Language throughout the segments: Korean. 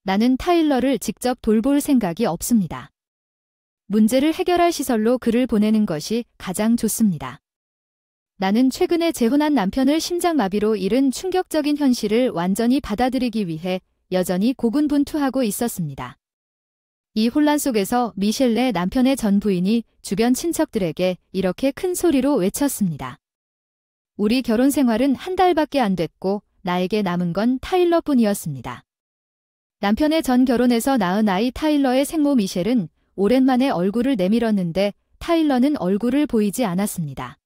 나는 타일러를 직접 돌볼 생각이 없습니다. 문제를 해결할 시설로 그를 보내는 것이 가장 좋습니다. 나는 최근에 재혼한 남편을 심장마비로 잃은 충격적인 현실을 완전히 받아들이기 위해 여전히 고군분투하고 있었습니다. 이 혼란 속에서 미셸의 남편의 전 부인이 주변 친척들에게 이렇게 큰 소리로 외쳤습니다. 우리 결혼 생활은 한 달밖에 안 됐고 나에게 남은 건 타일러뿐이었습니다. 남편의 전 결혼에서 낳은 아이 타일러의 생모 미셸은 오랜만에 얼굴을 내밀었는데 타일러는 얼굴을 보이지 않았습니다.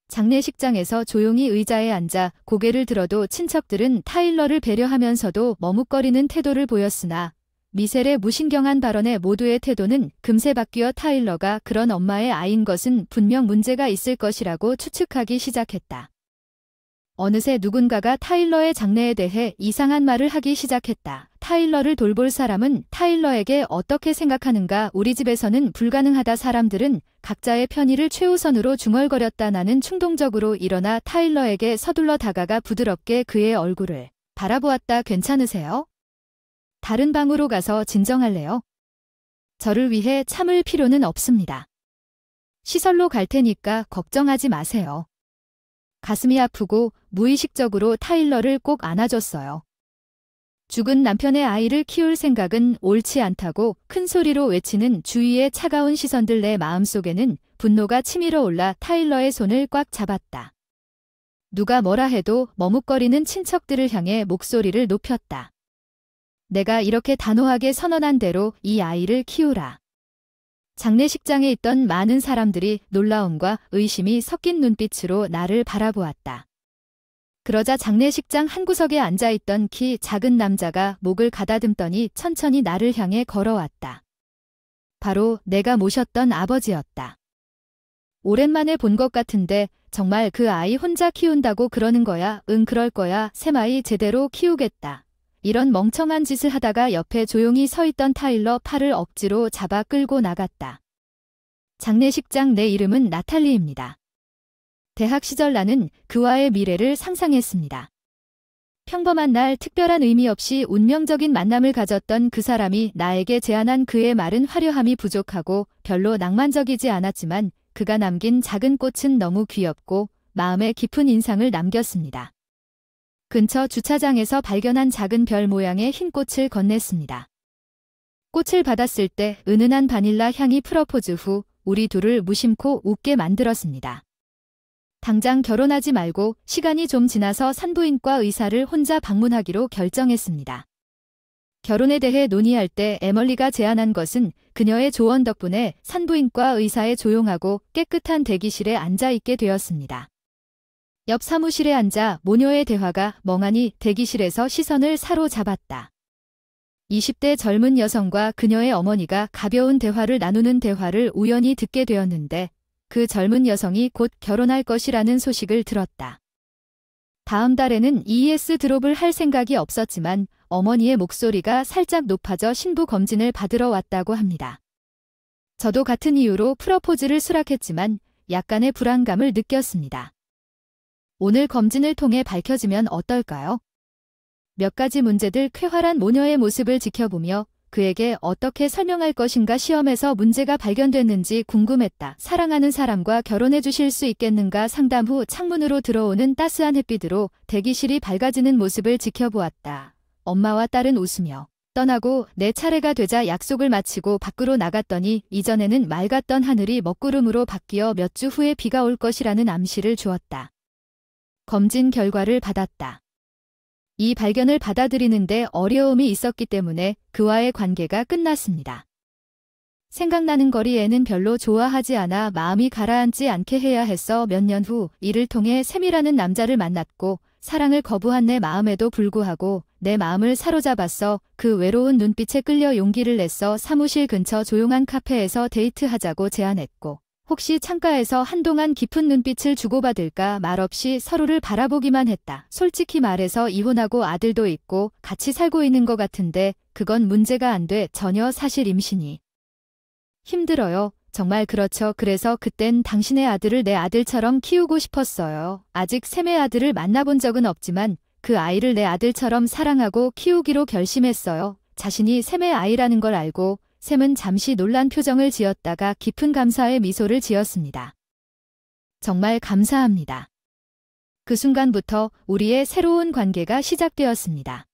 장례식장에서 조용히 의자에 앉아 고개를 들어도 친척들은 타일러를 배려하면서도 머뭇거리는 태도를 보였으나 미셸의 무신경한 발언에 모두의 태도는 금세 바뀌어 타일러가 그런 엄마의 아이인 것은 분명 문제가 있을 것이라고 추측하기 시작했다. 어느새 누군가가 타일러의 장래에 대해 이상한 말을 하기 시작했다. 타일러를 돌볼 사람은 타일러에게 어떻게 생각하는가? 우리 집에서는 불가능하다. 사람들은 각자의 편의를 최우선으로 중얼거렸다. 나는 충동적으로 일어나 타일러에게 서둘러 다가가 부드럽게 그의 얼굴을 바라보았다. 괜찮으세요? 다른 방으로 가서 진정할래요? 저를 위해 참을 필요는 없습니다. 시설로 갈 테니까 걱정하지 마세요. 가슴이 아프고 무의식적으로 타일러를 꼭 안아줬어요. 죽은 남편의 아이를 키울 생각은 옳지 않다고 큰 소리로 외치는 주위의 차가운 시선들. 내 마음속에는 분노가 치밀어 올라 타일러의 손을 꽉 잡았다. 누가 뭐라 해도 머뭇거리는 친척들을 향해 목소리를 높였다. 내가 이렇게 단호하게 선언한 대로 이 아이를 키우라. 장례식장에 있던 많은 사람들이 놀라움과 의심이 섞인 눈빛으로 나를 바라보았다. 그러자 장례식장 한 구석에 앉아있던 키 작은 남자가 목을 가다듬더니 천천히 나를 향해 걸어왔다. 바로 내가 모셨던 아버지였다. 오랜만에 본 것 같은데 정말 그 아이 혼자 키운다고 그러는 거야? 응, 그럴 거야. 샘아이 제대로 키우겠다. 이런 멍청한 짓을 하다가 옆에 조용히 서 있던 타일러 팔을 억지로 잡아 끌고 나갔다. 장례식장. 내 이름은 나탈리입니다. 대학 시절 나는 그와의 미래를 상상했습니다. 평범한 날 특별한 의미 없이 운명적인 만남을 가졌던 그 사람이 나에게 제안한 그의 말은 화려함이 부족하고 별로 낭만적이지 않았지만 그가 남긴 작은 꽃은 너무 귀엽고 마음에 깊은 인상을 남겼습니다. 근처 주차장에서 발견한 작은 별 모양의 흰 꽃을 건넸습니다. 꽃을 받았을 때 은은한 바닐라 향이 프러포즈 후 우리 둘을 무심코 웃게 만들었습니다. 당장 결혼하지 말고 시간이 좀 지나서 산부인과 의사를 혼자 방문하기로 결정했습니다. 결혼에 대해 논의할 때 에멀리가 제안한 것은 그녀의 조언 덕분에 산부인과 의사의 조용하고 깨끗한 대기실에 앉아있게 되었습니다. 옆 사무실에 앉아 모녀의 대화가 멍하니 대기실에서 시선을 사로잡았다. 20대 젊은 여성과 그녀의 어머니가 가벼운 대화를 나누는 대화를 우연히 듣게 되었는데 그 젊은 여성이 곧 결혼할 것이라는 소식을 들었다. 다음 달에는 ES 드롭을 할 생각이 없었지만 어머니의 목소리가 살짝 높아져 신부 검진을 받으러 왔다고 합니다. 저도 같은 이유로 프러포즈를 수락했지만 약간의 불안감을 느꼈습니다. 오늘 검진을 통해 밝혀지면 어떨까요? 몇 가지 문제들. 쾌활한 모녀의 모습을 지켜보며 그에게 어떻게 설명할 것인가. 시험에서 문제가 발견됐는지 궁금했다. 사랑하는 사람과 결혼해 주실 수 있겠는가. 상담 후 창문으로 들어오는 따스한 햇빛으로 대기실이 밝아지는 모습을 지켜보았다. 엄마와 딸은 웃으며 떠나고 내 차례가 되자 약속을 마치고 밖으로 나갔더니 이전에는 맑았던 하늘이 먹구름으로 바뀌어 몇 주 후에 비가 올 것이라는 암시를 주었다. 검진 결과를 받았다. 이 발견을 받아들이는데 어려움이 있었기 때문에 그와의 관계가 끝났습니다. 생각나는 거리에는 별로 좋아하지 않아 마음이 가라앉지 않게 해야 했어. 몇 년 후 이를 통해 샘이라는 남자를 만났고 사랑을 거부한 내 마음에도 불구하고 내 마음을 사로잡았어. 그 외로운 눈빛에 끌려 용기를 냈어. 사무실 근처 조용한 카페에서 데이트하자고 제안했고 혹시 창가에서 한동안 깊은 눈빛을 주고받을까 말없이 서로를 바라보기만 했다. 솔직히 말해서 이혼하고 아들도 있고 같이 살고 있는 것 같은데 그건 문제가 안 돼. 전혀. 사실 임신이 힘들어요. 정말 그렇죠. 그래서 그땐 당신의 아들을 내 아들처럼 키우고 싶었어요. 아직 샘의 아들을 만나본 적은 없지만 그 아이를 내 아들처럼 사랑하고 키우기로 결심했어요. 자신이 샘의 아이라는 걸 알고 샘은 잠시 놀란 표정을 지었다가 깊은 감사의 미소를 지었습니다. 정말 감사합니다. 그 순간부터 우리의 새로운 관계가 시작되었습니다.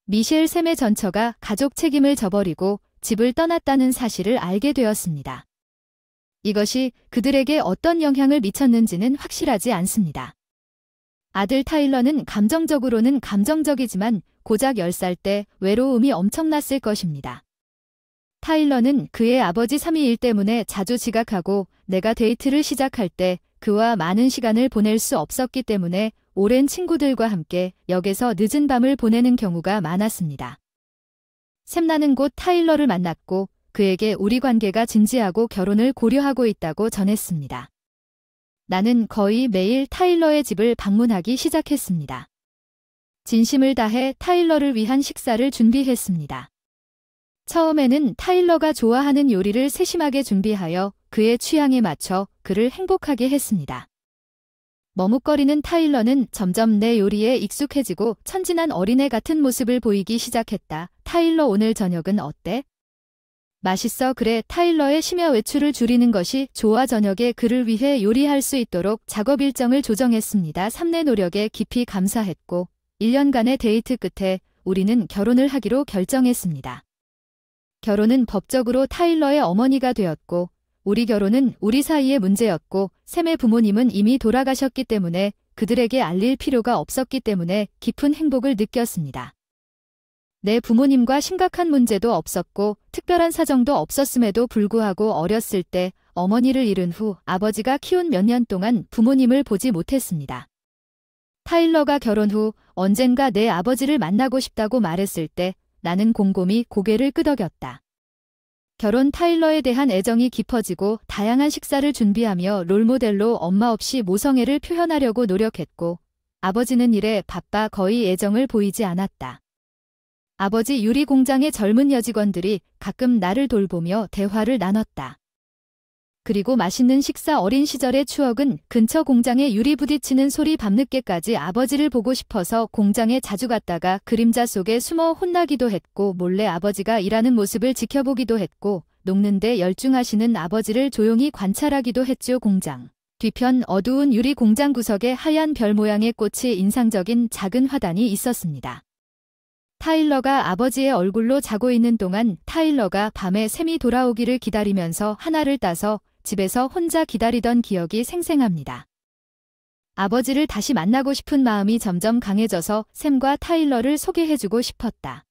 미셸 샘의 전처가 가족 책임을 져버리고 집을 떠났다는 사실을 알게 되었습니다. 이것이 그들에게 어떤 영향을 미쳤는지는 확실하지 않습니다. 아들 타일러는 감정적으로는 감정적이지만 고작 10살 때 외로움이 엄청났을 것입니다. 타일러는 그의 아버지 사미 일 때문에 자주 지각하고 내가 데이트를 시작할 때 그와 많은 시간을 보낼 수 없었기 때문에 오랜 친구들과 함께 역에서 늦은 밤을 보내는 경우가 많았습니다. 샘나는 곧 타일러를 만났고 그에게 우리 관계가 진지하고 결혼을 고려하고 있다고 전했습니다. 나는 거의 매일 타일러의 집을 방문하기 시작했습니다. 진심을 다해 타일러를 위한 식사를 준비했습니다. 처음에는 타일러가 좋아하는 요리를 세심하게 준비하여 그의 취향에 맞춰 그를 행복하게 했습니다. 머뭇거리는 타일러는 점점 내 요리에 익숙해지고 천진한 어린애 같은 모습을 보이기 시작했다. 타일러 오늘 저녁은 어때? 맛있어. 그래. 타일러의 심야 외출을 줄이는 것이 좋아. 저녁에 그를 위해 요리할 수 있도록 작업 일정을 조정했습니다. 삶의 노력에 깊이 감사했고 1년간의 데이트 끝에 우리는 결혼을 하기로 결정했습니다. 결혼은 법적으로 타일러의 어머니가 되었고 우리 결혼은 우리 사이의 문제였고 샘의 부모님은 이미 돌아가셨기 때문에 그들에게 알릴 필요가 없었기 때문에 깊은 행복을 느꼈습니다. 내 부모님과 심각한 문제도 없었고 특별한 사정도 없었음에도 불구하고 어렸을 때 어머니를 잃은 후 아버지가 키운 몇 년 동안 부모님을 보지 못했습니다. 타일러가 결혼 후 언젠가 내 아버지를 만나고 싶다고 말했을 때 나는 곰곰이 고개를 끄덕였다. 결혼 타일러에 대한 애정이 깊어지고 다양한 식사를 준비하며 롤모델로 엄마 없이 모성애를 표현하려고 노력했고 아버지는 일에 바빠 거의 애정을 보이지 않았다. 아버지 유리 공장의 젊은 여직원들이 가끔 나를 돌보며 대화를 나눴다. 그리고 맛있는 식사. 어린 시절의 추억은 근처 공장에 유리 부딪히는 소리. 밤늦게까지 아버지를 보고 싶어서 공장에 자주 갔다가 그림자 속에 숨어 혼나기도 했고 몰래 아버지가 일하는 모습을 지켜보기도 했고 녹는데 열중하시는 아버지를 조용히 관찰하기도 했죠. 공장 뒤편 어두운 유리 공장 구석에 하얀 별 모양의 꽃이 인상적인 작은 화단이 있었습니다. 타일러가 아버지의 얼굴로 자고 있는 동안 타일러가 밤에 샘이 돌아오기를 기다리면서 하나를 따서 집에서 혼자 기다리던 기억이 생생합니다. 아버지를 다시 만나고 싶은 마음이 점점 강해져서 샘과 타일러를 소개해주고 싶었다.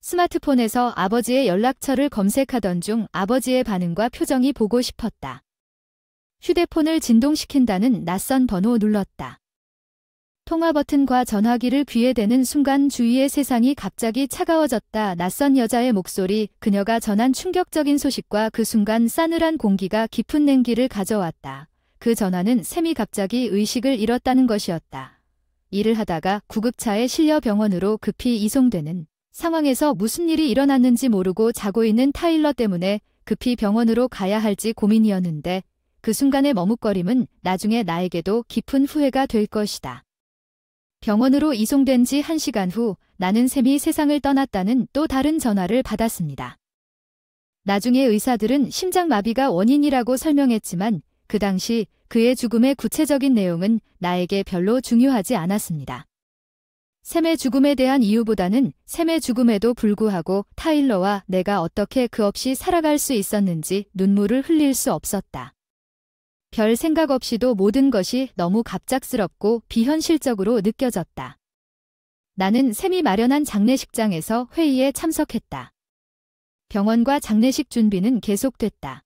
스마트폰에서 아버지의 연락처를 검색하던 중 아버지의 반응과 표정이 보고 싶었다. 휴대폰을 진동시킨다는 낯선 번호 눌렀다. 통화 버튼과 전화기를 귀에 대는 순간 주위의 세상이 갑자기 차가워졌다. 낯선 여자의 목소리, 그녀가 전한 충격적인 소식과 그 순간 싸늘한 공기가 깊은 냉기를 가져왔다. 그 전화는 샘이 갑자기 의식을 잃었다는 것이었다. 일을 하다가 구급차에 실려 병원으로 급히 이송되는 상황에서 무슨 일이 일어났는지 모르고 자고 있는 타일러 때문에 급히 병원으로 가야 할지 고민이었는데 그 순간의 머뭇거림은 나중에 나에게도 깊은 후회가 될 것이다. 병원으로 이송된 지 1시간 후 나는 샘이 세상을 떠났다는 또 다른 전화를 받았습니다. 나중에 의사들은 심장마비가 원인이라고 설명했지만 그 당시 그의 죽음의 구체적인 내용은 나에게 별로 중요하지 않았습니다. 샘의 죽음에 대한 이유보다는 샘의 죽음에도 불구하고 타일러와 내가 어떻게 그 없이 살아갈 수 있었는지 눈물을 흘릴 수 없었다. 별 생각 없이도 모든 것이 너무 갑작스럽고 비현실적으로 느껴졌다. 나는 샘이 마련한 장례식장에서 회의에 참석했다. 병원과 장례식 준비는 계속됐다.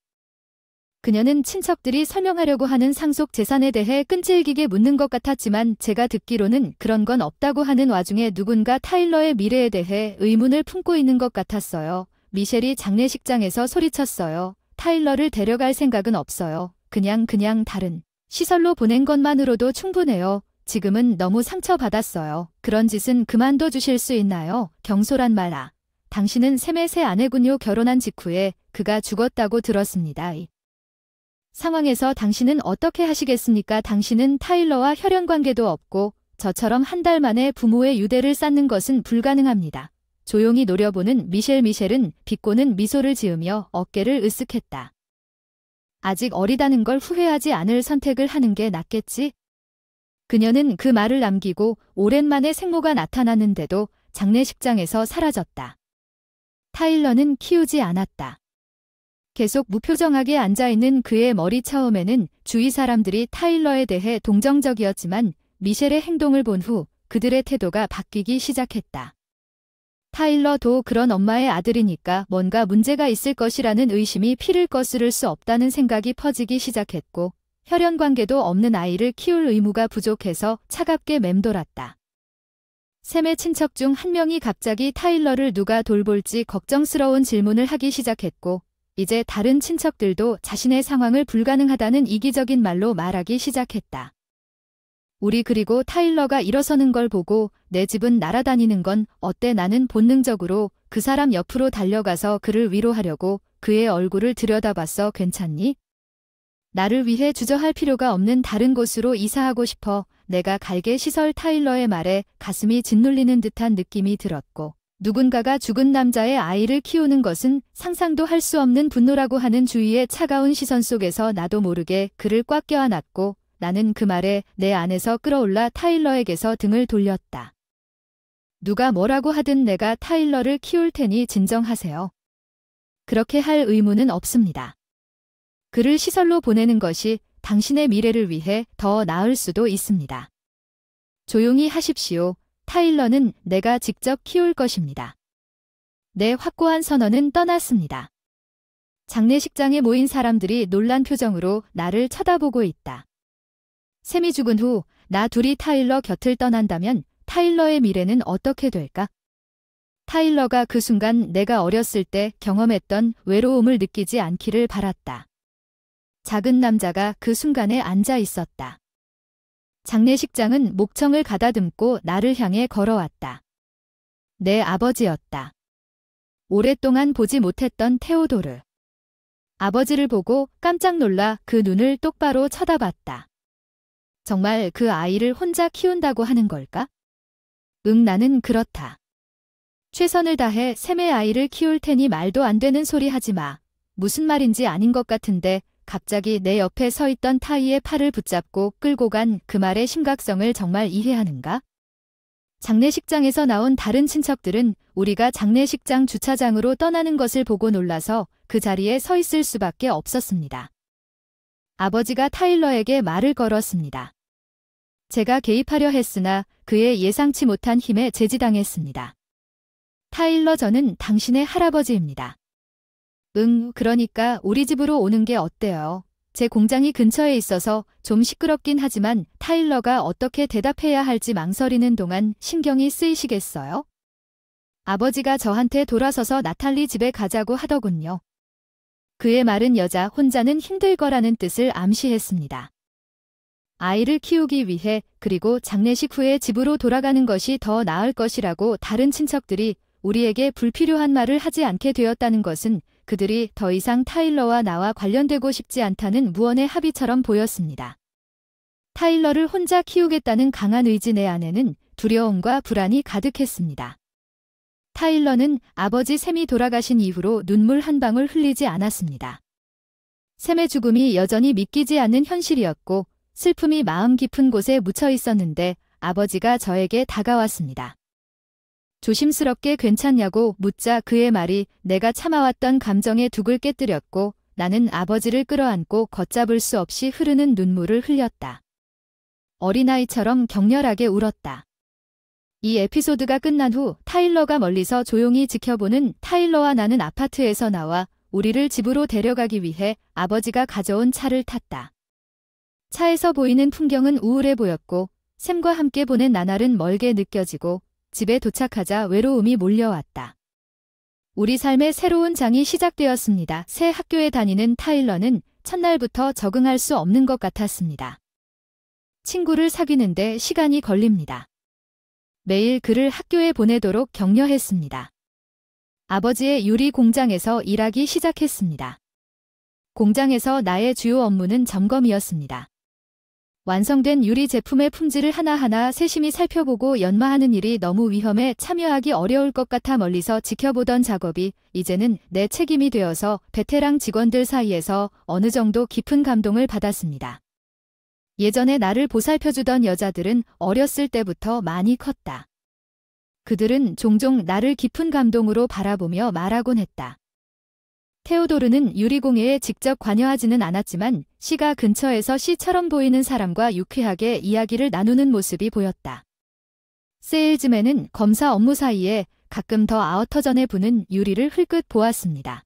그녀는 친척들이 설명하려고 하는 상속 재산에 대해 끈질기게 묻는 것 같았지만 제가 듣기로는 그런 건 없다고 하는 와중에 누군가 타일러의 미래에 대해 의문을 품고 있는 것 같았어요. 미셸이 장례식장에서 소리쳤어요. 타일러를 데려갈 생각은 없어요. 그냥 다른 시설로 보낸 것만으로도 충분해요. 지금은 너무 상처받았어요. 그런 짓은 그만둬 주실 수 있나요? 경솔한 말. 당신은 샘의 새 아내군요. 결혼한 직후에 그가 죽었다고 들었습니다. 이 상황에서 당신은 어떻게 하시겠습니까? 당신은 타일러와 혈연 관계도 없고 저처럼 한 달 만에 부모의 유대를 쌓는 것은 불가능합니다. 조용히 노려보는 미셸은 비꼬는 미소를 지으며 어깨를 으쓱했다. 아직 어리다는 걸 후회하지 않을 선택을 하는 게 낫겠지? 그녀는 그 말을 남기고 오랜만에 생모가 나타났는데도 장례식장에서 사라졌다. 타일러는 키우지 않았다. 계속 무표정하게 앉아있는 그의 머리 처음에는 주위 사람들이 타일러에 대해 동정적이었지만 미셸의 행동을 본 후 그들의 태도가 바뀌기 시작했다. 타일러도 그런 엄마의 아들이니까 뭔가 문제가 있을 것이라는 의심이 피를 거스를 수 없다는 생각이 퍼지기 시작했고 혈연 관계도 없는 아이를 키울 의무가 부족해서 차갑게 맴돌았다. 샘의 친척 중 한 명이 갑자기 타일러를 누가 돌볼지 걱정스러운 질문을 하기 시작했고 이제 다른 친척들도 자신의 상황을 불가능하다는 이기적인 말로 말하기 시작했다. 우리 그리고 타일러가 일어서는 걸 보고 내 집은 날아다니는 건 어때? 나는 본능적으로 그 사람 옆으로 달려가서 그를 위로하려고 그의 얼굴을 들여다봤어. 괜찮니? 나를 위해 주저할 필요가 없는 다른 곳으로 이사하고 싶어. 내가 갈게. 시설 타일러의 말에 가슴이 짓눌리는 듯한 느낌이 들었고 누군가가 죽은 남자의 아이를 키우는 것은 상상도 할 수 없는 분노라고 하는 주위의 차가운 시선 속에서 나도 모르게 그를 꽉 껴안았고 나는 그 말에 내 안에서 끌어올라 타일러에게서 등을 돌렸다. 누가 뭐라고 하든 내가 타일러를 키울 테니 진정하세요. 그렇게 할 의무는 없습니다. 그를 시설로 보내는 것이 당신의 미래를 위해 더 나을 수도 있습니다. 조용히 하십시오. 타일러는 내가 직접 키울 것입니다. 내 확고한 선언은 떠났습니다. 장례식장에 모인 사람들이 놀란 표정으로 나를 쳐다보고 있다. 샘이 죽은 후 나 둘이 타일러 곁을 떠난다면 타일러의 미래는 어떻게 될까? 타일러가 그 순간 내가 어렸을 때 경험했던 외로움을 느끼지 않기를 바랐다. 작은 남자가 그 순간에 앉아 있었다. 장례식장은 목청을 가다듬고 나를 향해 걸어왔다. 내 아버지였다. 오랫동안 보지 못했던 테오도르. 아버지를 보고 깜짝 놀라 그 눈을 똑바로 쳐다봤다. 정말 그 아이를 혼자 키운다고 하는 걸까? 응, 나는 그렇다. 최선을 다해 샘의 아이를 키울 테니 말도 안 되는 소리 하지 마. 무슨 말인지 아닌 것 같은데 갑자기 내 옆에 서 있던 타이의 팔을 붙잡고 끌고 간 그 말의 심각성을 정말 이해하는가? 장례식장에서 나온 다른 친척들은 우리가 장례식장 주차장으로 떠나는 것을 보고 놀라서 그 자리에 서 있을 수밖에 없었습니다. 아버지가 타일러에게 말을 걸었습니다. 제가 개입하려 했으나 그의 예상치 못한 힘에 제지당했습니다. 타일러, 저는 당신의 할아버지입니다. 응, 그러니까 우리 집으로 오는 게 어때요? 제 공장이 근처에 있어서 좀 시끄럽긴 하지만 타일러가 어떻게 대답해야 할지 망설이는 동안 신경이 쓰이시겠어요? 아버지가 저한테 돌아서서 나탈리 집에 가자고 하더군요. 그의 말은 여자 혼자는 힘들 거라는 뜻을 암시했습니다. 아이를 키우기 위해 그리고 장례식 후에 집으로 돌아가는 것이 더 나을 것이라고 다른 친척들이 우리에게 불필요한 말을 하지 않게 되었다는 것은 그들이 더 이상 타일러와 나와 관련되고 싶지 않다는 무언의 합의처럼 보였습니다. 타일러를 혼자 키우겠다는 강한 의지 내 안에는 두려움과 불안이 가득했습니다. 타일러는 아버지 샘이 돌아가신 이후로 눈물 한 방울 흘리지 않았습니다. 샘의 죽음이 여전히 믿기지 않는 현실이었고 슬픔이 마음 깊은 곳에 묻혀 있었는데 아버지가 저에게 다가왔습니다. 조심스럽게 괜찮냐고 묻자 그의 말이 내가 참아왔던 감정의 둑을 깨뜨렸고 나는 아버지를 끌어안고 걷잡을 수 없이 흐르는 눈물을 흘렸다. 어린아이처럼 격렬하게 울었다. 이 에피소드가 끝난 후 타일러가 멀리서 조용히 지켜보는 타일러와 나는 아파트에서 나와 우리를 집으로 데려가기 위해 아버지가 가져온 차를 탔다. 차에서 보이는 풍경은 우울해 보였고 샘과 함께 보낸 나날은 멀게 느껴지고 집에 도착하자 외로움이 몰려왔다. 우리 삶의 새로운 장이 시작되었습니다. 새 학교에 다니는 타일러는 첫날부터 적응할 수 없는 것 같았습니다. 친구를 사귀는데 시간이 걸립니다. 매일 그를 학교에 보내도록 격려했습니다. 아버지의 유리 공장에서 일하기 시작했습니다. 공장에서 나의 주요 업무는 점검이었습니다. 완성된 유리 제품의 품질을 하나하나 세심히 살펴보고 연마하는 일이 너무 위험해 참여하기 어려울 것 같아 멀리서 지켜보던 작업이 이제는 내 책임이 되어서 베테랑 직원들 사이에서 어느 정도 깊은 감동을 받았습니다. 예전에 나를 보살펴주던 여자들은 어렸을 때부터 많이 컸다. 그들은 종종 나를 깊은 감동으로 바라보며 말하곤 했다. 테오도르는 유리공예에 직접 관여하지는 않았지만 시가 근처에서 시처럼 보이는 사람과 유쾌하게 이야기를 나누는 모습이 보였다. 세일즈맨은 검사 업무 사이에 가끔 더 아워터전에 부는 유리를 흘끗 보았습니다.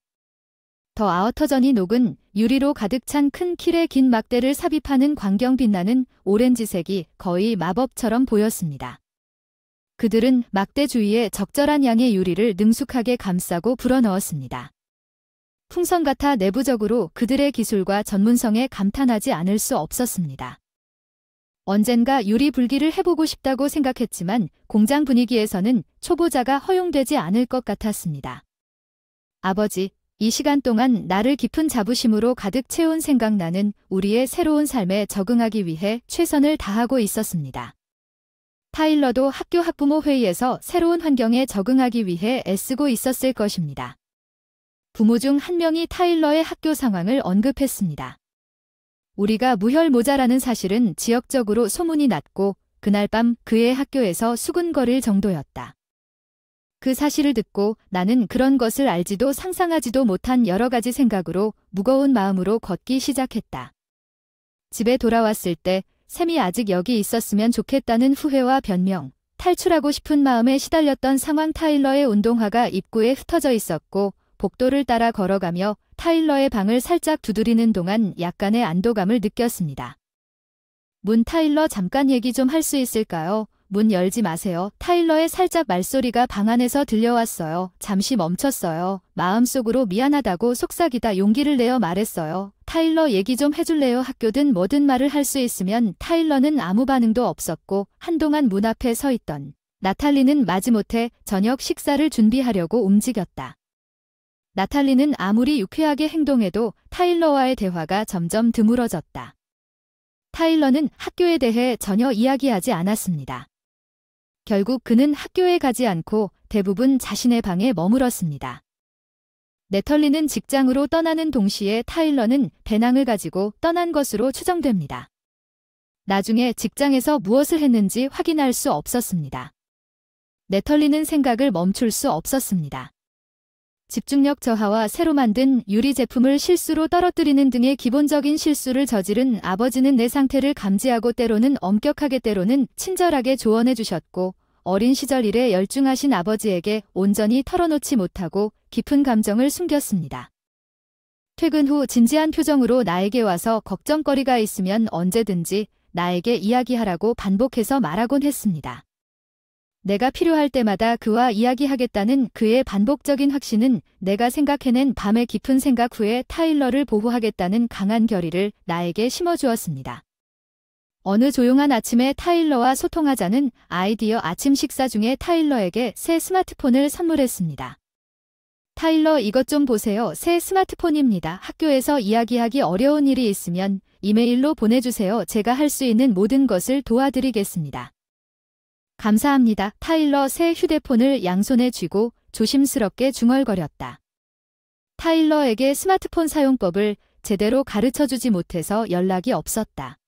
더 아워터전이 녹은 유리로 가득 찬 큰 킬의 긴 막대를 삽입하는 광경 빛나는 오렌지색이 거의 마법처럼 보였습니다. 그들은 막대 주위에 적절한 양의 유리를 능숙하게 감싸고 불어넣었습니다. 풍선 같아 내부적으로 그들의 기술과 전문성에 감탄하지 않을 수 없었습니다. 언젠가 유리 불기를 해보고 싶다고 생각했지만 공장 분위기에서는 초보자가 허용되지 않을 것 같았습니다. 아버지, 이 시간 동안 나를 깊은 자부심으로 가득 채운 생각나는 우리의 새로운 삶에 적응하기 위해 최선을 다하고 있었습니다. 타일러도 학교 학부모 회의에서 새로운 환경에 적응하기 위해 애쓰고 있었을 것입니다. 부모 중 한 명이 타일러의 학교 상황을 언급했습니다. 우리가 무혈모자라는 사실은 지역적으로 소문이 났고 그날 밤 그의 학교에서 수군거릴 정도였다. 그 사실을 듣고 나는 그런 것을 알지도 상상하지도 못한 여러 가지 생각으로 무거운 마음으로 걷기 시작했다. 집에 돌아왔을 때 샘이 아직 여기 있었으면 좋겠다는 후회와 변명, 탈출하고 싶은 마음에 시달렸던 상황. 타일러의 운동화가 입구에 흩어져 있었고 복도를 따라 걸어가며 타일러의 방을 살짝 두드리는 동안 약간의 안도감을 느꼈습니다. 문. 타일러, 잠깐 얘기 좀 할 수 있을까요? 문 열지 마세요. 타일러의 살짝 말소리가 방 안에서 들려왔어요. 잠시 멈췄어요. 마음속으로 미안하다고 속삭이다 용기를 내어 말했어요. 타일러, 얘기 좀 해줄래요? 학교든 뭐든 말을 할 수 있으면. 타일러는 아무 반응도 없었고 한동안 문 앞에 서 있던 나탈리는 마지못해 저녁 식사를 준비하려고 움직였다. 나탈리는 아무리 유쾌하게 행동해도 타일러와의 대화가 점점 드물어졌다. 타일러는 학교에 대해 전혀 이야기하지 않았습니다. 결국 그는 학교에 가지 않고 대부분 자신의 방에 머물었습니다. 네털리는 직장으로 떠나는 동시에 타일러는 배낭을 가지고 떠난 것으로 추정됩니다. 나중에 직장에서 무엇을 했는지 확인할 수 없었습니다. 네털리는 생각을 멈출 수 없었습니다. 집중력 저하와 새로 만든 유리 제품을 실수로 떨어뜨리는 등의 기본적인 실수를 저지른 아버지는 내 상태를 감지하고 때로는 엄격하게 때로는 친절하게 조언해 주셨고 어린 시절 일에 열중하신 아버지에게 온전히 털어놓지 못하고 깊은 감정을 숨겼습니다. 퇴근 후 진지한 표정으로 나에게 와서 걱정거리가 있으면 언제든지 나에게 이야기하라고 반복해서 말하곤 했습니다. 내가 필요할 때마다 그와 이야기하겠다는 그의 반복적인 확신은 내가 생각해낸 밤의 깊은 생각 후에 타일러를 보호하겠다는 강한 결의를 나에게 심어주었습니다. 어느 조용한 아침에 타일러와 소통하자는 아이디어. 아침 식사 중에 타일러에게 새 스마트폰을 선물했습니다. 타일러, 이것 좀 보세요. 새 스마트폰입니다. 학교에서 이야기하기 어려운 일이 있으면 이메일로 보내주세요. 제가 할 수 있는 모든 것을 도와드리겠습니다. 감사합니다. 타일러 새 휴대폰을 양손에 쥐고 조심스럽게 중얼거렸다. 타일러에게 스마트폰 사용법을 제대로 가르쳐주지 못해서 연락이 없었다.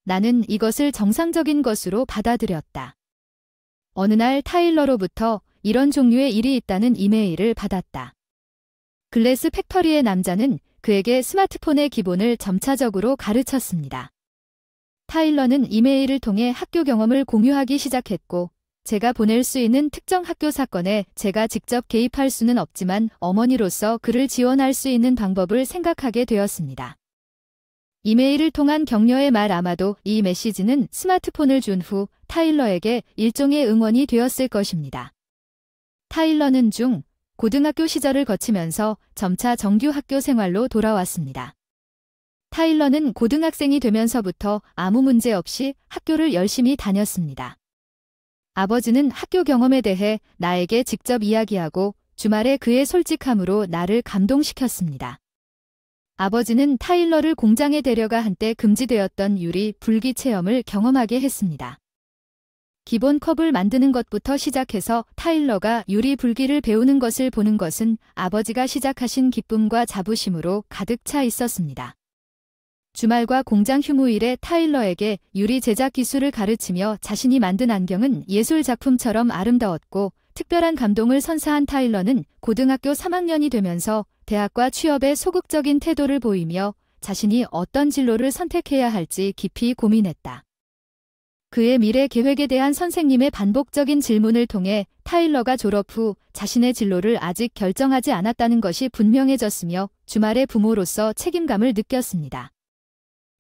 나는 이것을 정상적인 것으로 받아들였다. 어느 날 타일러로부터 이런 종류의 일이 있다는 이메일을 받았다. 글래스 팩터리의 남자는 그에게 스마트폰의 기본을 점차적으로 가르쳤습니다. 타일러는 이메일을 통해 학교 경험을 공유하기 시작했고 제가 보낼 수 있는 특정 학교 사건에 제가 직접 개입할 수는 없지만 어머니로서 그를 지원할 수 있는 방법을 생각하게 되었습니다. 이메일을 통한 격려의 말. 아마도 이 메시지는 스마트폰을 준 후 타일러에게 일종의 응원이 되었을 것입니다. 타일러는 고등학교 시절을 거치면서 점차 정규 학교 생활로 돌아왔습니다. 타일러는 고등학생이 되면서부터 아무 문제 없이 학교를 열심히 다녔습니다. 아버지는 학교 경험에 대해 나에게 직접 이야기하고 주말에 그의 솔직함으로 나를 감동시켰습니다. 아버지는 타일러를 공장에 데려가 한때 금지되었던 유리 불기 체험을 경험하게 했습니다. 기본 컵을 만드는 것부터 시작해서 타일러가 유리 불기를 배우는 것을 보는 것은 아버지가 시작하신 기쁨과 자부심으로 가득 차 있었습니다. 주말과 공장 휴무일에 타일러에게 유리 제작 기술을 가르치며 자신이 만든 안경은 예술 작품처럼 아름다웠고 특별한 감동을 선사한 타일러는 고등학교 3학년이 되면서 대학과 취업에 소극적인 태도를 보이며 자신이 어떤 진로를 선택해야 할지 깊이 고민했다. 그의 미래 계획에 대한 선생님의 반복적인 질문을 통해 타일러가 졸업 후 자신의 진로를 아직 결정하지 않았다는 것이 분명해졌으며 주말의 부모로서 책임감을 느꼈습니다.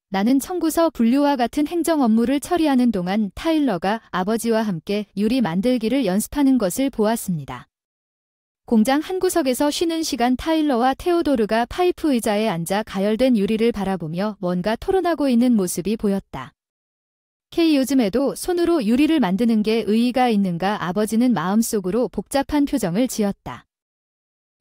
나는 청구서 분류와 같은 행정 업무를 처리하는 동안 타일러가 아버지와 함께 유리 만들기를 연습하는 것을 보았습니다. 공장 한 구석에서 쉬는 시간 타일러와 테오도르가 파이프 의자에 앉아 가열된 유리를 바라보며 뭔가 토론하고 있는 모습이 보였다. K 요즘에도 손으로 유리를 만드는 게 의의가 있는가 아버지는 마음속으로 복잡한 표정을 지었다.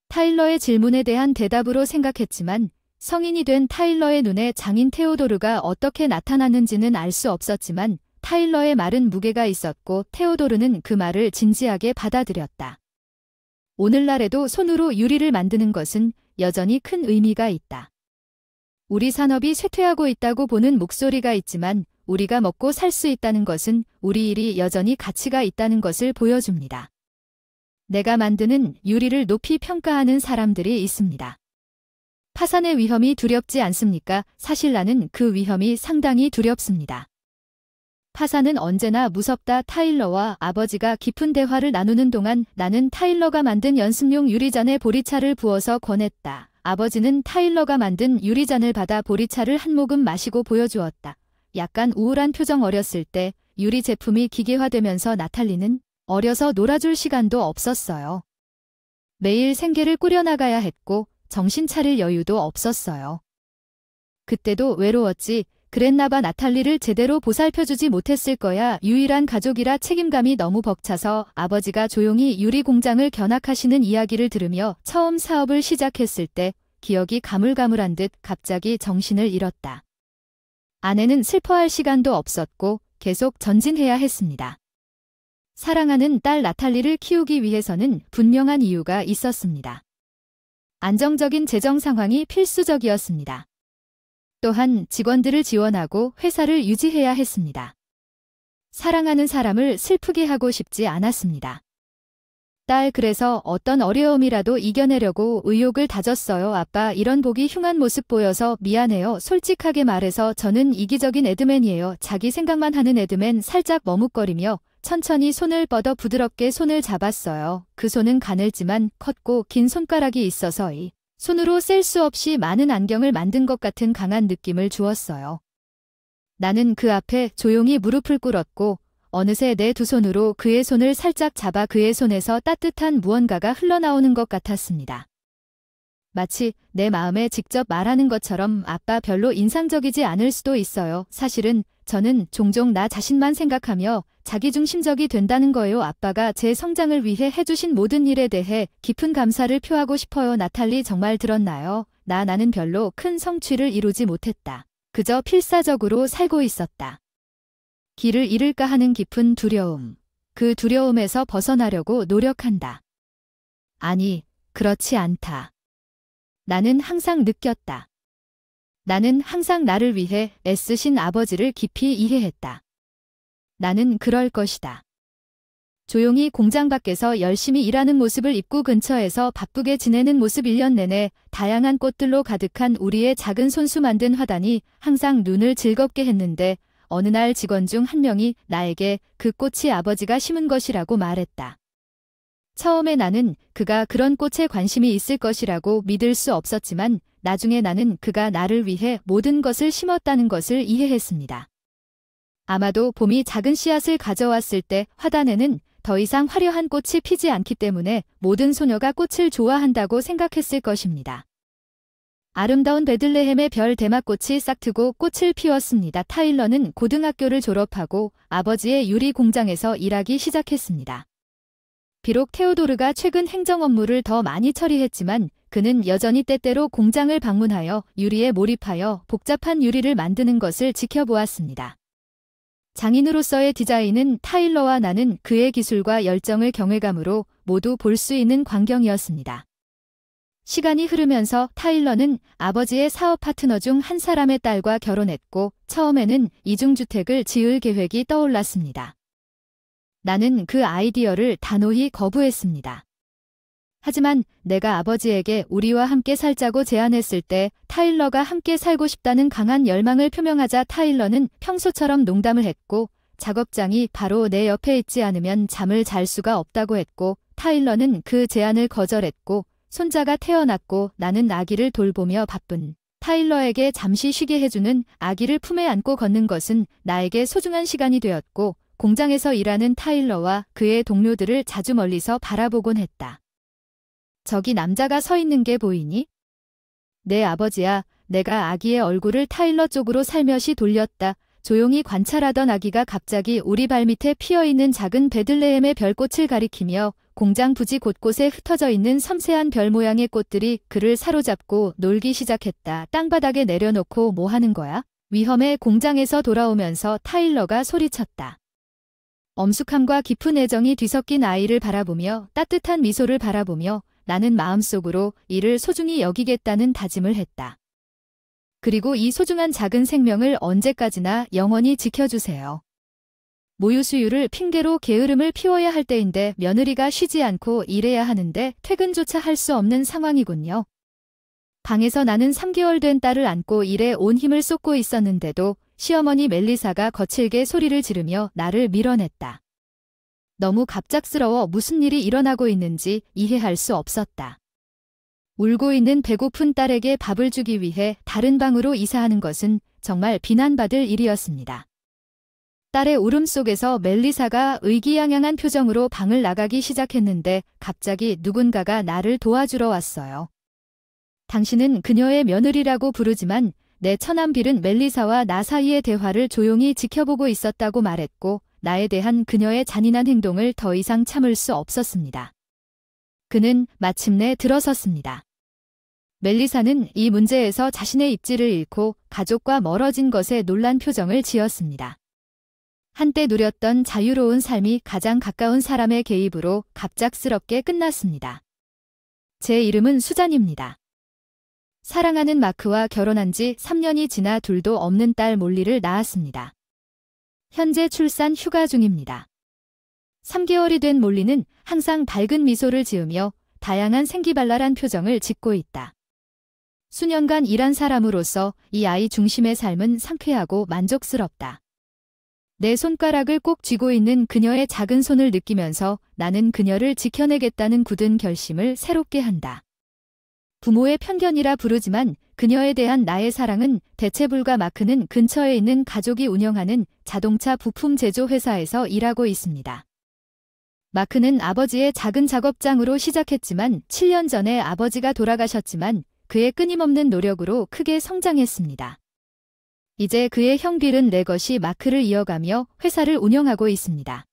타일러의 질문에 대한 대답으로 생각했지만 성인이 된 타일러의 눈에 장인 테오도르가 어떻게 나타났는지는 알 수 없었지만 타일러의 말은 무게가 있었고 테오도르는 그 말을 진지하게 받아들였다. 오늘날에도 손으로 유리를 만드는 것은 여전히 큰 의미가 있다. 우리 산업이 쇠퇴하고 있다고 보는 목소리가 있지만 우리가 먹고 살 수 있다는 것은 우리 일이 여전히 가치가 있다는 것을 보여줍니다. 내가 만드는 유리를 높이 평가하는 사람들이 있습니다. 파산의 위험이 두렵지 않습니까? 사실 나는 그 위험이 상당히 두렵습니다. 파산은 언제나 무섭다. 타일러와 아버지가 깊은 대화를 나누는 동안 나는 타일러가 만든 연습용 유리잔에 보리차를 부어서 권했다. 아버지는 타일러가 만든 유리잔을 받아 보리차를 한 모금 마시고 보여주었다. 약간 우울한 표정. 어렸을 때 유리 제품이 기계화되면서 나탈리는 어려서 놀아줄 시간도 없었어요. 매일 생계를 꾸려나가야 했고 정신 차릴 여유도 없었어요. 그때도 외로웠지. 그랬나봐. 나탈리를 제대로 보살펴주지 못했을 거야. 유일한 가족이라 책임감이 너무 벅차서 아버지가 조용히 유리 공장을 견학하시는 이야기를 들으며 처음 사업을 시작했을 때 기억이 가물가물한 듯 갑자기 정신을 잃었다. 아내는 슬퍼할 시간도 없었고 계속 전진해야 했습니다. 사랑하는 딸 나탈리를 키우기 위해서는 분명한 이유가 있었습니다. 안정적인 재정 상황이 필수적이었습니다. 또한 직원들을 지원하고 회사를 유지해야 했습니다. 사랑하는 사람을 슬프게 하고 싶지 않았습니다. 딸, 그래서 어떤 어려움이라도 이겨내려고 의욕을 다졌어요. 아빠, 이런 보기 흉한 모습 보여서 미안해요. 솔직하게 말해서 저는 이기적인 에드맨이에요. 자기 생각만 하는 에드맨. 살짝 머뭇거리며 천천히 손을 뻗어 부드럽게 손을 잡았어요. 그 손은 가늘지만 컸고 긴 손가락이 있어서 이 손으로 셀 수 없이 많은 안경을 만든 것 같은 강한 느낌을 주었어요. 나는 그 앞에 조용히 무릎을 꿇었고 어느새 내 두 손으로 그의 손을 살짝 잡아 그의 손에서 따뜻한 무언가가 흘러나오는 것 같았습니다. 마치 내 마음에 직접 말하는 것처럼. 아빠, 별로 인상적이지 않을 수도 있어요. 사실은 저는 종종 나 자신만 생각하며 자기중심적이 된다는 거예요. 아빠가 제 성장을 위해 해주신 모든 일에 대해 깊은 감사를 표하고 싶어요. 나탈리, 정말 들었나요? 나는 별로 큰 성취를 이루지 못했다. 그저 필사적으로 살고 있었다. 길을 잃을까 하는 깊은 두려움. 그 두려움에서 벗어나려고 노력한다. 아니, 그렇지 않다. 나는 항상 느꼈다. 나는 항상 나를 위해 애쓰신 아버지를 깊이 이해했다. 나는 그럴 것이다. 조용히 공장 밖에서 열심히 일하는 모습을 입구 근처에서 바쁘게 지내는 모습, 1년 내내 다양한 꽃들로 가득한 우리의 작은 손수 만든 화단이 항상 눈을 즐겁게 했는데 어느 날 직원 중 한 명이 나에게 그 꽃이 아버지가 심은 것이라고 말했다. 처음에 나는 그가 그런 꽃에 관심이 있을 것이라고 믿을 수 없었지만 나중에 나는 그가 나를 위해 모든 것을 심었다는 것을 이해했습니다. 아마도 봄이 작은 씨앗을 가져왔을 때 화단에는 더 이상 화려한 꽃이 피지 않기 때문에 모든 소녀가 꽃을 좋아한다고 생각했을 것입니다. 아름다운 베들레헴의 별 대마꽃이 싹트고 꽃을 피웠습니다. 타일러는 고등학교를 졸업하고 아버지의 유리 공장에서 일하기 시작했습니다. 비록 테오도르가 최근 행정 업무를 더 많이 처리했지만 그는 여전히 때때로 공장을 방문하여 유리에 몰입하여 복잡한 유리를 만드는 것을 지켜보았습니다. 장인으로서의 디자인은 타일러와 나는 그의 기술과 열정을 경외감으로 모두 볼 수 있는 광경이었습니다. 시간이 흐르면서 타일러는 아버지의 사업 파트너 중 한 사람의 딸과 결혼했고 처음에는 이중주택을 지을 계획이 떠올랐습니다. 나는 그 아이디어를 단호히 거부했습니다. 하지만 내가 아버지에게 우리와 함께 살자고 제안했을 때 타일러가 함께 살고 싶다는 강한 열망을 표명하자 타일러는 평소처럼 농담을 했고 작업장이 바로 내 옆에 있지 않으면 잠을 잘 수가 없다고 했고 타일러는 그 제안을 거절했고 손자가 태어났고 나는 아기를 돌보며 바쁜 타일러에게 잠시 쉬게 해주는 아기를 품에 안고 걷는 것은 나에게 소중한 시간이 되었고 공장에서 일하는 타일러와 그의 동료들을 자주 멀리서 바라보곤 했다. 저기 남자가 서 있는 게 보이니? 내 아버지야. 내가 아기의 얼굴을 타일러 쪽으로 살며시 돌렸다. 조용히 관찰하던 아기가 갑자기 우리 발밑에 피어있는 작은 베들레헴의 별꽃을 가리키며 공장 부지 곳곳에 흩어져 있는 섬세한 별 모양의 꽃들이 그를 사로잡고 놀기 시작했다. 땅바닥에 내려놓고 뭐 하는 거야? 위험해. 공장에서 돌아오면서 타일러가 소리쳤다. 엄숙함과 깊은 애정이 뒤섞인 아이를 바라보며 따뜻한 미소를 바라보며 나는 마음속으로 이를 소중히 여기겠다는 다짐을 했다. 그리고 이 소중한 작은 생명을 언제까지나 영원히 지켜주세요. 모유수유를 핑계로 게으름을 피워야 할 때인데 며느리가 쉬지 않고 일해야 하는데 퇴근조차 할 수 없는 상황이군요. 방에서 나는 3개월 된 딸을 안고 일에 온 힘을 쏟고 있었는데도 시어머니 멜리사가 거칠게 소리를 지르며 나를 밀어냈다. 너무 갑작스러워 무슨 일이 일어나고 있는지 이해할 수 없었다. 울고 있는 배고픈 딸에게 밥을 주기 위해 다른 방으로 이사하는 것은 정말 비난받을 일이었습니다. 딸의 울음 속에서 멜리사가 의기양양한 표정으로 방을 나가기 시작했는데 갑자기 누군가가 나를 도와주러 왔어요. 당신은 그녀의 며느리라고 부르지만 내 처남빌은 멜리사와 나 사이의 대화를 조용히 지켜보고 있었다고 말했고 나에 대한 그녀의 잔인한 행동을 더 이상 참을 수 없었습니다. 그는 마침내 들어섰습니다. 멜리사는 이 문제에서 자신의 입지를 잃고 가족과 멀어진 것에 놀란 표정을 지었습니다. 한때 누렸던 자유로운 삶이 가장 가까운 사람의 개입으로 갑작스럽게 끝났습니다. 제 이름은 수잔입니다. 사랑하는 마크와 결혼한 지 3년이 지나 둘도 없는 딸 몰리를 낳았습니다. 현재 출산 휴가 중입니다. 3개월이 된 몰리는 항상 밝은 미소를 지으며 다양한 생기발랄한 표정을 짓고 있다. 수년간 일한 사람으로서 이 아이 중심의 삶은 상쾌하고 만족스럽다. 내 손가락을 꼭 쥐고 있는 그녀의 작은 손을 느끼면서 나는 그녀를 지켜내겠다는 굳은 결심을 새롭게 한다. 부모의 편견이라 부르지만 그녀에 대한 나의 사랑은 대체불가. 마크는 근처에 있는 가족이 운영하는 자동차 부품 제조 회사에서 일하고 있습니다. 마크는 아버지의 작은 작업장으로 시작했지만 7년 전에 아버지가 돌아가셨지만 그의 끊임없는 노력으로 크게 성장했습니다. 이제 그의 형 빌은 내 것이 마크를 이어가며 회사를 운영하고 있습니다.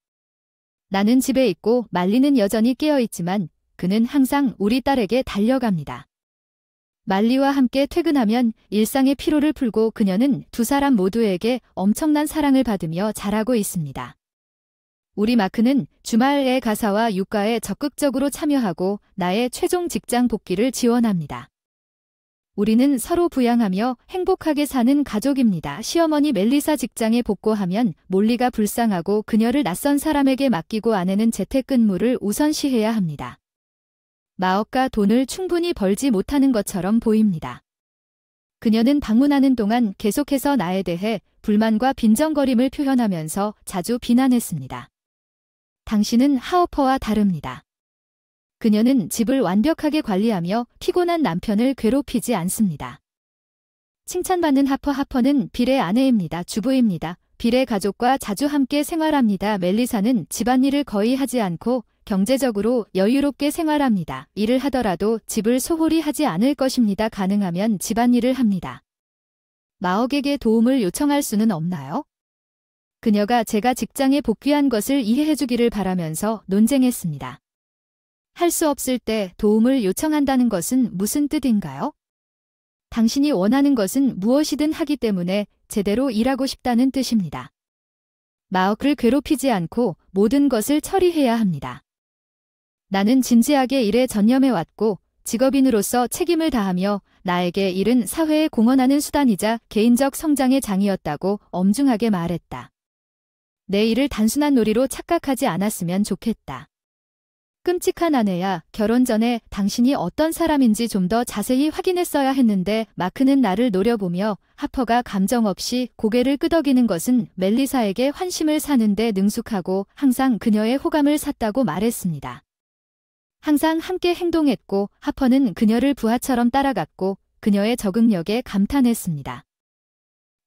나는 집에 있고 말리는 여전히 깨어있지만 그는 항상 우리 딸에게 달려갑니다. 말리와 함께 퇴근하면 일상의 피로를 풀고 그녀는 두 사람 모두에게 엄청난 사랑을 받으며 자라고 있습니다. 우리 마크는 주말의 가사와 육가에 적극적으로 참여하고 나의 최종 직장 복귀를 지원합니다. 우리는 서로 부양하며 행복하게 사는 가족입니다. 시어머니 멜리사 직장에 복귀하면 몰리가 불쌍하고 그녀를 낯선 사람에게 맡기고 아내는 재택근무를 우선시해야 합니다. 마업과 돈을 충분히 벌지 못하는 것처럼 보입니다. 그녀는 방문하는 동안 계속해서 나에 대해 불만과 빈정거림을 표현하면서 자주 비난했습니다. 당신은 하오퍼와 다릅니다. 그녀는 집을 완벽하게 관리하며 피곤한 남편을 괴롭히지 않습니다. 칭찬받는 하퍼는 빌의 아내입니다. 주부입니다. 빌의 가족과 자주 함께 생활합니다. 멜리사는 집안일을 거의 하지 않고 경제적으로 여유롭게 생활합니다. 일을 하더라도 집을 소홀히 하지 않을 것입니다. 가능하면 집안일을 합니다. 마옥에게 도움을 요청할 수는 없나요? 그녀가 제가 직장에 복귀한 것을 이해해주기를 바라면서 논쟁했습니다. 할 수 없을 때 도움을 요청한다는 것은 무슨 뜻인가요? 당신이 원하는 것은 무엇이든 하기 때문에 제대로 일하고 싶다는 뜻입니다. 마옥을 괴롭히지 않고 모든 것을 처리해야 합니다. 나는 진지하게 일에 전념해왔고 직업인으로서 책임을 다하며 나에게 일은 사회에 공헌하는 수단이자 개인적 성장의 장이었다고 엄중하게 말했다. 내 일을 단순한 놀이로 착각하지 않았으면 좋겠다. 끔찍한 아내야, 결혼 전에 당신이 어떤 사람인지 좀 더 자세히 확인했어야 했는데 마크는 나를 노려보며 하퍼가 감정 없이 고개를 끄덕이는 것은 멜리사에게 환심을 사는데 능숙하고 항상 그녀의 호감을 샀다고 말했습니다. 항상 함께 행동했고 하퍼는 그녀를 부하처럼 따라갔고 그녀의 적응력에 감탄했습니다.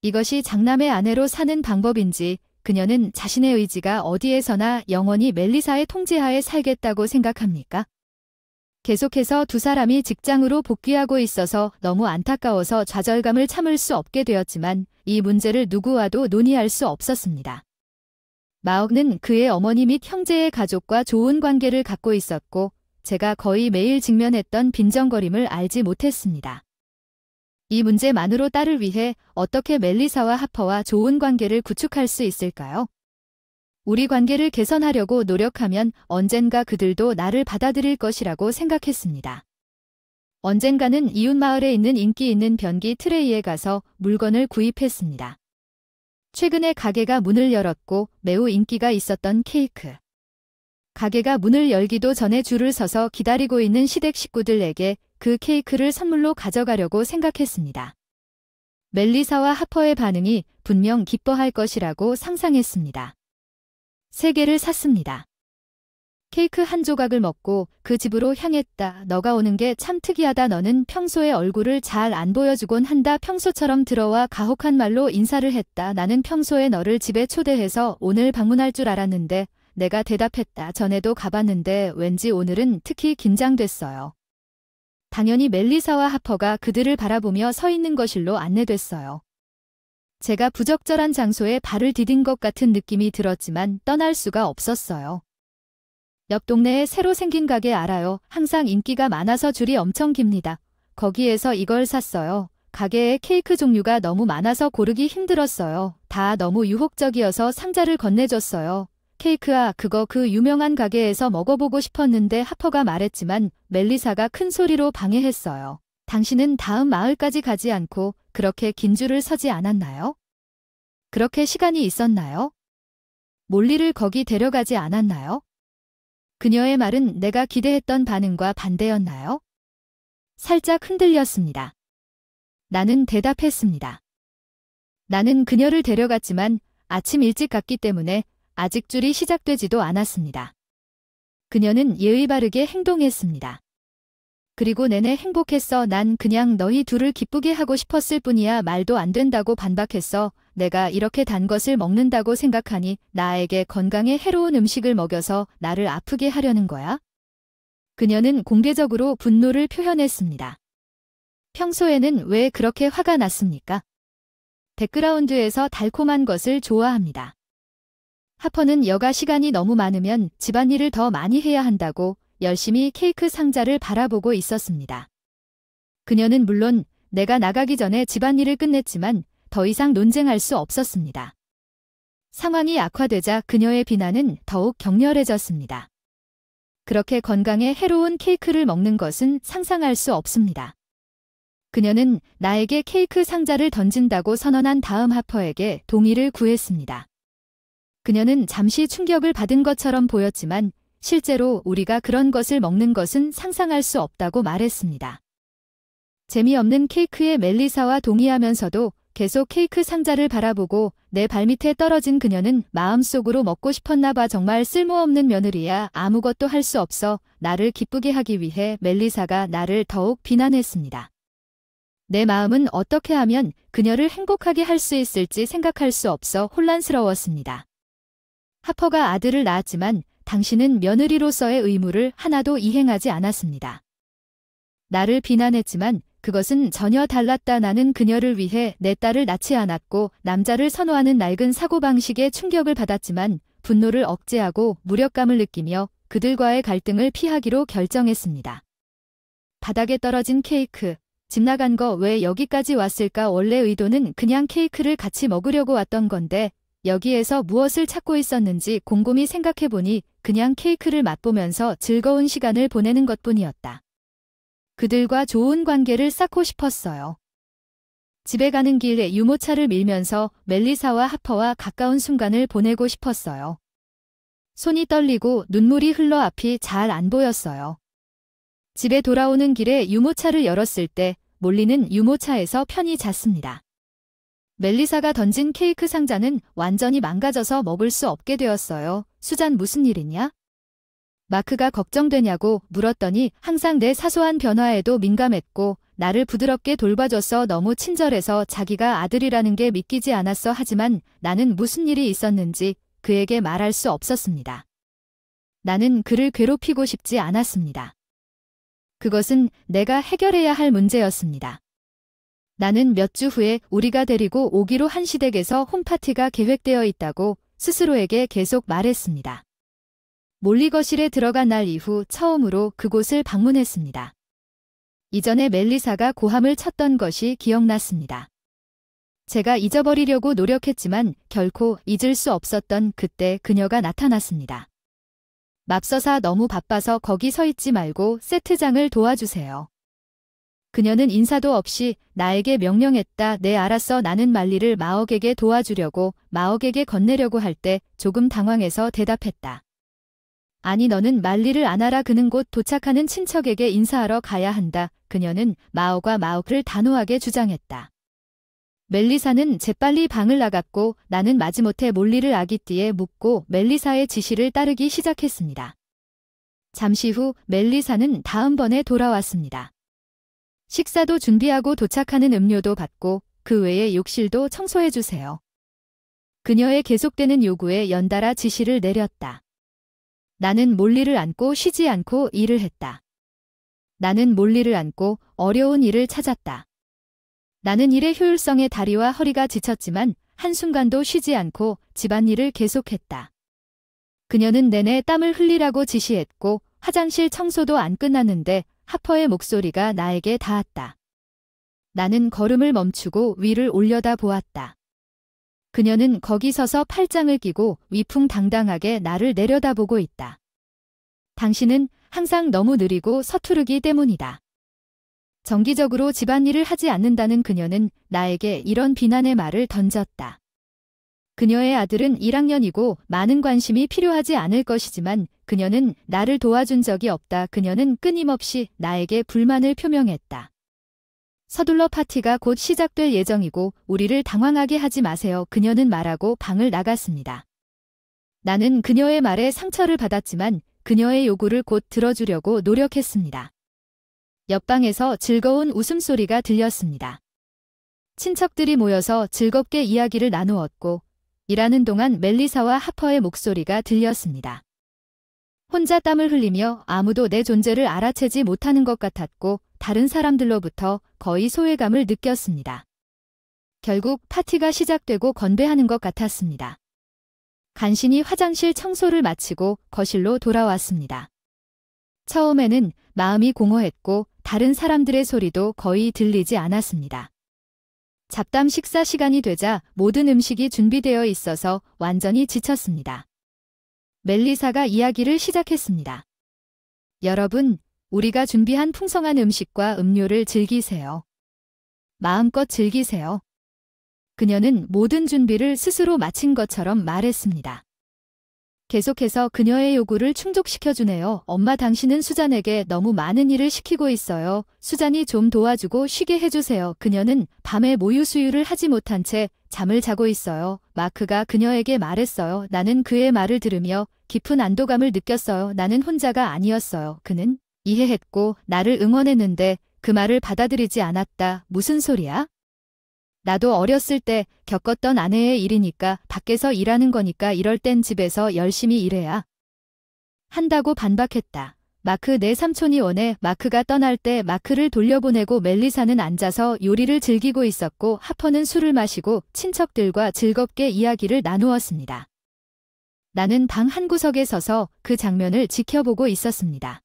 이것이 장남의 아내로 사는 방법인지 그녀는 자신의 의지가 어디에서나 영원히 멜리사의 통제하에 살겠다고 생각합니까? 계속해서 두 사람이 직장으로 복귀하고 있어서 너무 안타까워서 좌절감을 참을 수 없게 되었지만 이 문제를 누구와도 논의할 수 없었습니다. 마옥는 그의 어머니 및 형제의 가족과 좋은 관계를 갖고 있었고 제가 거의 매일 직면했던 빈정거림을 알지 못했습니다. 이 문제만으로 딸을 위해 어떻게 멜리사와 하퍼와 좋은 관계를 구축할 수 있을까요? 우리 관계를 개선하려고 노력하면 언젠가 그들도 나를 받아들일 것이라고 생각했습니다. 언젠가는 이웃마을에 있는 인기 있는 변기 트레이에 가서 물건을 구입했습니다. 최근에 가게가 문을 열었고 매우 인기가 있었던 케이크. 가게가 문을 열기도 전에 줄을 서서 기다리고 있는 시댁 식구들에게 그 케이크를 선물로 가져가려고 생각했습니다. 멜리사와 하퍼의 반응이 분명 기뻐할 것이라고 상상했습니다. 3개를 샀습니다. 케이크 한 조각을 먹고 그 집으로 향했다. 너가 오는 게 참 특이하다. 너는 평소에 얼굴을 잘 안 보여주곤 한다. 평소처럼 들어와 가혹한 말로 인사를 했다. 나는 평소에 너를 집에 초대해서 오늘 방문할 줄 알았는데 내가 대답했다. 전에도 가봤는데 왠지 오늘은 특히 긴장됐어요. 당연히 멜리사와 하퍼가 그들을 바라보며 서 있는 거실로 안내됐어요. 제가 부적절한 장소에 발을 디딘 것 같은 느낌이 들었지만 떠날 수가 없었어요. 옆 동네에 새로 생긴 가게 알아요. 항상 인기가 많아서 줄이 엄청 깁니다. 거기에서 이걸 샀어요. 가게에 케이크 종류가 너무 많아서 고르기 힘들었어요. 다 너무 유혹적이어서 상자를 건네줬어요. 케이크야, 그거 그 유명한 가게에서 먹어보고 싶었는데 하퍼가 말했지만 멜리사가 큰 소리로 방해했어요. 당신은 다음 마을까지 가지 않고 그렇게 긴 줄을 서지 않았나요? 그렇게 시간이 있었나요? 몰리를 거기 데려가지 않았나요? 그녀의 말은 내가 기대했던 반응과 반대였나요? 살짝 흔들렸습니다. 나는 대답했습니다. 나는 그녀를 데려갔지만 아침 일찍 갔기 때문에 아직 줄이 시작되지도 않았습니다. 그녀는 예의 바르게 행동했습니다. 그리고 내내 행복했어. 난 그냥 너희 둘을 기쁘게 하고 싶었을 뿐이야. 말도 안 된다고 반박했어. 내가 이렇게 단 것을 먹는다고 생각하니 나에게 건강에 해로운 음식을 먹여서 나를 아프게 하려는 거야? 그녀는 공개적으로 분노를 표현했습니다. 평소에는 왜 그렇게 화가 났습니까? 백그라운드에서 달콤한 것을 좋아합니다. 하퍼는 여가 시간이 너무 많으면 집안일을 더 많이 해야 한다고 열심히 케이크 상자를 바라보고 있었습니다. 그녀는 물론 내가 나가기 전에 집안일을 끝냈지만 더 이상 논쟁할 수 없었습니다. 상황이 악화되자 그녀의 비난은 더욱 격렬해졌습니다. 그렇게 건강에 해로운 케이크를 먹는 것은 상상할 수 없습니다. 그녀는 나에게 케이크 상자를 던진다고 선언한 다음 하퍼에게 동의를 구했습니다. 그녀는 잠시 충격을 받은 것처럼 보였지만 실제로 우리가 그런 것을 먹는 것은 상상할 수 없다고 말했습니다. 재미없는 케이크에 멜리사와 동의하면서도 계속 케이크 상자를 바라보고 내 발밑에 떨어진 그녀는 마음속으로 먹고 싶었나 봐. 정말 쓸모없는 며느리야. 아무것도 할 수 없어. 나를 기쁘게 하기 위해 멜리사가 나를 더욱 비난했습니다. 내 마음은 어떻게 하면 그녀를 행복하게 할 수 있을지 생각할 수 없어 혼란스러웠습니다. 하퍼가 아들을 낳았지만 당신은 며느리로서의 의무를 하나도 이행하지 않았습니다. 나를 비난했지만 그것은 전혀 달랐다. 나는 그녀를 위해 내 딸을 낳지 않았고 남자를 선호하는 낡은 사고방식에 충격을 받았지만 분노를 억제하고 무력감을 느끼며 그들과의 갈등을 피하기로 결정했습니다. 바닥에 떨어진 케이크, 집 나간 거 왜 여기까지 왔을까? 원래 의도는 그냥 케이크를 같이 먹으려고 왔던 건데 여기에서 무엇을 찾고 있었는지 곰곰이 생각해보니 그냥 케이크를 맛보면서 즐거운 시간을 보내는 것뿐이었다. 그들과 좋은 관계를 쌓고 싶었어요. 집에 가는 길에 유모차를 밀면서 멜리사와 하퍼와 가까운 순간을 보내고 싶었어요. 손이 떨리고 눈물이 흘러 앞이 잘 안 보였어요. 집에 돌아오는 길에 유모차를 열었을 때 몰리는 유모차에서 편히 잤습니다. 멜리사가 던진 케이크 상자는 완전히 망가져서 먹을 수 없게 되었어요. 수잔, 무슨 일이냐? 마크가 걱정되냐고 물었더니 항상 내 사소한 변화에도 민감했고 나를 부드럽게 돌봐줘서 너무 친절해서 자기가 아들이라는 게 믿기지 않았어. 하지만 나는 무슨 일이 있었는지 그에게 말할 수 없었습니다. 나는 그를 괴롭히고 싶지 않았습니다. 그것은 내가 해결해야 할 문제였습니다. 나는 몇 주 후에 우리가 데리고 오기로 한 시댁에서 홈파티가 계획되어 있다고 스스로에게 계속 말했습니다. 몰리 거실에 들어간 날 이후 처음으로 그곳을 방문했습니다. 이전에 멜리사가 고함을 쳤던 것이 기억났습니다. 제가 잊어버리려고 노력했지만 결코 잊을 수 없었던 그때 그녀가 나타났습니다. 맙서사, 너무 바빠서 거기 서 있지 말고 세트장을 도와주세요. 그녀는 인사도 없이 나에게 명령했다. 네, 알았어. 나는 말리를 마옥에게 도와주려고 마옥에게 건네려고 할 때 조금 당황해서 대답했다. 아니, 너는 말리를 안 알아. 그는 곧 도착하는 친척에게 인사하러 가야 한다. 그녀는 마옥과 마옥을 단호하게 주장했다. 멜리사는 재빨리 방을 나갔고 나는 마지못해 몰리를 아기띠에 묶고 멜리사의 지시를 따르기 시작했습니다. 잠시 후 멜리사는 다음번에 돌아왔습니다. 식사도 준비하고 도착하는 음료도 받고 그 외에 욕실도 청소해주세요. 그녀의 계속되는 요구에 연달아 지시를 내렸다. 나는 몰리를 안고 쉬지 않고 일을 했다. 나는 몰리를 안고 어려운 일을 찾았다. 나는 일의 효율성에 다리와 허리가 지쳤지만 한순간도 쉬지 않고 집안일을 계속했다. 그녀는 내내 땀을 흘리라고 지시했고 화장실 청소도 안 끝났는데 하퍼의 목소리가 나에게 닿았다. 나는 걸음을 멈추고 위를 올려다 보았다. 그녀는 거기 서서 팔짱을 끼고 위풍당당하게 나를 내려다보고 있다. 당신은 항상 너무 느리고 서투르기 때문이다. 정기적으로 집안일을 하지 않는다는 그녀는 나에게 이런 비난의 말을 던졌다. 그녀의 아들은 1학년이고 많은 관심이 필요하지 않을 것이지만 그녀는 나를 도와준 적이 없다. 그녀는 끊임없이 나에게 불만을 표명했다. 서둘러 파티가 곧 시작될 예정이고 우리를 당황하게 하지 마세요. 그녀는 말하고 방을 나갔습니다. 나는 그녀의 말에 상처를 받았지만 그녀의 요구를 곧 들어주려고 노력했습니다. 옆방에서 즐거운 웃음소리가 들렸습니다. 친척들이 모여서 즐겁게 이야기를 나누었고 일하는 동안 멜리사와 하퍼의 목소리가 들렸습니다. 혼자 땀을 흘리며 아무도 내 존재를 알아채지 못하는 것 같았고 다른 사람들로부터 거의 소외감을 느꼈습니다. 결국 파티가 시작되고 건배하는 것 같았습니다. 간신히 화장실 청소를 마치고 거실로 돌아왔습니다. 처음에는 마음이 공허했고 다른 사람들의 소리도 거의 들리지 않았습니다. 잡담 식사 시간이 되자 모든 음식이 준비되어 있어서 완전히 지쳤습니다. 멜리사가 이야기를 시작했습니다. 여러분, 우리가 준비한 풍성한 음식과 음료를 즐기세요. 마음껏 즐기세요. 그녀는 모든 준비를 스스로 마친 것처럼 말했습니다. 계속해서 그녀의 요구를 충족시켜주네요. 엄마, 당신은 수잔에게 너무 많은 일을 시키고 있어요. 수잔이 좀 도와주고 쉬게 해주세요. 그녀는 밤에 모유 수유를 하지 못한 채 잠을 자고 있어요. 마크가 그녀에게 말했어요. 나는 그의 말을 들으며 깊은 안도감을 느꼈어요. 나는 혼자가 아니었어요. 그는 이해했고 나를 응원했는데 그 말을 받아들이지 않았다. 무슨 소리야? 나도 어렸을 때 겪었던 아내의 일이니까, 밖에서 일하는 거니까 이럴 땐 집에서 열심히 일해야 한다고 반박했다. 마크, 내 삼촌이 원해. 마크가 떠날 때 마크를 돌려보내고 멜리사는 앉아서 요리를 즐기고 있었고 하퍼는 술을 마시고 친척들과 즐겁게 이야기를 나누었습니다. 나는 방 한구석에 서서 그 장면을 지켜보고 있었습니다.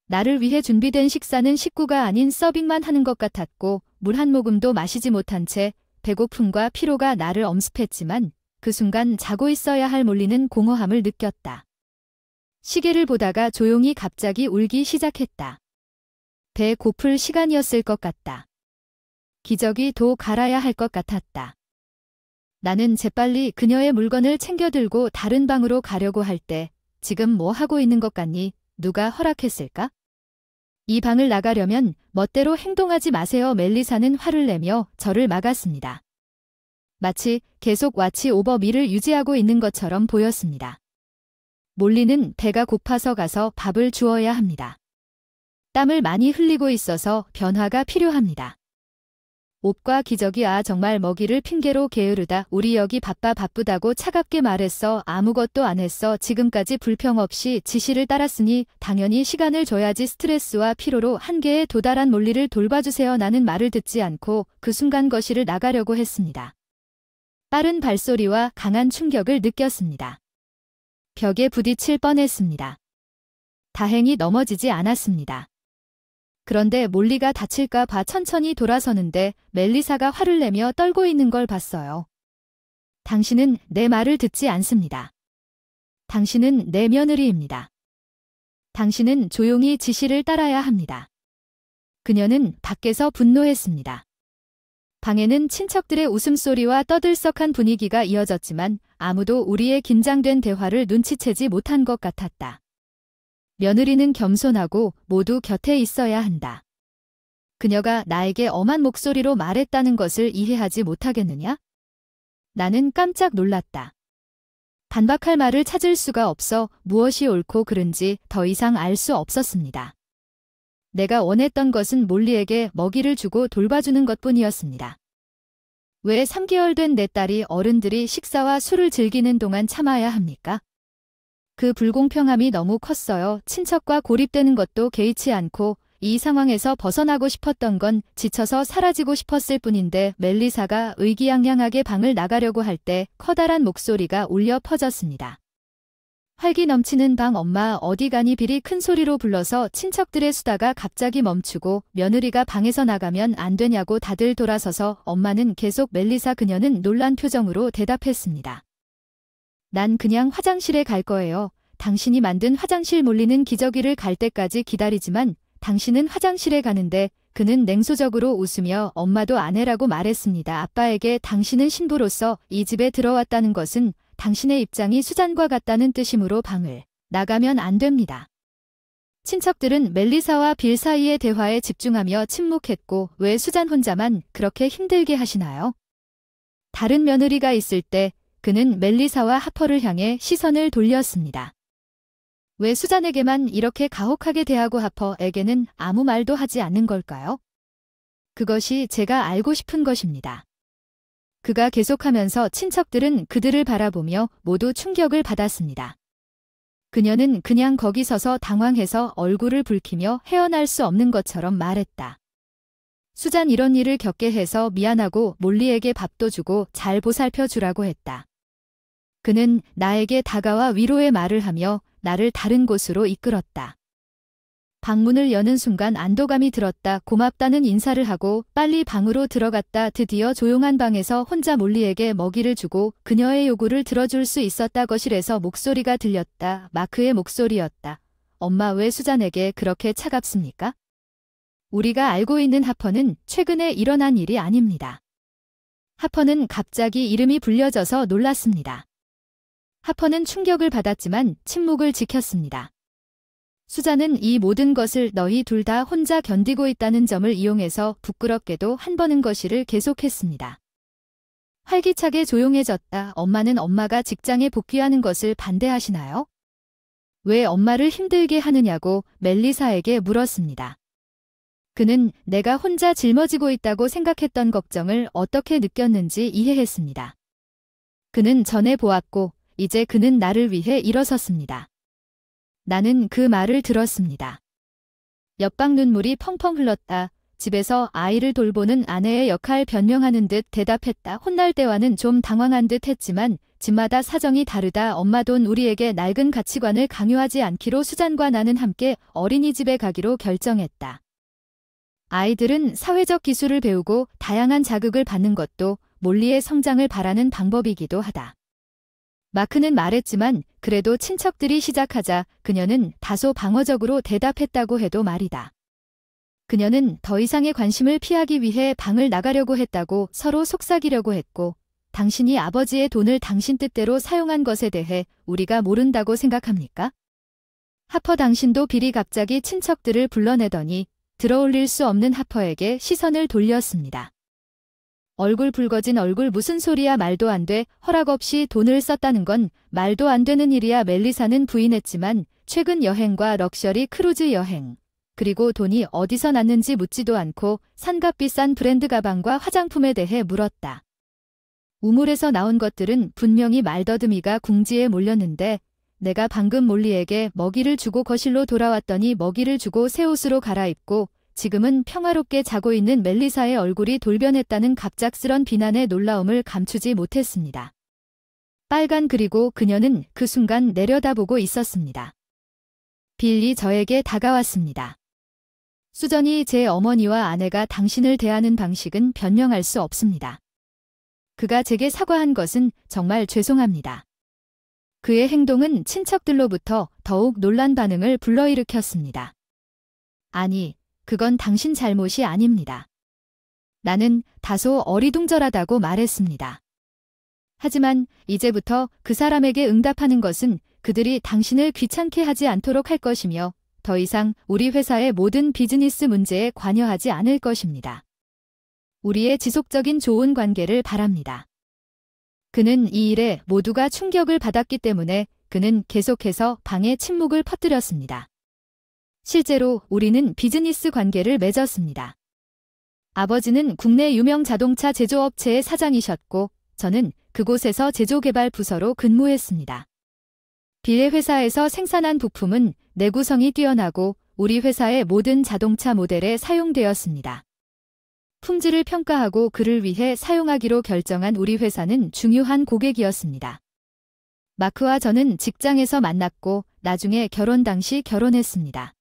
나를 위해 준비된 식사는 식구가 아닌 서빙만 하는 것 같았고 물 한 모금도 마시지 못한 채 배고픔과 피로가 나를 엄습했지만 그 순간 자고 있어야 할 몰리는 공허함을 느꼈다. 시계를 보다가 조용히 갑자기 울기 시작했다. 배 고플 시간이었을 것 같다. 기저귀 도 갈아야 할 것 같았다. 나는 재빨리 그녀의 물건을 챙겨 들고 다른 방으로 가려고 할 때 지금 뭐 하고 있는 것 같니? 누가 허락했을까? 이 방을 나가려면 멋대로 행동하지 마세요. 멜리사는 화를 내며 저를 막았습니다. 마치 계속 왓치 오버 미를 유지하고 있는 것처럼 보였습니다. 몰리는 배가 고파서 가서 밥을 주어야 합니다. 땀을 많이 흘리고 있어서 변화가 필요합니다. 옷과 기저귀 정말 먹이를 핑계로 게으르다. 우리 여기 바쁘다고 차갑게 말했어. 아무것도 안 했어. 지금까지 불평 없이 지시를 따랐으니 당연히 시간을 줘야지. 스트레스와 피로로 한계에 도달한 몰리를 돌봐주세요. 나는 말을 듣지 않고 그 순간 거실을 나가려고 했습니다. 빠른 발소리와 강한 충격을 느꼈습니다. 벽에 부딪힐 뻔했습니다. 다행히 넘어지지 않았습니다. 그런데 몰리가 다칠까 봐 천천히 돌아서는데 멜리사가 화를 내며 떨고 있는 걸 봤어요. 당신은 내 말을 듣지 않습니다. 당신은 내 며느리입니다. 당신은 조용히 지시를 따라야 합니다. 그녀는 밖에서 분노했습니다. 방에는 친척들의 웃음소리와 떠들썩한 분위기가 이어졌지만 아무도 우리의 긴장된 대화를 눈치채지 못한 것 같았다. 며느리는 겸손하고 모두 곁에 있어야 한다. 그녀가 나에게 엄한 목소리로 말했다는 것을 이해하지 못하겠느냐? 나는 깜짝 놀랐다. 반박할 말을 찾을 수가 없어 무엇이 옳고 그른지 더 이상 알 수 없었습니다. 내가 원했던 것은 몰리에게 먹이를 주고 돌봐주는 것뿐이었습니다. 왜 3개월 된 내 딸이 어른들이 식사와 술을 즐기는 동안 참아야 합니까? 그 불공평함이 너무 컸어요. 친척과 고립되는 것도 개의치 않고 이 상황에서 벗어나고 싶었던 건 지쳐서 사라지고 싶었을 뿐인데 멜리사가 의기양양하게 방을 나가려고 할 때 커다란 목소리가 울려 퍼졌습니다. 활기 넘치는 방. 엄마 어디 가니? 빌이 큰 소리로 불러서 친척들의 수다가 갑자기 멈추고 며느리가 방에서 나가면 안 되냐고 다들 돌아서서 엄마는 계속 멜리사. 그녀는 놀란 표정으로 대답했습니다. 난 그냥 화장실에 갈 거예요. 당신이 만든 화장실. 몰리는 기저귀를 갈 때까지 기다리지만 당신은 화장실에 가는데 그는 냉소적으로 웃으며 엄마도 안 해라고 말했습니다. 아빠에게 당신은 신부로서 이 집에 들어왔다는 것은 당신의 입장이 수잔과 같다는 뜻이므로 방을 나가면 안 됩니다. 친척들은 멜리사와 빌 사이의 대화에 집중하며 침묵했고 왜 수잔 혼자만 그렇게 힘들게 하시나요? 다른 며느리가 있을 때 그는 멜리사와 하퍼를 향해 시선을 돌렸습니다. 왜 수잔에게만 이렇게 가혹하게 대하고 하퍼에게는 아무 말도 하지 않는 걸까요? 그것이 제가 알고 싶은 것입니다. 그가 계속하면서 친척들은 그들을 바라보며 모두 충격을 받았습니다. 그녀는 그냥 거기 서서 당황해서 얼굴을 붉히며 헤어날 수 없는 것처럼 말했다. 수잔 이런 일을 겪게 해서 미안하고 몰리에게 밥도 주고 잘 보살펴 주라고 했다. 그는 나에게 다가와 위로의 말을 하며 나를 다른 곳으로 이끌었다. 방문을 여는 순간 안도감이 들었다. 고맙다는 인사를 하고 빨리 방으로 들어갔다. 드디어 조용한 방에서 혼자 몰리에게 먹이를 주고 그녀의 요구를 들어줄 수 있었다. 거실에서 목소리가 들렸다. 마크의 목소리였다. 엄마 왜 수잔에게 그렇게 차갑습니까? 우리가 알고 있는 하퍼는 최근에 일어난 일이 아닙니다. 하퍼는 갑자기 이름이 불려져서 놀랐습니다. 하퍼는 충격을 받았지만 침묵을 지켰습니다. 수잔은 이 모든 것을 너희 둘 다 혼자 견디고 있다는 점을 이용해서 부끄럽게도 한 번은 거실을 계속했습니다. 활기차게 조용해졌다. 엄마는 엄마가 직장에 복귀하는 것을 반대하시나요? 왜 엄마를 힘들게 하느냐고 멜리사에게 물었습니다. 그는 내가 혼자 짊어지고 있다고 생각했던 걱정을 어떻게 느꼈는지 이해했습니다. 그는 전에 보았고 이제 그는 나를 위해 일어섰습니다. 나는 그 말을 들었습니다. 옆방 눈물이 펑펑 흘렀다. 집에서 아이를 돌보는 아내의 역할 변명하는 듯 대답했다. 혼날 때와는 좀 당황한 듯 했지만 집마다 사정이 다르다. 엄마 돈 우리에게 낡은 가치관을 강요하지 않기로 수잔과 나는 함께 어린이집에 가기로 결정했다. 아이들은 사회적 기술을 배우고 다양한 자극을 받는 것도 몰리의 성장을 바라는 방법이기도 하다. 마크는 말했지만 그래도 친척들이 시작하자 그녀는 다소 방어적으로 대답했다고 해도 말이다. 그녀는 더 이상의 관심을 피하기 위해 방을 나가려고 했다고 서로 속삭이려고 했고 당신이 아버지의 돈을 당신 뜻대로 사용한 것에 대해 우리가 모른다고 생각합니까? 하퍼 당신도 빌이 갑자기 친척들을 불러내더니 들어올릴 수 없는 하퍼에게 시선을 돌렸습니다. 얼굴 붉어진 얼굴 무슨 소리야 말도 안 돼. 허락 없이 돈을 썼다는 건 말도 안 되는 일이야. 멜리사는 부인했지만 최근 여행과 럭셔리 크루즈 여행 그리고 돈이 어디서 났는지 묻지도 않고 산값 비싼 브랜드 가방과 화장품에 대해 물었다. 우물에서 나온 것들은 분명히 말더듬이가 궁지에 몰렸는데 내가 방금 몰리에게 먹이를 주고 거실로 돌아왔더니 먹이를 주고 새 옷으로 갈아입고 지금은 평화롭게 자고 있는 멜리사의 얼굴이 돌변했다는 갑작스런 비난의 놀라움을 감추지 못했습니다. 빨간 그리고 그녀는 그 순간 내려다보고 있었습니다. 빌리 저에게 다가왔습니다. 수전이 제 어머니와 아내가 당신을 대하는 방식은 변명할 수 없습니다. 그가 제게 사과한 것은 정말 죄송합니다. 그의 행동은 친척들로부터 더욱 놀란 반응을 불러일으켰습니다. 아니, 그건 당신 잘못이 아닙니다. 나는 다소 어리둥절하다고 말했습니다. 하지만 이제부터 그 사람에게 응답하는 것은 그들이 당신을 귀찮게 하지 않도록 할 것이며 더 이상 우리 회사의 모든 비즈니스 문제에 관여하지 않을 것입니다. 우리의 지속적인 좋은 관계를 바랍니다. 그는 이 일에 모두가 충격을 받았기 때문에 그는 계속해서 방에 침묵을 퍼뜨렸습니다. 실제로 우리는 비즈니스 관계를 맺었습니다. 아버지는 국내 유명 자동차 제조업체의 사장이셨고 저는 그곳에서 제조개발 부서로 근무했습니다. 빌의 회사에서 생산한 부품은 내구성이 뛰어나고 우리 회사의 모든 자동차 모델에 사용되었습니다. 품질을 평가하고 그를 위해 사용하기로 결정한 우리 회사는 중요한 고객이었습니다. 마크와 저는 직장에서 만났고 나중에 결혼 당시 결혼했습니다.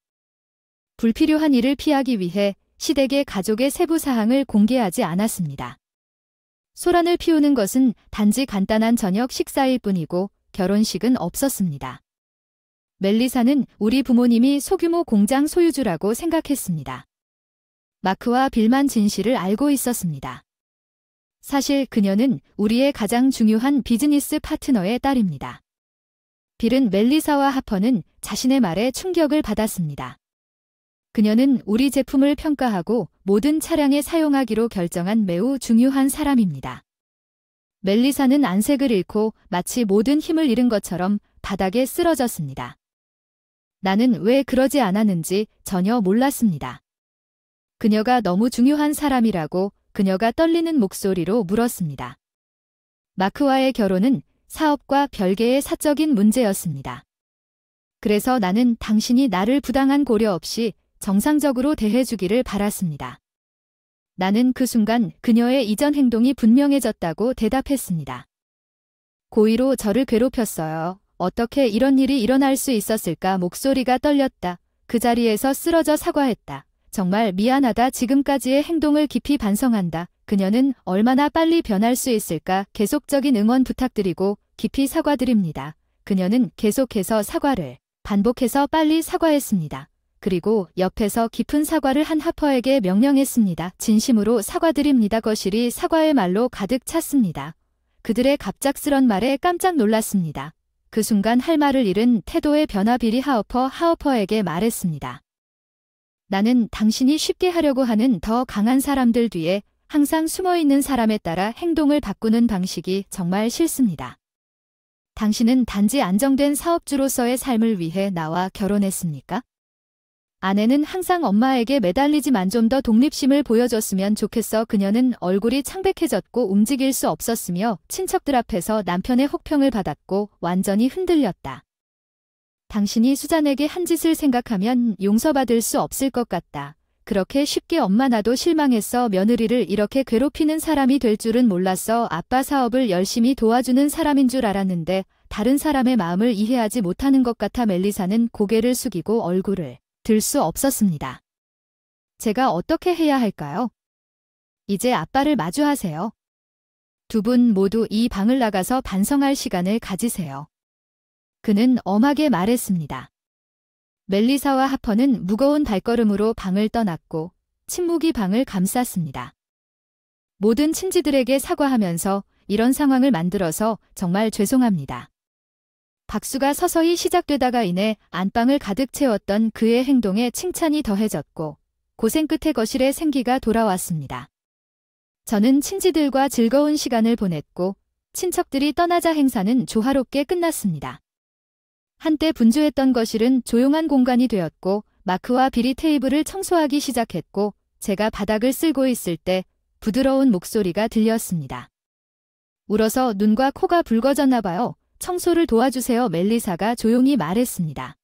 불필요한 일을 피하기 위해 시댁의 가족의 세부 사항을 공개하지 않았습니다. 소란을 피우는 것은 단지 간단한 저녁 식사일 뿐이고 결혼식은 없었습니다. 멜리사는 우리 부모님이 소규모 공장 소유주라고 생각했습니다. 마크와 빌만 진실을 알고 있었습니다. 사실 그녀는 우리의 가장 중요한 비즈니스 파트너의 딸입니다. 빌은 멜리사와 하퍼는 자신의 말에 충격을 받았습니다. 그녀는 우리 제품을 평가하고 모든 차량에 사용하기로 결정한 매우 중요한 사람입니다. 멜리사는 안색을 잃고 마치 모든 힘을 잃은 것처럼 바닥에 쓰러졌습니다. 나는 왜 그러지 않았는지 전혀 몰랐습니다. 그녀가 너무 중요한 사람이라고 그녀가 떨리는 목소리로 물었습니다. 마크와의 결혼은 사업과 별개의 사적인 문제였습니다. 그래서 나는 당신이 나를 부당한 고려 없이 정상적으로 대해주기를 바랐습니다. 나는 그 순간 그녀의 이전 행동이 분명해졌다고 대답했습니다. 고의로 저를 괴롭혔어요. 어떻게 이런 일이 일어날 수 있었을까? 목소리가 떨렸다. 그 자리에서 쓰러져 사과했다. 정말 미안하다. 지금까지의 행동을 깊이 반성한다. 그녀는 얼마나 빨리 변할 수 있을까? 계속적인 응원 부탁드리고 깊이 사과드립니다. 그녀는 계속해서 사과를 반복해서 빨리 사과했습니다. 그리고 옆에서 깊은 사과를 한 하퍼에게 명령했습니다. 진심으로 사과드립니다. 거실이 사과의 말로 가득 찼습니다. 그들의 갑작스런 말에 깜짝 놀랐습니다. 그 순간 할 말을 잃은 태도의 변화. 빌이 하퍼에게 말했습니다. 나는 당신이 쉽게 하려고 하는 더 강한 사람들 뒤에 항상 숨어있는 사람에 따라 행동을 바꾸는 방식이 정말 싫습니다. 당신은 단지 안정된 사업주로서의 삶을 위해 나와 결혼했습니까? 아내는 항상 엄마에게 매달리지만 좀 더 독립심을 보여줬으면 좋겠어. 그녀는 얼굴이 창백해졌고 움직일 수 없었으며 친척들 앞에서 남편의 혹평을 받았고 완전히 흔들렸다. 당신이 수잔에게 한 짓을 생각하면 용서받을 수 없을 것 같다. 그렇게 쉽게 엄마 나도 실망했어. 며느리를 이렇게 괴롭히는 사람이 될 줄은 몰랐어. 아빠 사업을 열심히 도와주는 사람인 줄 알았는데 다른 사람의 마음을 이해하지 못하는 것 같아 멜리사는 고개를 숙이고 얼굴을 들 수 없었습니다. 제가 어떻게 해야 할까요? 이제 아빠를 마주하세요. 두 분 모두 이 방을 나가서 반성할 시간을 가지세요. 그는 엄하게 말했습니다. 멜리사와 하퍼는 무거운 발걸음으로 방을 떠났고 침묵이 방을 감쌌습니다. 모든 친지들에게 사과하면서 이런 상황을 만들어서 정말 죄송합니다. 박수가 서서히 시작되다가 이내 안방을 가득 채웠던 그의 행동에 칭찬이 더해졌고 고생 끝에 거실에 생기가 돌아왔습니다. 저는 친지들과 즐거운 시간을 보냈고 친척들이 떠나자 행사는 조화롭게 끝났습니다. 한때 분주했던 거실은 조용한 공간이 되었고 마크와 빌이 테이블을 청소하기 시작했고 제가 바닥을 쓸고 있을 때 부드러운 목소리가 들렸습니다. 울어서 눈과 코가 붉어졌나 봐요. 청소를 도와주세요. 멜리사가 조용히 말했습니다.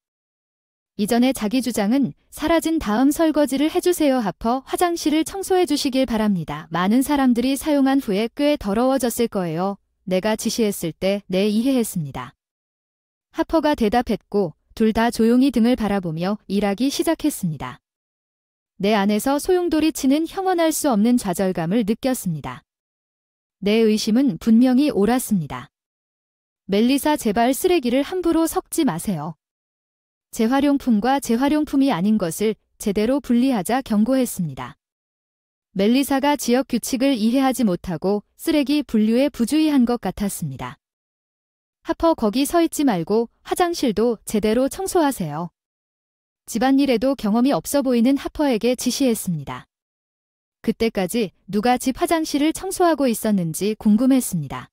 이전에 자기 주장은 사라진 다음 설거지를 해주세요. 하퍼 화장실을 청소해 주시길 바랍니다. 많은 사람들이 사용한 후에 꽤 더러워졌을 거예요. 내가 지시했을 때 네 이해했습니다. 하퍼가 대답했고 둘 다 조용히 등을 바라보며 일하기 시작했습니다. 내 안에서 소용돌이 치는 형언할 수 없는 좌절감을 느꼈습니다. 내 의심은 분명히 옳았습니다. 멜리사 제발 쓰레기를 함부로 섞지 마세요. 재활용품과 재활용품이 아닌 것을 제대로 분리하자 경고했습니다. 멜리사가 지역 규칙을 이해하지 못하고 쓰레기 분류에 부주의한 것 같았습니다. 하퍼 거기 서 있지 말고 화장실도 제대로 청소하세요. 집안일에도 경험이 없어 보이는 하퍼에게 지시했습니다. 그때까지 누가 집 화장실을 청소하고 있었는지 궁금했습니다.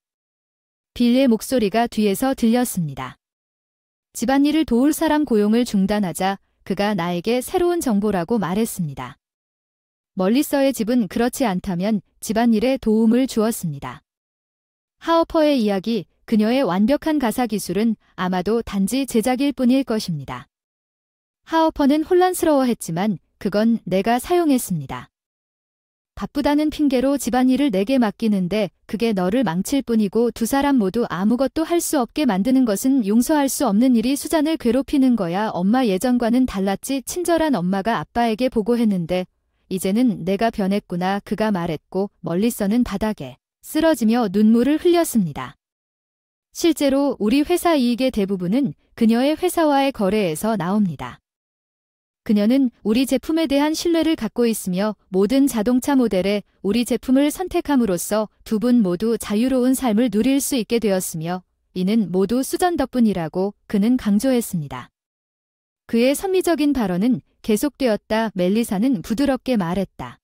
빌의 목소리가 뒤에서 들렸습니다. 집안일을 도울 사람 고용을 중단하자 그가 나에게 새로운 정보라고 말했습니다. 멀리서의 집은 그렇지 않다면 집안일에 도움을 주었습니다. 하어퍼의 이야기, 그녀의 완벽한 가사 기술은 아마도 단지 제작일 뿐일 것입니다. 하어퍼는 혼란스러워했지만 그건 내가 사용했습니다. 바쁘다는 핑계로 집안일을 내게 맡기는데 그게 너를 망칠 뿐이고 두 사람 모두 아무것도 할 수 없게 만드는 것은 용서할 수 없는 일이 수잔을 괴롭히는 거야. 엄마 예전과는 달랐지. 친절한 엄마가 아빠에게 보고했는데 이제는 내가 변했구나. 그가 말했고 멀리서는 바닥에 쓰러지며 눈물을 흘렸습니다. 실제로 우리 회사 이익의 대부분은 그녀의 회사와의 거래에서 나옵니다. 그녀는 우리 제품에 대한 신뢰를 갖고 있으며 모든 자동차 모델에 우리 제품을 선택함으로써 두 분 모두 자유로운 삶을 누릴 수 있게 되었으며 이는 모두 수전 덕분이라고 그는 강조했습니다. 그의 선미적인 발언은 계속되었다. 멜리사는 부드럽게 말했다.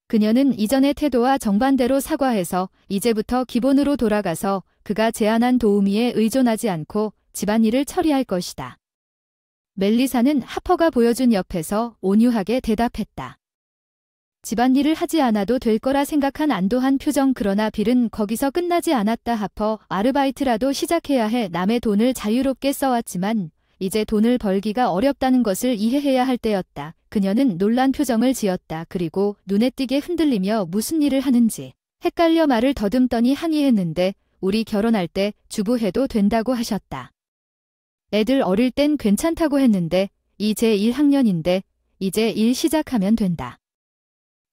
그녀는 이전의 태도와 정반대로 사과해서 이제부터 기본으로 돌아가서 그가 제안한 도우미에 의존하지 않고 집안일을 처리할 것이다. 멜리사는 하퍼가 보여준 옆에서 온유하게 대답했다. 집안일을 하지 않아도 될 거라 생각한 안도한 표정. 그러나 빌은 거기서 끝나지 않았다. 하퍼, 아르바이트라도 시작해야 해. 남의 돈을 자유롭게 써왔지만 이제 돈을 벌기가 어렵다는 것을 이해해야 할 때였다. 그녀는 놀란 표정을 지었다. 그리고 눈에 띄게 흔들리며 무슨 일을 하는지 헷갈려 말을 더듬더니 항의했는데 우리 결혼할 때 주부해도 된다고 하셨다. 애들 어릴 땐 괜찮다고 했는데 이제 1학년인데 이제 일 시작하면 된다.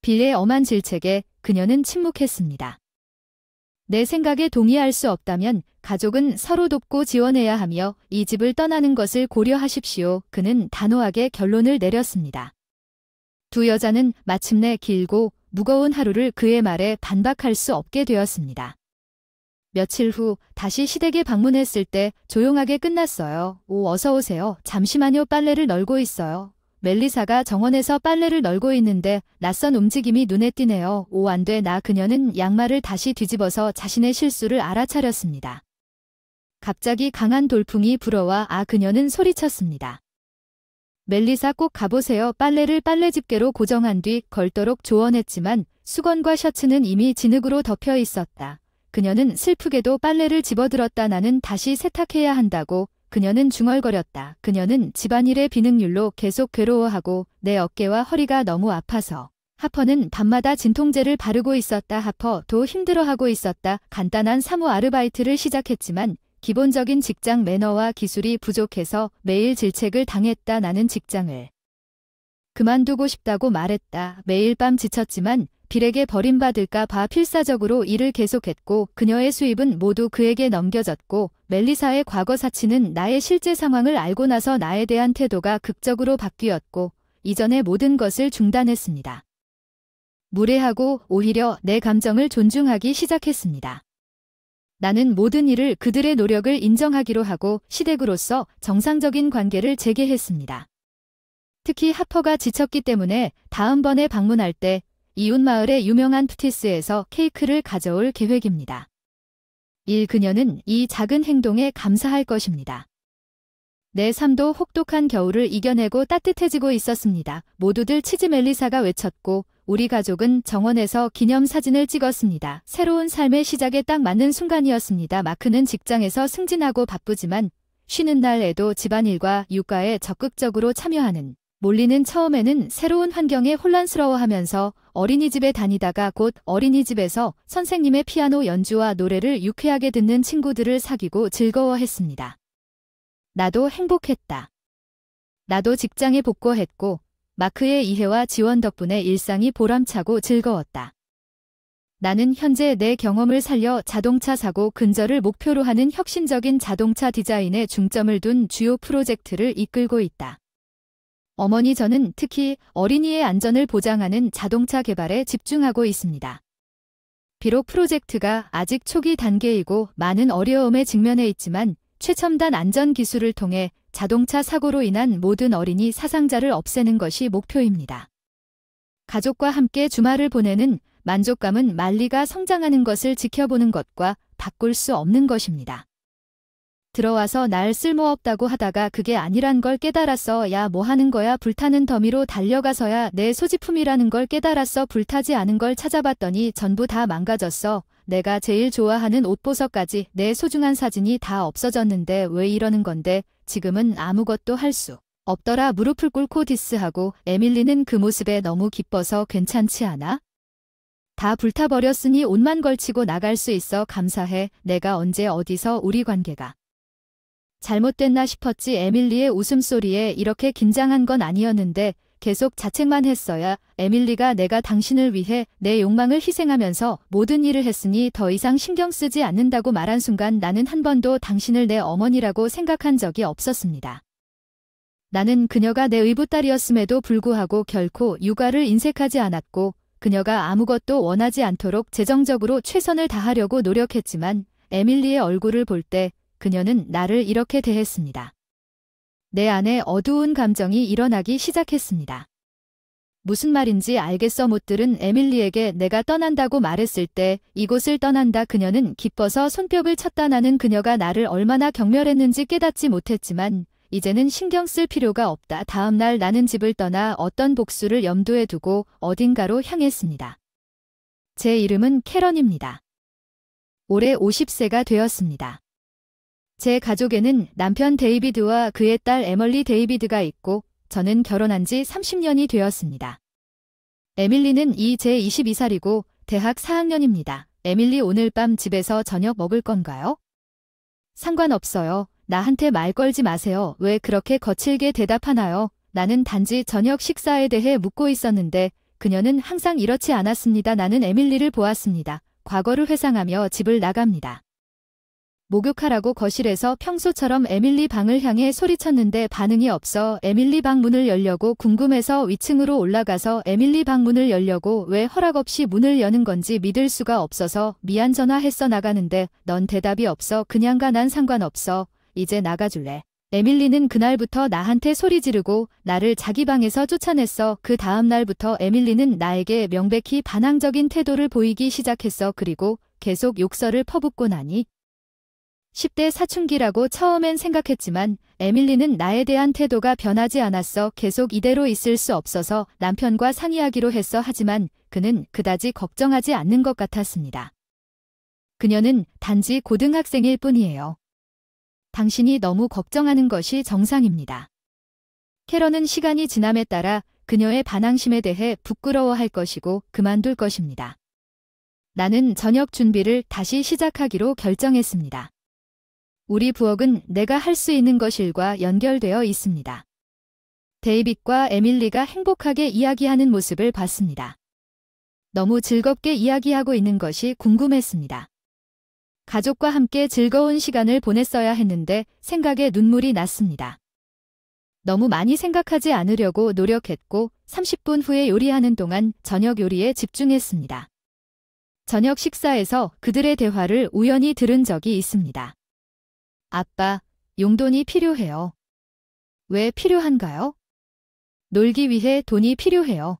빌의 엄한 질책에 그녀는 침묵했습니다. 내 생각에 동의할 수 없다면 가족은 서로 돕고 지원해야 하며 이 집을 떠나는 것을 고려하십시오. 그는 단호하게 결론을 내렸습니다. 두 여자는 마침내 길고 무거운 하루를 그의 말에 반박할 수 없게 되었습니다. 며칠 후 다시 시댁에 방문했을 때 조용하게 끝났어요. 오, 어서 오세요. 잠시만요. 빨래를 널고 있어요. 멜리사가 정원에서 빨래를 널고 있는데 낯선 움직임이 눈에 띄네요. 오, 안 돼. 그녀는 양말을 다시 뒤집어서 자신의 실수를 알아차렸습니다. 갑자기 강한 돌풍이 불어와 그녀는 소리쳤습니다. 멜리사 꼭 가보세요. 빨래를 빨래집게로 고정한 뒤 걸도록 조언했지만 수건과 셔츠는 이미 진흙으로 덮여 있었다. 그녀는 슬프게도 빨래를 집어들었다. 나는 다시 세탁해야 한다고 그녀는 중얼거렸다. 그녀는 집안일의 비능률로 계속 괴로워하고 내 어깨와 허리가 너무 아파서. 하퍼는 밤마다 진통제를 바르고 있었다. 하퍼도 힘들어하고 있었다. 간단한 사무 아르바이트를 시작했지만 기본적인 직장 매너와 기술이 부족해서 매일 질책을 당했다. 나는 직장을 그만두고 싶다고 말했다. 매일 밤 지쳤지만 빌에게 버림받을까 봐 필사적으로 일을 계속했고 그녀의 수입은 모두 그에게 넘겨졌고 멜리사의 과거 사치는 나의 실제 상황을 알고 나서 나에 대한 태도가 극적으로 바뀌었고 이전의 모든 것을 중단했습니다. 무례하고 오히려 내 감정을 존중하기 시작했습니다. 나는 모든 일을 그들의 노력을 인정하기로 하고 시댁으로서 정상적인 관계를 재개했습니다. 특히 하퍼가 지쳤기 때문에 다음번에 방문할 때 이웃마을의 유명한 푸티스에서 케이크를 가져올 계획입니다. 그녀는 이 작은 행동에 감사할 것입니다. 내 삶도 혹독한 겨울을 이겨내고 따뜻해지고 있었습니다. 모두들 치즈 멜리사가 외쳤고 우리 가족은 정원에서 기념사진을 찍었습니다. 새로운 삶의 시작에 딱 맞는 순간이었습니다. 마크는 직장에서 승진하고 바쁘지만 쉬는 날에도 집안일과 육아에 적극적으로 참여하는 몰리는 처음에는 새로운 환경에 혼란스러워하면서 어린이집에 다니다가 곧 어린이집에서 선생님의 피아노 연주와 노래를 유쾌하게 듣는 친구들을 사귀고 즐거워했습니다. 나도 행복했다. 나도 직장에 복귀했고 마크의 이해와 지원 덕분에 일상이 보람차고 즐거웠다. 나는 현재 내 경험을 살려 자동차 사고 근절을 목표로 하는 혁신적인 자동차 디자인에 중점을 둔 주요 프로젝트를 이끌고 있다. 어머니 저는 특히 어린이의 안전을 보장하는 자동차 개발에 집중하고 있습니다. 비록 프로젝트가 아직 초기 단계이고 많은 어려움에 직면해 있지만 최첨단 안전 기술을 통해 자동차 사고로 인한 모든 어린이 사상자를 없애는 것이 목표입니다. 가족과 함께 주말을 보내는 만족감은 말리가 성장하는 것을 지켜보는 것과 바꿀 수 없는 것입니다. 들어와서 날 쓸모없다고 하다가 그게 아니란 걸 깨달았어. 야, 뭐 하는 거야? 불타는 더미로 달려가서야 내 소지품이라는 걸 깨달았어. 불타지 않은 걸 찾아봤더니 전부 다 망가졌어. 내가 제일 좋아하는 옷보석까지 내 소중한 사진이 다 없어졌는데 왜 이러는 건데 지금은 아무것도 할 수 없더라. 무릎을 꿇고 디스하고 에밀리는 그 모습에 너무 기뻐서 괜찮지 않아? 다 불타버렸으니 옷만 걸치고 나갈 수 있어. 감사해. 내가 언제 어디서 우리 관계가 잘못됐나 싶었지. 에밀리의 웃음소리에 이렇게 긴장한 건 아니었는데 계속 자책만 했어야. 에밀리가 내가 당신을 위해 내 욕망을 희생하면서 모든 일을 했으니 더 이상 신경 쓰지 않는다고 말한 순간 나는 한 번도 당신을 내 어머니라고 생각한 적이 없었습니다. 나는 그녀가 내 의붓딸이었음에도 불구하고 결코 육아를 인색하지 않았고 그녀가 아무것도 원하지 않도록 재정적으로 최선을 다하려고 노력했지만 에밀리의 얼굴을 볼 때 그녀는 나를 이렇게 대했습니다. 내 안에 어두운 감정이 일어나기 시작했습니다. 무슨 말인지 알겠어. 못 들은 에밀리에게 내가 떠난다고 말했을 때 이곳을 떠난다. 그녀는 기뻐서 손뼉을 쳤다. 나는 그녀가 나를 얼마나 경멸했는지 깨닫지 못했지만 이제는 신경 쓸 필요가 없다. 다음 날 나는 집을 떠나 어떤 복수를 염두에 두고 어딘가로 향했습니다. 제 이름은 캐런입니다. 올해 50세가 되었습니다. 제 가족에는 남편 데이비드와 그의 딸 에멀리 데이비드가 있고 저는 결혼한 지 30년이 되었습니다. 에밀리는 제 22살이고 대학 4학년입니다. 에밀리 오늘 밤 집에서 저녁 먹을 건가요? 상관없어요. 나한테 말 걸지 마세요. 왜 그렇게 거칠게 대답하나요? 나는 단지 저녁 식사에 대해 묻고 있었는데 그녀는 항상 이렇지 않았습니다. 나는 에밀리를 보았습니다. 과거를 회상하며 집을 나갑니다. 목욕하라고 거실에서 평소처럼 에밀리 방을 향해 소리쳤는데 반응이 없어 에밀리 방 문을 열려고 궁금해서 위층으로 올라가서 에밀리 방 문을 열려고 왜 허락 없이 문을 여는 건지 믿을 수가 없어서 미안 전화했어. 나가는데 넌 대답이 없어. 그냥 가. 난 상관없어. 이제 나가줄래? 에밀리는 그날부터 나한테 소리 지르고 나를 자기 방에서 쫓아냈어. 그 다음 날부터 에밀리는 나에게 명백히 반항적인 태도를 보이기 시작했어. 그리고 계속 욕설을 퍼붓고 나니 10대 사춘기라고 처음엔 생각했지만 에밀리는 나에 대한 태도가 변하지 않았어. 계속 이대로 있을 수 없어서 남편과 상의하기로 했어. 하지만 그는 그다지 걱정하지 않는 것 같았습니다. 그녀는 단지 고등학생일 뿐이에요. 당신이 너무 걱정하는 것이 정상입니다. 캐런은 시간이 지남에 따라 그녀의 반항심에 대해 부끄러워할 것이고 그만둘 것입니다. 나는 저녁 준비를 다시 시작하기로 결정했습니다. 우리 부엌은 내가 할 수 있는 것일과 연결되어 있습니다. 데이빗과 에밀리가 행복하게 이야기하는 모습을 봤습니다. 너무 즐겁게 이야기하고 있는 것이 궁금했습니다. 가족과 함께 즐거운 시간을 보냈어야 했는데 생각에 눈물이 났습니다. 너무 많이 생각하지 않으려고 노력했고 30분 후에 요리하는 동안 저녁 요리에 집중했습니다. 저녁 식사에서 그들의 대화를 우연히 들은 적이 있습니다. 아빠, 용돈이 필요해요. 왜 필요한가요? 놀기 위해 돈이 필요해요.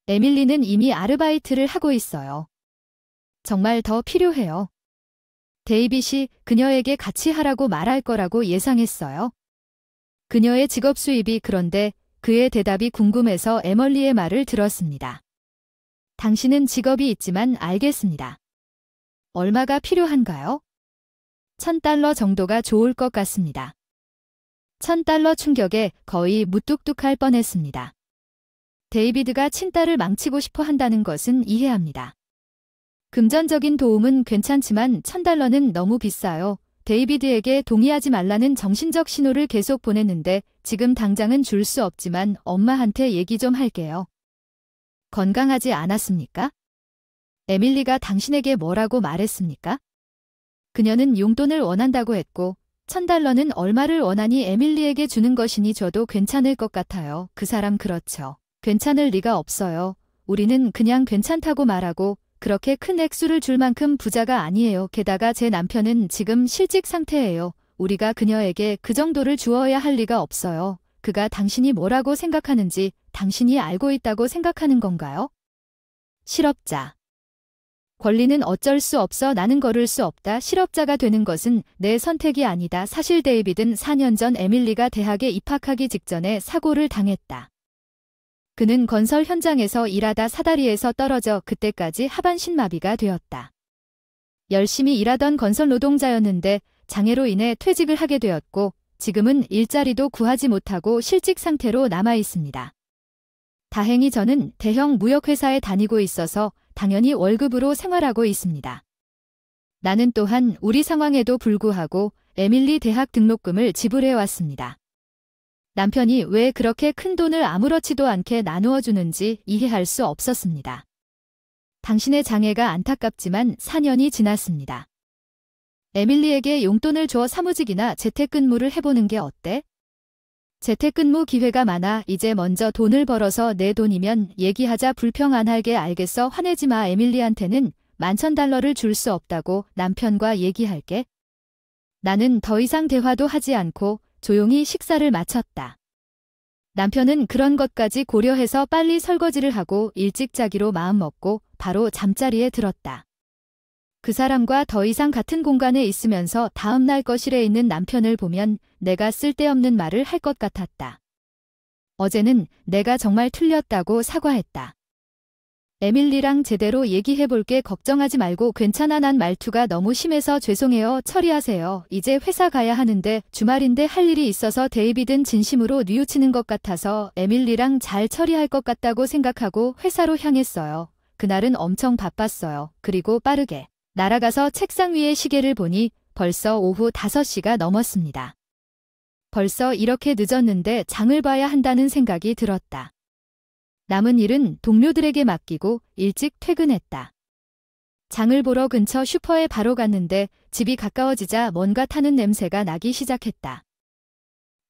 에밀리는 이미 아르바이트를 하고 있어요. 정말 더 필요해요. 데이빗이 그녀에게 같이 하라고 말할 거라고 예상했어요. 그녀의 직업 수입이 그런데 그의 대답이 궁금해서 에멀리의 말을 들었습니다. 당신은 직업이 있지만 알겠습니다. 얼마가 필요한가요? $1,000 정도가 좋을 것 같습니다. $1,000 충격에 거의 무뚝뚝할 뻔했습니다. 데이비드가 친딸을 망치고 싶어 한다는 것은 이해합니다. 금전적인 도움은 괜찮지만 $1,000는 너무 비싸요. 데이비드에게 동의하지 말라는 정신적 신호를 계속 보냈는데 지금 당장은 줄 수 없지만 엄마한테 얘기 좀 할게요. 건강하지 않았습니까? 에밀리가 당신에게 뭐라고 말했습니까? 그녀는 용돈을 원한다고 했고 $1,000는 얼마를 원하니 에밀리에게 주는 것이니 줘도 괜찮을 것 같아요. 그 사람 그렇죠. 괜찮을 리가 없어요. 우리는 그냥 괜찮다고 말하고 그렇게 큰 액수를 줄 만큼 부자가 아니에요. 게다가 제 남편은 지금 실직 상태예요. 우리가 그녀에게 그 정도를 주어야 할 리가 없어요. 그가 당신이 뭐라고 생각하는지 당신이 알고 있다고 생각하는 건가요? 실업자. 권리는 어쩔 수 없어 나는 걸을 수 없다. 실업자가 되는 것은 내 선택이 아니다. 사실 데이빗은 4년 전 에밀리가 대학에 입학하기 직전에 사고를 당했다. 그는 건설 현장에서 일하다 사다리에서 떨어져 그때까지 하반신마비가 되었다. 열심히 일하던 건설 노동자였는데 장애로 인해 퇴직을 하게 되었고 지금은 일자리도 구하지 못하고 실직 상태로 남아 있습니다. 다행히 저는 대형 무역회사에 다니고 있어서 당연히 월급으로 생활하고 있습니다. 나는 또한 우리 상황에도 불구하고 에밀리 대학 등록금을 지불해 왔습니다. 남편이 왜 그렇게 큰 돈을 아무렇지도 않게 나누어 주는지 이해할 수 없었습니다. 당신의 장애가 안타깝지만 4년이 지났습니다. 에밀리에게 용돈을 줘 사무직이나 재택근무를 해보는 게 어때? 재택근무 기회가 많아. 이제 먼저 돈을 벌어서 내 돈이면 얘기하자. 불평 안 할게. 알겠어. 화내지 마. 에밀리한테는 $11,000를 줄 수 없다고 남편과 얘기할게. 나는 더 이상 대화도 하지 않고 조용히 식사를 마쳤다. 남편은 그런 것까지 고려해서 빨리 설거지를 하고 일찍 자기로 마음먹고 바로 잠자리에 들었다. 그 사람과 더 이상 같은 공간에 있으면서 다음날 거실에 있는 남편을 보면 내가 쓸데없는 말을 할 것 같았다. 어제는 내가 정말 틀렸다고 사과했다. 에밀리랑 제대로 얘기해볼게. 걱정하지 말고 괜찮아. 난 말투가 너무 심해서 죄송해요. 처리하세요. 이제 회사 가야 하는데 주말인데 할 일이 있어서 데이빗은 진심으로 뉘우치는 것 같아서 에밀리랑 잘 처리할 것 같다고 생각하고 회사로 향했어요. 그날은 엄청 바빴어요. 그리고 빠르게 날아가서 책상 위에 시계를 보니 벌써 오후 5시가 넘었습니다. 벌써 이렇게 늦었는데 장을 봐야 한다는 생각이 들었다. 남은 일은 동료들에게 맡기고 일찍 퇴근했다. 장을 보러 근처 슈퍼에 바로 갔는데 집이 가까워지자 뭔가 타는 냄새가 나기 시작했다.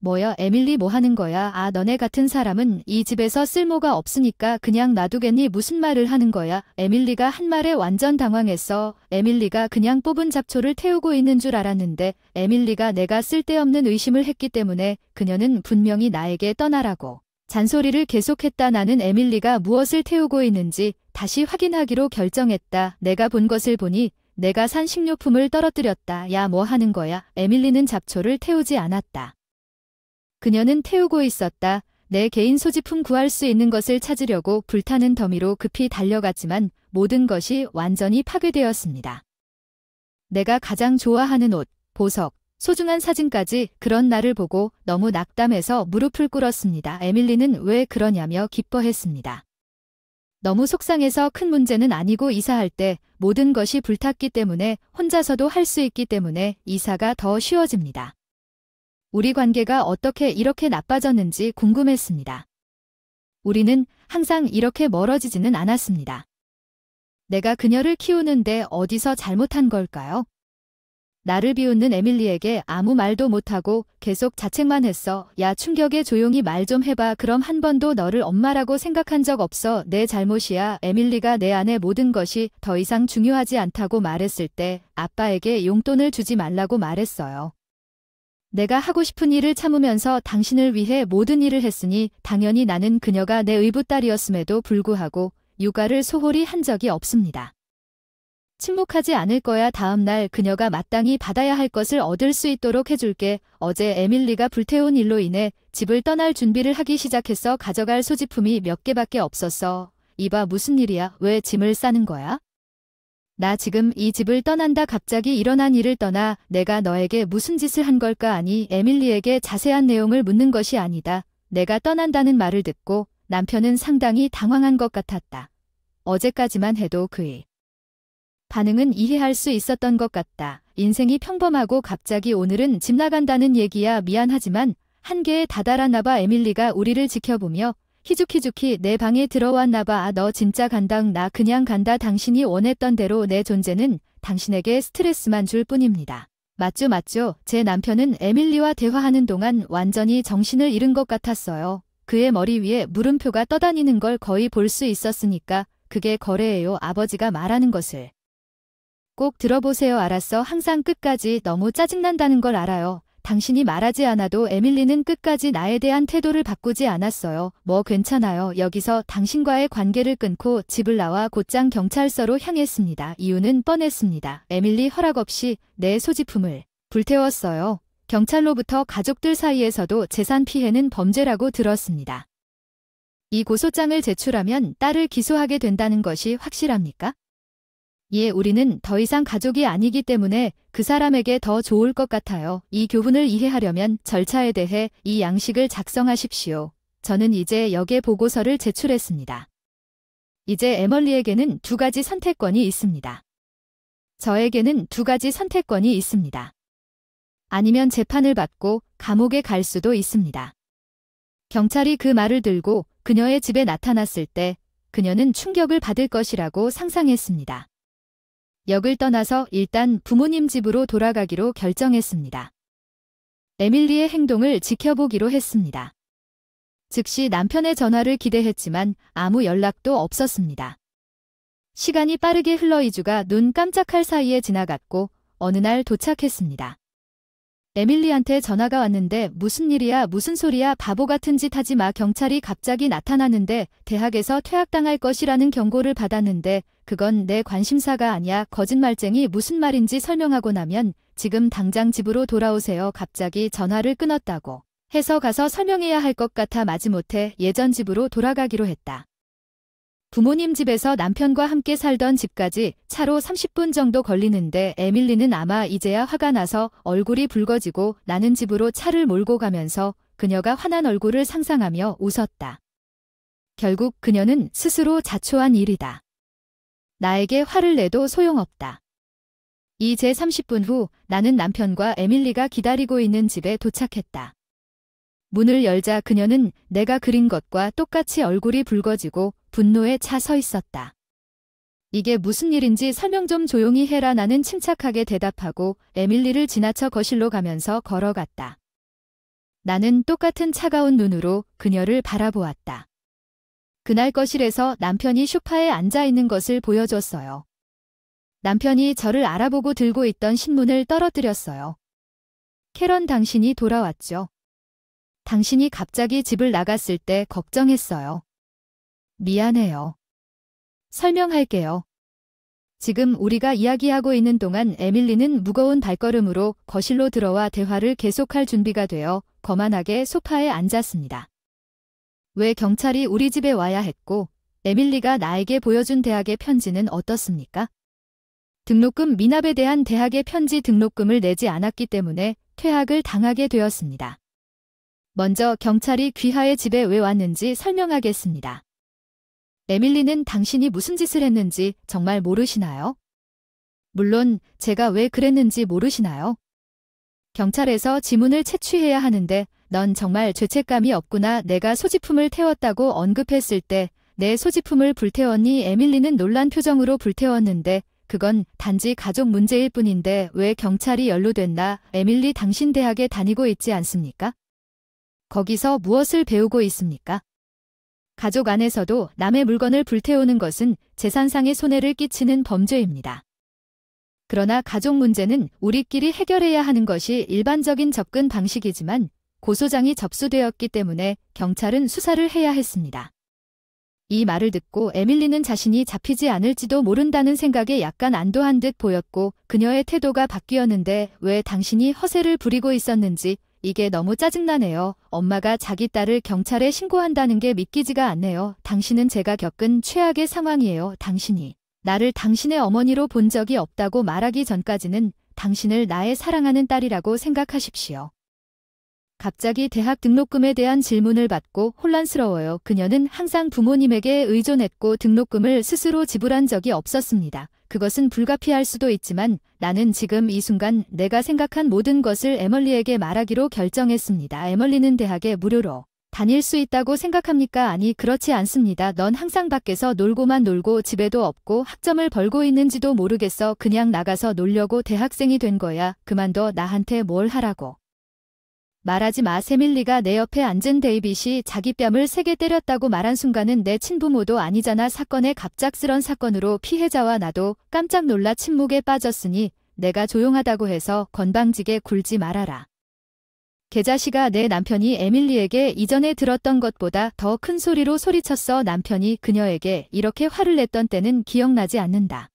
뭐야 에밀리 뭐 하는 거야? 아 너네 같은 사람은 이 집에서 쓸모가 없으니까 그냥 놔두겠니? 무슨 말을 하는 거야? 에밀리가 한 말에 완전 당황했어. 에밀리가 그냥 뽑은 잡초를 태우고 있는 줄 알았는데 에밀리가 내가 쓸데없는 의심을 했기 때문에 그녀는 분명히 나에게 떠나라고 잔소리를 계속했다. 나는 에밀리가 무엇을 태우고 있는지 다시 확인하기로 결정했다. 내가 본 것을 보니 내가 산 식료품을 떨어뜨렸다. 야 뭐 하는 거야? 에밀리는 잡초를 태우지 않았다. 그녀는 태우고 있었다. 내 개인 소지품 구할 수 있는 것을 찾으려고 불타는 더미로 급히 달려갔지만 모든 것이 완전히 파괴되었습니다. 내가 가장 좋아하는 옷, 보석, 소중한 사진까지 그런 나를 보고 너무 낙담해서 무릎을 꿇었습니다. 에밀리는 왜 그러냐며 기뻐했습니다. 너무 속상해서 큰 문제는 아니고 이사할 때 모든 것이 불탔기 때문에 혼자서도 할 수 있기 때문에 이사가 더 쉬워집니다. 우리 관계가 어떻게 이렇게 나빠졌는지 궁금했습니다. 우리는 항상 이렇게 멀어지지는 않았습니다. 내가 그녀를 키우는데 어디서 잘못한 걸까요? 나를 비웃는 에밀리에게 아무 말도 못하고 계속 자책만 했어. 야, 충격에 조용히 말 좀 해봐. 그럼 한 번도 너를 엄마라고 생각한 적 없어. 내 잘못이야. 에밀리가 내 안의 모든 것이 더 이상 중요하지 않다고 말했을 때 아빠에게 용돈을 주지 말라고 말했어요. 내가 하고 싶은 일을 참으면서 당신을 위해 모든 일을 했으니 당연히 나는 그녀가 내 의붓딸이었음에도 불구하고 육아를 소홀히 한 적이 없습니다. 침묵하지 않을 거야. 다음 날 그녀가 마땅히 받아야 할 것을 얻을 수 있도록 해줄게. 어제 에밀리가 불태운 일로 인해 집을 떠날 준비를 하기 시작했어. 가져갈 소지품이 몇 개밖에 없었어. 이봐, 무슨 일이야? 왜 짐을 싸는 거야? 나 지금 이 집을 떠난다. 갑자기 일어난 일을 떠나 내가 너에게 무슨 짓을 한 걸까? 아니, 에밀리에게 자세한 내용을 묻는 것이 아니다. 내가 떠난다는 말을 듣고 남편은 상당히 당황한 것 같았다. 어제까지만 해도 그의 반응은 이해할 수 있었던 것 같다. 인생이 평범하고 갑자기 오늘은 집 나간다는 얘기야. 미안하지만 한계에 다다랐나 봐. 에밀리가 우리를 지켜보며 희죽희죽히 내 방에 들어왔나 봐. 아, 너 진짜 간다. 나 그냥 간다. 당신이 원했던 대로 내 존재는 당신에게 스트레스만 줄 뿐입니다. 맞죠. 제 남편은 에밀리와 대화하는 동안 완전히 정신을 잃은 것 같았어요. 그의 머리 위에 물음표가 떠다니는 걸 거의 볼 수 있었으니까 그게 거래예요. 아버지가 말하는 것을 꼭 들어보세요. 알았어. 항상 끝까지 너무 짜증난다는 걸 알아요. 당신이 말하지 않아도 에밀리는 끝까지 나에 대한 태도를 바꾸지 않았어요. 뭐 괜찮아요. 여기서 당신과의 관계를 끊고 집을 나와 곧장 경찰서로 향했습니다. 이유는 뻔했습니다. 에밀리 허락 없이 내 소지품을 불태웠어요. 경찰로부터 가족들 사이에서도 재산 피해는 범죄라고 들었습니다. 이 고소장을 제출하면 딸을 기소하게 된다는 것이 확실합니까? 예, 우리는 더 이상 가족이 아니기 때문에 그 사람에게 더 좋을 것 같아요. 이 교훈을 이해하려면 절차에 대해 이 양식을 작성하십시오. 저는 이제 역에 보고서를 제출했습니다. 이제 에멀리에게는 두 가지 선택권이 있습니다. 저에게는 두 가지 선택권이 있습니다. 아니면 재판을 받고 감옥에 갈 수도 있습니다. 경찰이 그 말을 들고 그녀의 집에 나타났을 때 그녀는 충격을 받을 것이라고 상상했습니다. 역을 떠나서 일단 부모님 집으로 돌아가기로 결정했습니다. 에밀리의 행동을 지켜보기로 했습니다. 즉시 남편의 전화를 기대했지만 아무 연락도 없었습니다. 시간이 빠르게 흘러 2주가 눈 깜짝할 사이에 지나갔고 어느 날 도착했습니다. 에밀리한테 전화가 왔는데 무슨 일이야? 무슨 소리야? 바보 같은 짓 하지 마. 경찰이 갑자기 나타나는데 대학에서 퇴학당할 것이라는 경고를 받았는데 그건 내 관심사가 아니야. 거짓말쟁이. 무슨 말인지 설명하고 나면 지금 당장 집으로 돌아오세요. 갑자기 전화를 끊었다고 해서 가서 설명해야 할 것 같아 마지못해 예전 집으로 돌아가기로 했다. 부모님 집에서 남편과 함께 살던 집까지 차로 30분 정도 걸리는데 에밀리는 아마 이제야 화가 나서 얼굴이 붉어지고 나는 집으로 차를 몰고 가면서 그녀가 화난 얼굴을 상상하며 웃었다. 결국 그녀는 스스로 자초한 일이다. 나에게 화를 내도 소용없다. 이제 30분 후 나는 남편과 에밀리가 기다리고 있는 집에 도착했다. 문을 열자 그녀는 내가 그린 것과 똑같이 얼굴이 붉어지고 분노에 차 서 있었다. 이게 무슨 일인지 설명 좀 조용히 해라. 나는 침착하게 대답하고 에밀리를 지나쳐 거실로 가면서 걸어갔다. 나는 똑같은 차가운 눈으로 그녀를 바라보았다. 그날 거실에서 남편이 소파에 앉아 있는 것을 보여줬어요. 남편이 저를 알아보고 들고 있던 신문을 떨어뜨렸어요. 캐런, 당신이 돌아왔죠. 당신이 갑자기 집을 나갔을 때 걱정했어요. 미안해요. 설명할게요. 지금 우리가 이야기하고 있는 동안 에밀리는 무거운 발걸음으로 거실로 들어와 대화를 계속할 준비가 되어 거만하게 소파에 앉았습니다. 왜 경찰이 우리 집에 와야 했고 에밀리가 나에게 보여준 대학의 편지는 어떻습니까? 등록금 미납에 대한 대학의 편지. 등록금을 내지 않았기 때문에 퇴학을 당하게 되었습니다. 먼저 경찰이 귀하의 집에 왜 왔는지 설명하겠습니다. 에밀리는 당신이 무슨 짓을 했는지 정말 모르시나요? 물론 제가 왜 그랬는지 모르시나요? 경찰에서 지문을 채취해야 하는데 넌 정말 죄책감이 없구나. 내가 소지품을 태웠다고 언급했을 때 내 소지품을 불태웠니? 에밀리는 놀란 표정으로 불태웠는데 그건 단지 가족 문제일 뿐인데 왜 경찰이 연루됐나? 에밀리 당신 대학에 다니고 있지 않습니까? 거기서 무엇을 배우고 있습니까? 가족 안에서도 남의 물건을 불태우는 것은 재산상의 손해를 끼치는 범죄입니다. 그러나 가족 문제는 우리끼리 해결해야 하는 것이 일반적인 접근 방식이지만 고소장이 접수되었기 때문에 경찰은 수사를 해야 했습니다. 이 말을 듣고 에밀리는 자신이 잡히지 않을지도 모른다는 생각에 약간 안도한 듯 보였고 그녀의 태도가 바뀌었는데 왜 당신이 허세를 부리고 있었는지 이게 너무 짜증나네요. 엄마가 자기 딸을 경찰에 신고한다는 게 믿기지가 않네요. 당신은 제가 겪은 최악의 상황이에요. 당신이 나를 당신의 어머니로 본 적이 없다고 말하기 전까지는 당신을 나의 사랑하는 딸이라고 생각하십시오. 갑자기 대학 등록금에 대한 질문을 받고 혼란스러워요. 그녀는 항상 부모님에게 의존했고 등록금을 스스로 지불한 적이 없었습니다. 그것은 불가피할 수도 있지만 나는 지금 이 순간 내가 생각한 모든 것을 에멀리에게 말하기로 결정했습니다. 에멀리는 대학에 무료로 다닐 수 있다고 생각합니까? 아니, 그렇지 않습니다. 넌 항상 밖에서 놀고만 놀고 집에도 없고 학점을 벌고 있는지도 모르겠어. 그냥 나가서 놀려고 대학생이 된 거야. 그만둬. 나한테 뭘 하라고. 말하지 마. 세밀리가 내 옆에 앉은 데이빗이 자기 뺨을 세게 때렸다고 말한 순간은 내 친부모도 아니잖아. 사건의 갑작스런 사건으로 피해자와 나도 깜짝 놀라 침묵에 빠졌으니 내가 조용하다고 해서 건방지게 굴지 말아라. 개자식아, 내 남편이 에밀리에게 이전에 들었던 것보다 더 큰 소리로 소리쳤어. 남편이 그녀에게 이렇게 화를 냈던 때는 기억나지 않는다.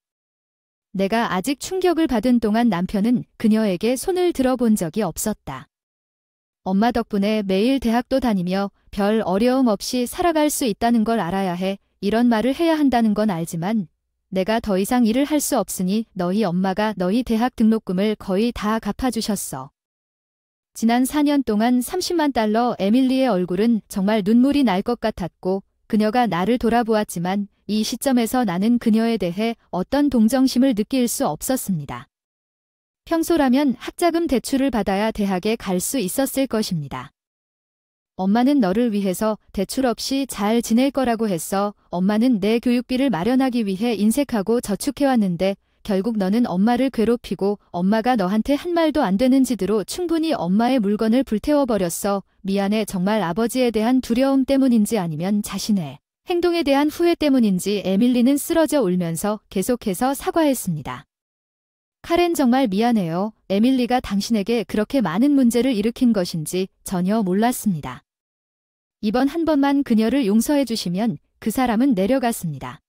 내가 아직 충격을 받은 동안 남편은 그녀에게 손을 들어본 적이 없었다. 엄마 덕분에 매일 대학도 다니며 별 어려움 없이 살아갈 수 있다는 걸 알아야 해. 이런 말을 해야 한다는 건 알지만 내가 더 이상 일을 할 수 없으니 너희 엄마가 너희 대학 등록금을 거의 다 갚아주셨어. 지난 4년 동안 30만 달러. 에밀리의 얼굴은 정말 눈물이 날 것 같았고 그녀가 나를 돌아보았지만 이 시점에서 나는 그녀에 대해 어떤 동정심을 느낄 수 없었습니다. 평소라면 학자금 대출을 받아야 대학에 갈 수 있었을 것입니다. 엄마는 너를 위해서 대출 없이 잘 지낼 거라고 했어. 엄마는 내 교육비를 마련하기 위해 인색하고 저축해왔는데 결국 너는 엄마를 괴롭히고 엄마가 너한테 한 말도 안 되는 짓으로 충분히 엄마의 물건을 불태워버렸어. 미안해. 정말 아버지에 대한 두려움 때문인지 아니면 자신의 행동에 대한 후회 때문인지 에밀리는 쓰러져 울면서 계속해서 사과했습니다. 카렌, 정말 미안해요. 에밀리가 당신에게 그렇게 많은 문제를 일으킨 것인지 전혀 몰랐습니다. 이번 한 번만 그녀를 용서해 주시면 그 사람은 내려갔습니다.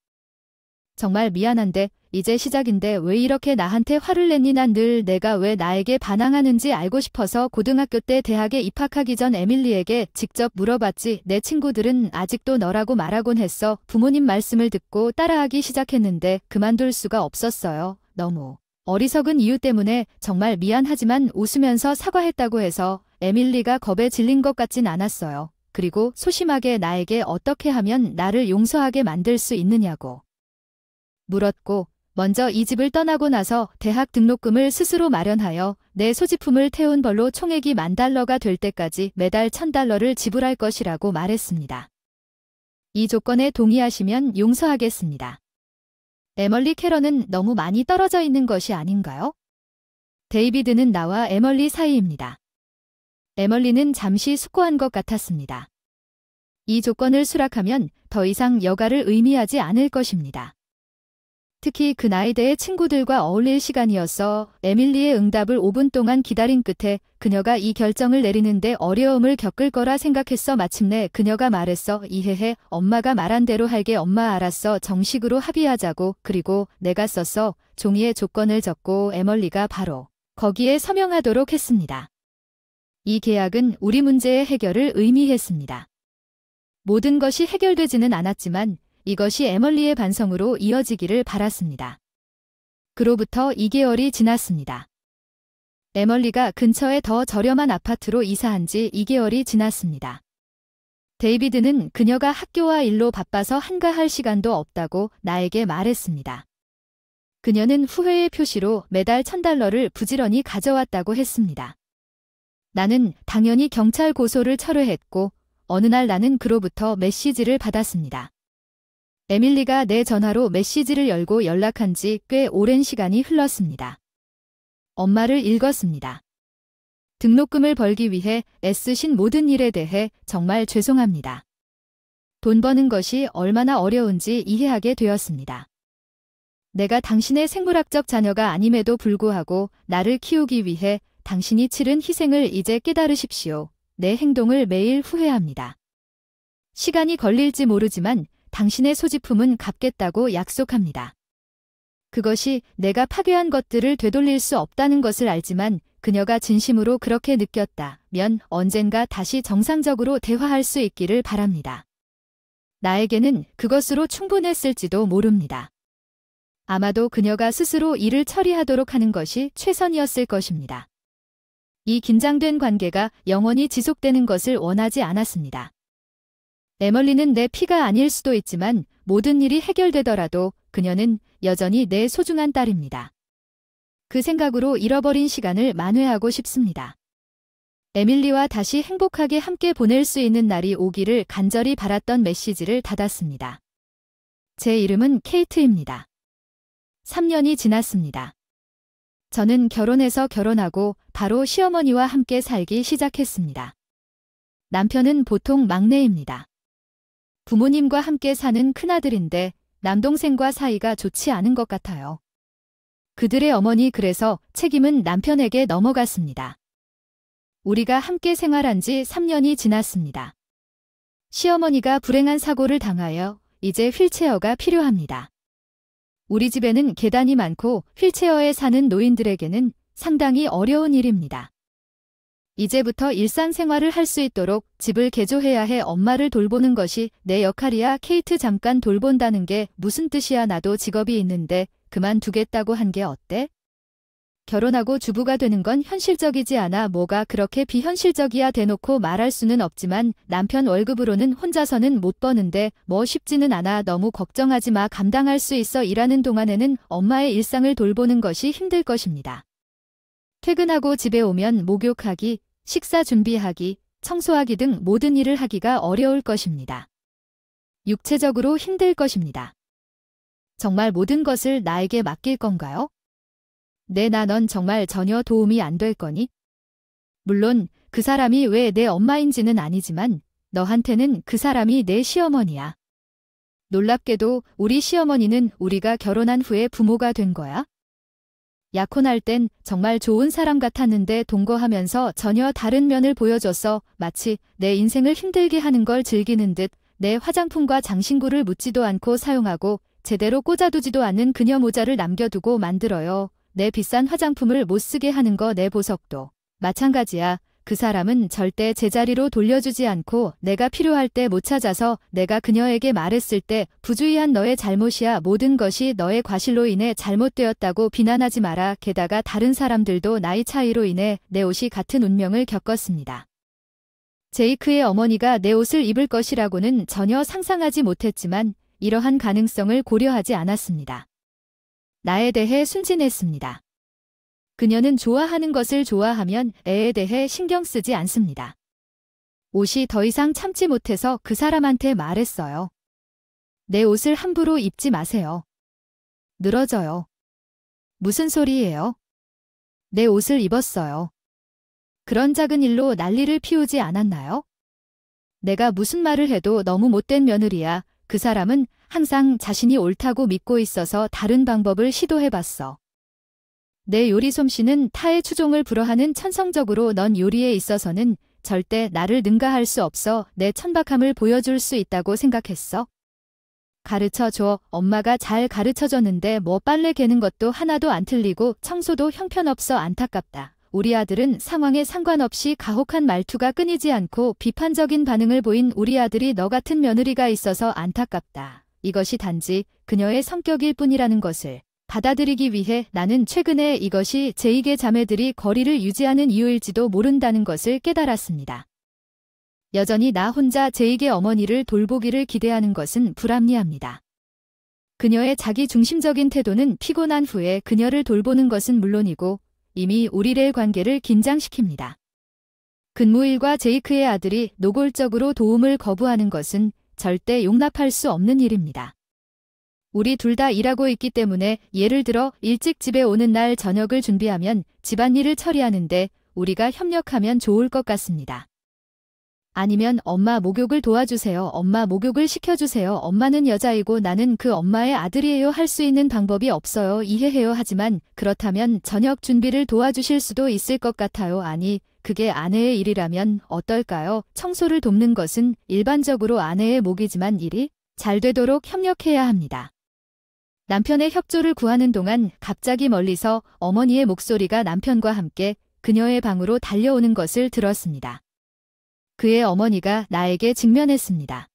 정말 미안한데 이제 시작인데 왜 이렇게 나한테 화를 냈니? 난 늘 내가 왜 나에게 반항하는지 알고 싶어서 고등학교 때 대학에 입학하기 전 에밀리에게 직접 물어봤지. 내 친구들은 아직도 너라고 말하곤 했어. 부모님 말씀을 듣고 따라하기 시작했는데 그만둘 수가 없었어요. 너무 어리석은 이유 때문에 정말 미안하지만 웃으면서 사과했다고 해서 에밀리가 겁에 질린 것 같진 않았어요. 그리고 소심하게 나에게 어떻게 하면 나를 용서하게 만들 수 있느냐고 물었고 먼저 이 집을 떠나고 나서 대학 등록금을 스스로 마련하여 내 소지품을 태운 벌로 총액이 $10,000가 될 때까지 매달 $1,000를 지불할 것이라고 말했습니다. 이 조건에 동의하시면 용서하겠습니다. 에멀리 캐런은 너무 많이 떨어져 있는 것이 아닌가요? 데이비드는 나와 에멀리 사이입니다. 에멀리는 잠시 숙고한 것 같았습니다. 이 조건을 수락하면 더 이상 여가를 의미하지 않을 것입니다. 특히 그 나이대의 친구들과 어울릴 시간이었어. 에밀리의 응답을 5분 동안 기다린 끝에 그녀가 이 결정을 내리는데 어려움을 겪을 거라 생각했어. 마침내 그녀가 말했어. 이해해. 엄마가 말한 대로 할게. 엄마, 알았어. 정식으로 합의하자고. 그리고 내가 썼어. 종이에 조건을 적고 에멀리가 바로 거기에 서명하도록 했습니다. 이 계약은 우리 문제의 해결을 의미했습니다. 모든 것이 해결되지는 않았지만 이것이 에멀리의 반성으로 이어지기를 바랐습니다. 그로부터 2개월이 지났습니다. 에멀리가 근처에 더 저렴한 아파트로 이사한 지 2개월이 지났습니다. 데이비드는 그녀가 학교와 일로 바빠서 한가할 시간도 없다고 나에게 말했습니다. 그녀는 후회의 표시로 매달 $1,000를 부지런히 가져왔다고 했습니다. 나는 당연히 경찰 고소를 철회했고 어느 날 나는 그로부터 메시지를 받았습니다. 에밀리가 내 전화로 메시지를 열고 연락한 지 꽤 오랜 시간이 흘렀습니다. 엄마를 읽었습니다. 등록금을 벌기 위해 애쓰신 모든 일에 대해 정말 죄송합니다. 돈 버는 것이 얼마나 어려운지 이해하게 되었습니다. 내가 당신의 생물학적 자녀가 아님에도 불구하고 나를 키우기 위해 당신이 치른 희생을 이제 깨달으십시오. 내 행동을 매일 후회합니다. 시간이 걸릴지 모르지만 당신의 소지품은 갚겠다고 약속합니다. 그것이 내가 파괴한 것들을 되돌릴 수 없다는 것을 알지만 그녀가 진심으로 그렇게 느꼈다면 언젠가 다시 정상적으로 대화할 수 있기를 바랍니다. 나에게는 그것으로 충분했을지도 모릅니다. 아마도 그녀가 스스로 일을 처리하도록 하는 것이 최선이었을 것입니다. 이 긴장된 관계가 영원히 지속되는 것을 원하지 않았습니다. 에멀리는 내 피가 아닐 수도 있지만 모든 일이 해결되더라도 그녀는 여전히 내 소중한 딸입니다. 그 생각으로 잃어버린 시간을 만회하고 싶습니다. 에밀리와 다시 행복하게 함께 보낼 수 있는 날이 오기를 간절히 바랐던 메시지를 닫았습니다. 제 이름은 케이트입니다. 3년이 지났습니다. 저는 결혼하고 바로 시어머니와 함께 살기 시작했습니다. 남편은 보통 막내입니다. 부모님과 함께 사는 큰아들인데 남동생과 사이가 좋지 않은 것 같아요. 그들의 어머니 그래서 책임은 남편에게 넘어갔습니다. 우리가 함께 생활한 지 3년이 지났습니다. 시어머니가 불행한 사고를 당하여 이제 휠체어가 필요합니다. 우리 집에는 계단이 많고 휠체어에 사는 노인들에게는 상당히 어려운 일입니다. 이제부터 일상생활을 할 수 있도록 집을 개조해야 해 엄마를 돌보는 것이 내 역할이야. 케이트 잠깐 돌본다는 게 무슨 뜻이야. 나도 직업이 있는데 그만두겠다고 한 게 어때? 결혼하고 주부가 되는 건 현실적이지 않아. 뭐가 그렇게 비현실적이야. 대놓고 말할 수는 없지만 남편 월급으로는 혼자서는 못 버는데 뭐 쉽지는 않아. 너무 걱정하지 마. 감당할 수 있어. 일하는 동안에는 엄마의 일상을 돌보는 것이 힘들 것입니다. 퇴근하고 집에 오면 목욕하기, 식사 준비하기, 청소하기 등 모든 일을 하기가 어려울 것입니다. 육체적으로 힘들 것입니다. 정말 모든 것을 나에게 맡길 건가요? 넌 정말 전혀 도움이 안 될 거니? 물론 그 사람이 왜 내 엄마인지는 아니지만 너한테는 그 사람이 내 시어머니야. 놀랍게도 우리 시어머니는 우리가 결혼한 후에 부모가 된 거야. 약혼할 땐 정말 좋은 사람 같았는데 동거하면서 전혀 다른 면을 보여줘서 마치 내 인생을 힘들게 하는 걸 즐기는 듯 내 화장품과 장신구를 묻지도 않고 사용하고 제대로 꽂아두지도 않는 그녀 모자를 남겨두고 만들어요. 내 비싼 화장품을 못 쓰게 하는 거. 내 보석도 마찬가지야. 그 사람은 절대 제자리로 돌려주지 않고 내가 필요할 때 못 찾아서 내가 그녀에게 말했을 때 부주의한 너의 잘못이야. 모든 것이 너의 과실로 인해 잘못되었다고 비난하지 마라. 게다가 다른 사람들도 나이 차이로 인해 내 옷이 같은 운명을 겪었습니다. 제이크의 어머니가 내 옷을 입을 것이라고는 전혀 상상하지 못했지만 이러한 가능성을 고려하지 않았습니다. 나에 대해 순진했습니다. 그녀는 좋아하는 것을 좋아하면 애에 대해 신경 쓰지 않습니다. 옷이 더 이상 참지 못해서 그 사람한테 말했어요. 내 옷을 함부로 입지 마세요. 늘어져요. 무슨 소리예요? 내 옷을 입었어요. 그런 작은 일로 난리를 피우지 않았나요? 내가 무슨 말을 해도 너무 못된 며느리야. 그 사람은 항상 자신이 옳다고 믿고 있어서 다른 방법을 시도해봤어. 내 요리 솜씨는 타의 추종을 불허하는 천성적으로 넌 요리에 있어서는 절대 나를 능가할 수 없어. 내 천박함을 보여줄 수 있다고 생각했어? 가르쳐줘. 엄마가 잘 가르쳐줬는데 뭐 빨래 개는 것도 하나도 안 틀리고 청소도 형편없어. 안타깝다. 우리 아들은 상황에 상관없이 가혹한 말투가 끊이지 않고 비판적인 반응을 보인 우리 아들이 너 같은 며느리가 있어서 안타깝다. 이것이 단지 그녀의 성격일 뿐이라는 것을 받아들이기 위해 나는 최근에 이것이 제2의 자매들이 거리를 유지하는 이유일지도 모른다는 것을 깨달았습니다. 여전히 나 혼자 제2의 어머니를 돌보기를 기대하는 것은 불합리합니다. 그녀의 자기 중심적인 태도는 피곤한 후에 그녀를 돌보는 것은 물론이고 이미 우리의 관계를 긴장시킵니다. 근무일과 제이크의 아들이 노골적으로 도움을 거부하는 것은 절대 용납할 수 없는 일입니다. 우리 둘 다 일하고 있기 때문에 예를 들어 일찍 집에 오는 날 저녁을 준비하면 집안일을 처리하는데 우리가 협력하면 좋을 것 같습니다. 아니면 엄마 목욕을 도와주세요. 엄마 목욕을 시켜주세요. 엄마는 여자이고 나는 그 엄마의 아들이에요. 할 수 있는 방법이 없어요. 이해해요. 하지만 그렇다면 저녁 준비를 도와주실 수도 있을 것 같아요. 아니, 그게 아내의 일이라면 어떨까요? 청소를 돕는 것은 일반적으로 아내의 몫이지만 일이 잘 되도록 협력해야 합니다. 남편의 협조를 구하는 동안 갑자기 멀리서 어머니의 목소리가 남편과 함께 그녀의 방으로 달려오는 것을 들었습니다. 그의 어머니가 나에게 직면했습니다.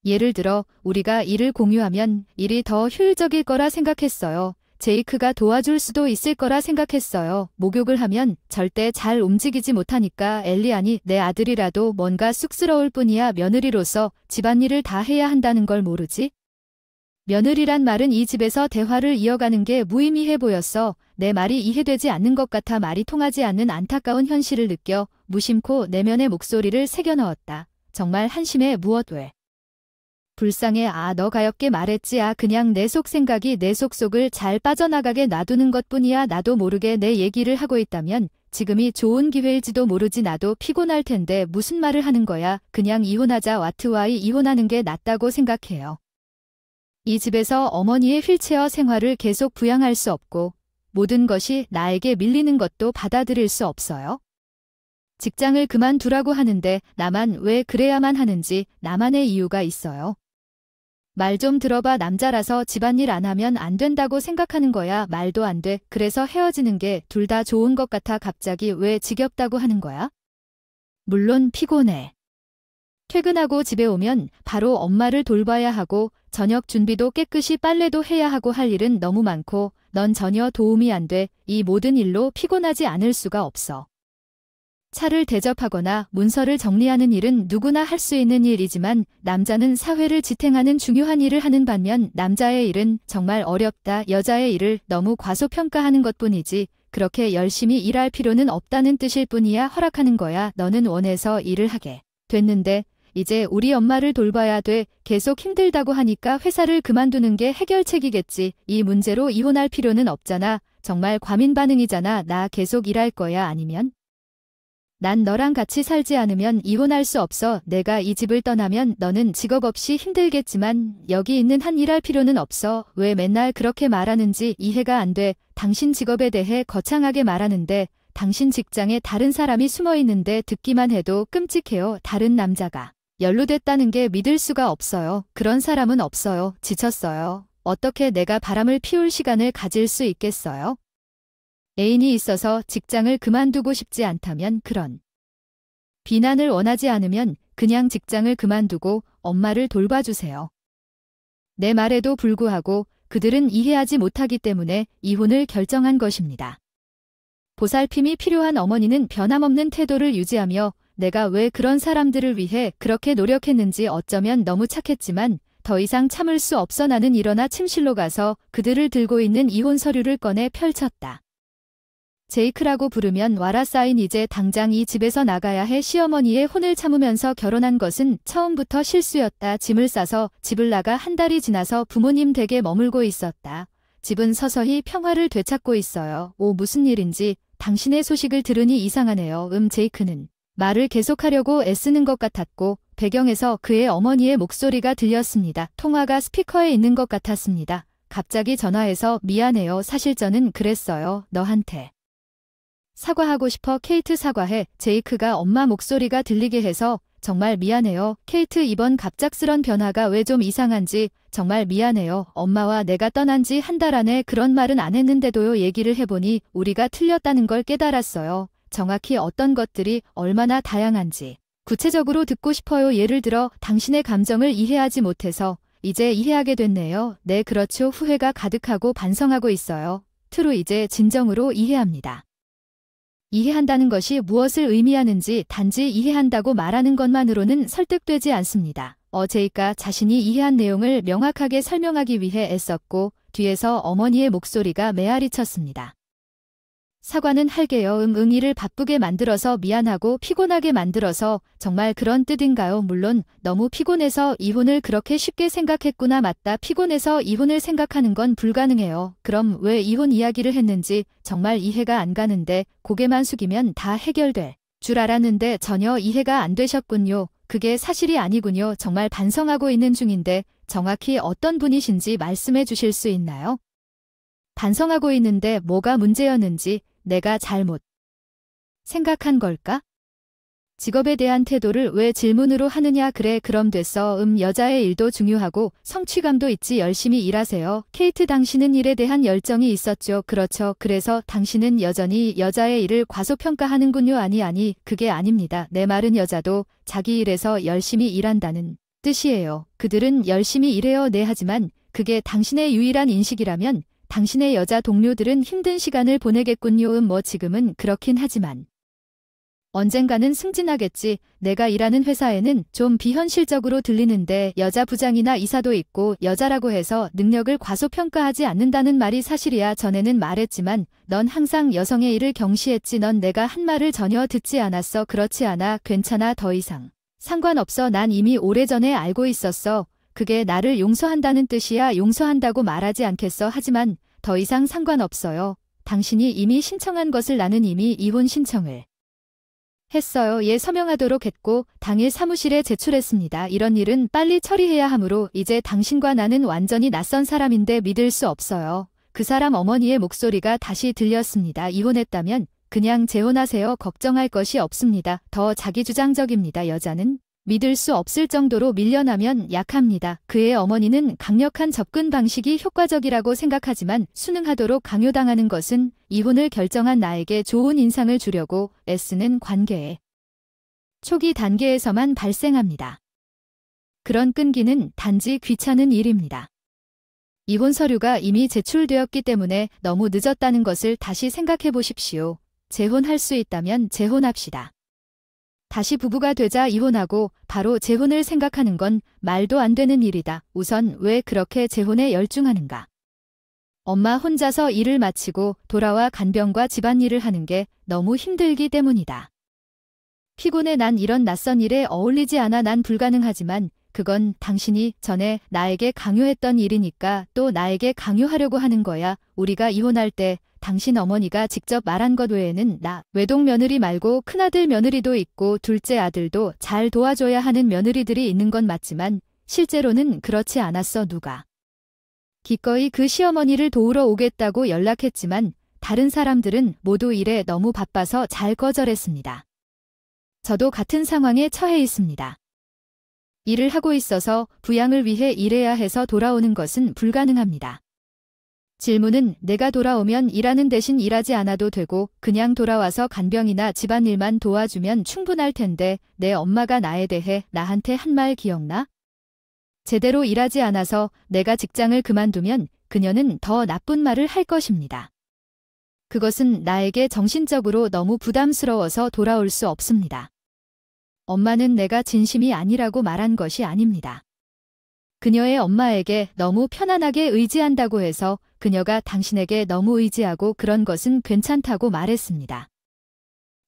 예를 들어 우리가 일을 공유하면 일이 더 효율적일 거라 생각했어요. 제이크가 도와줄 수도 있을 거라 생각했어요. 목욕을 하면 절대 잘 움직이지 못하니까 엘리안이 내 아들이라도 뭔가 쑥스러울 뿐이야. 며느리로서 집안일을 다 해야 한다는 걸 모르지? 며느리란 말은 이 집에서 대화를 이어가는 게 무의미해 보였어. 내 말이 이해되지 않는 것 같아 말이 통하지 않는 안타까운 현실을 느껴 무심코 내면의 목소리를 새겨넣었다. 정말 한심해. 무엇 왜? 불쌍해. 너 가엾게 말했지. 그냥 내 속 생각이 내 속속을 잘 빠져나가게 놔두는 것뿐이야. 나도 모르게 내 얘기를 하고 있다면 지금이 좋은 기회일지도 모르지. 나도 피곤할 텐데 무슨 말을 하는 거야. 그냥 이혼하자. 와트와이 이혼하는 게 낫다고 생각해요. 이 집에서 어머니의 휠체어 생활을 계속 부양할 수 없고 모든 것이 나에게 밀리는 것도 받아들일 수 없어요. 직장을 그만두라고 하는데 나만 왜 그래야만 하는지 나만의 이유가 있어요. 말 좀 들어봐. 남자라서 집안일 안 하면 안 된다고 생각하는 거야. 말도 안 돼. 그래서 헤어지는 게 둘 다 좋은 것 같아. 갑자기 왜 지겹다고 하는 거야? 물론 피곤해. 퇴근하고 집에 오면 바로 엄마를 돌봐야 하고 저녁 준비도 깨끗이 빨래도 해야 하고 할 일은 너무 많고 넌 전혀 도움이 안 돼. 이 모든 일로 피곤하지 않을 수가 없어. 차를 대접하거나 문서를 정리하는 일은 누구나 할 수 있는 일이지만 남자는 사회를 지탱하는 중요한 일을 하는 반면 남자의 일은 정말 어렵다. 여자의 일을 너무 과소평가하는 것뿐이지 그렇게 열심히 일할 필요는 없다는 뜻일 뿐이야. 허락하는 거야. 너는 원해서 일을 하게 됐는데 이제 우리 엄마를 돌봐야 돼. 계속 힘들다고 하니까 회사를 그만두는 게 해결책이겠지. 이 문제로 이혼할 필요는 없잖아. 정말 과민 반응이잖아. 나 계속 일할 거야. 아니면 난 너랑 같이 살지 않으면 이혼할 수 없어. 내가 이 집을 떠나면 너는 직업 없이 힘들겠지만 여기 있는 한 일할 필요는 없어. 왜 맨날 그렇게 말하는지 이해가 안 돼. 당신 직업에 대해 거창하게 말하는데 당신 직장에 다른 사람이 숨어 있는데 듣기만 해도 끔찍해요. 다른 남자가 연루됐다는 게 믿을 수가 없어요. 그런 사람은 없어요. 지쳤어요. 어떻게 내가 바람을 피울 시간을 가질 수 있겠어요? 애인이 있어서 직장을 그만두고 싶지 않다면 그런 비난을 원하지 않으면 그냥 직장을 그만두고 엄마를 돌봐주세요. 내 말에도 불구하고 그들은 이해하지 못하기 때문에 이혼을 결정한 것입니다. 보살핌이 필요한 어머니는 변함없는 태도를 유지하며 내가 왜 그런 사람들을 위해 그렇게 노력했는지 어쩌면 너무 착했지만 더 이상 참을 수 없어 나는 일어나 침실로 가서 그들을 들고 있는 이혼 서류를 꺼내 펼쳤다. 제이크라고 부르면 와라 사인. 이제 당장 이 집에서 나가야 해. 시어머니의 혼을 참으면서 결혼한 것은 처음부터 실수였다. 짐을 싸서 집을 나가 한 달이 지나서 부모님 댁에 머물고 있었다. 집은 서서히 평화를 되찾고 있어요. 무슨 일인지 당신의 소식을 들으니 이상하네요. 제이크는 말을 계속하려고 애쓰는 것 같았고 배경에서 그의 어머니의 목소리가 들렸습니다. 통화가 스피커에 있는 것 같았습니다. 갑자기 전화해서 미안해요. 사실 저는 그랬어요. 너한테 사과하고 싶어. 케이트 사과해. 제이크가 엄마 목소리가 들리게 해서 정말 미안해요. 케이트 이번 갑작스런 변화가 왜 좀 이상한지 정말 미안해요. 엄마와 내가 떠난 지 한 달 안에 그런 말은 안 했는데도요. 얘기를 해보니 우리가 틀렸다는 걸 깨달았어요. 정확히 어떤 것들이 얼마나 다양한지 구체적으로 듣고 싶어요. 예를 들어 당신의 감정을 이해하지 못해서 이제 이해하게 됐네요. 네, 그렇죠. 후회가 가득하고 반성하고 있어요. 트루 이제 진정으로 이해합니다. 이해한다는 것이 무엇을 의미하는지 단지 이해한다고 말하는 것만으로는 설득되지 않습니다. 제이크가 자신이 이해한 내용을 명확하게 설명하기 위해 애썼고 뒤에서 어머니의 목소리가 메아리 쳤습니다. 사과는 할게요. 일을 바쁘게 만들어서 미안하고 피곤하게 만들어서 정말 그런 뜻인가요? 물론 너무 피곤해서 이혼을 그렇게 쉽게 생각했구나. 맞다. 피곤해서 이혼을 생각하는 건 불가능해요. 그럼 왜 이혼 이야기를 했는지 정말 이해가 안 가는데 고개만 숙이면 다 해결될 줄 알았는데 전혀 이해가 안 되셨군요. 그게 사실이 아니군요. 정말 반성하고 있는 중인데 정확히 어떤 분이신지 말씀해 주실 수 있나요? 반성하고 있는데 뭐가 문제였는지 내가 잘못 생각한 걸까? 직업에 대한 태도를 왜 질문으로 하느냐. 그래, 그럼 됐어. 여자의 일도 중요하고 성취감도 있지. 열심히 일하세요. 케이트, 당신은 일에 대한 열정이 있었죠. 그렇죠. 그래서 당신은 여전히 여자의 일을 과소평가하는군요. 아니, 그게 아닙니다. 내 말은 여자도 자기 일에서 열심히 일한다는 뜻이에요. 그들은 열심히 일해요. 네, 하지만 그게 당신의 유일한 인식이라면 당신의 여자 동료들은 힘든 시간을 보내겠군요. 지금은 그렇긴 하지만 언젠가는 승진하겠지. 내가 일하는 회사에는 좀 비현실적으로 들리는데 여자 부장이나 이사도 있고 여자라고 해서 능력을 과소평가하지 않는다는 말이 사실이야. 전에는 말했지만 넌 항상 여성의 일을 경시했지. 넌 내가 한 말을 전혀 듣지 않았어. 그렇지 않아. 괜찮아. 더 이상 상관없어. 난 이미 오래전에 알고 있었어. 그게 나를 용서한다는 뜻이야. 용서한다고 말하지 않겠어. 하지만 더 이상 상관없어요. 당신이 이미 신청한 것을 나는 이미 이혼 신청을 했어요. 예, 서명하도록 했고 당일 사무실에 제출했습니다. 이런 일은 빨리 처리해야 하므로 이제 당신과 나는 완전히 낯선 사람인데 믿을 수 없어요. 그 사람 어머니의 목소리가 다시 들렸습니다. 이혼했다면 그냥 재혼하세요. 걱정할 것이 없습니다. 더 자기주장적입니다. 여자는 믿을 수 없을 정도로 밀려나면 약합니다. 그의 어머니는 강력한 접근 방식이 효과적이라고 생각하지만 순응하도록 강요당하는 것은 이혼을 결정한 나에게 좋은 인상을 주려고 애쓰는 관계의 초기 단계에서만 발생합니다. 그런 끈기는 단지 귀찮은 일입니다. 이혼 서류가 이미 제출되었기 때문에 너무 늦었다는 것을 다시 생각해 보십시오. 재혼할 수 있다면 재혼합시다. 다시 부부가 되자 이혼하고 바로 재혼을 생각하는 건 말도 안 되는 일이다. 우선 왜 그렇게 재혼에 열중하는가? 엄마 혼자서 일을 마치고 돌아와 간병과 집안일을 하는 게 너무 힘들기 때문이다. 피곤해. 난 이런 낯선 일에 어울리지 않아. 난 불가능하지만 그건 당신이 전에 나에게 강요했던 일이니까 또 나에게 강요하려고 하는 거야. 우리가 이혼할 때 당신 어머니가 직접 말한 것 외에는 나 외동 며느리 말고 큰아들 며느리도 있고 둘째 아들도 잘 도와줘야 하는 며느리들이 있는 건 맞지만 실제로는 그렇지 않았어. 누가 기꺼이 그 시어머니를 도우러 오겠다고 연락했지만 다른 사람들은 모두 일에 너무 바빠서 잘 거절했습니다. 저도 같은 상황에 처해 있습니다. 일을 하고 있어서 부양을 위해 일해야 해서 돌아오는 것은 불가능합니다. 질문은 내가 돌아오면 일하는 대신 일하지 않아도 되고 그냥 돌아와서 간병이나 집안일만 도와주면 충분할 텐데 내 엄마가 나에 대해 나한테 한 말 기억나? 제대로 일하지 않아서 내가 직장을 그만두면 그녀는 더 나쁜 말을 할 것입니다. 그것은 나에게 정신적으로 너무 부담스러워서 돌아올 수 없습니다. 엄마는 내가 진심이 아니라고 말한 것이 아닙니다. 그녀의 엄마에게 너무 편안하게 의지한다고 해서 그녀가 당신에게 너무 의지하고 그런 것은 괜찮다고 말했습니다.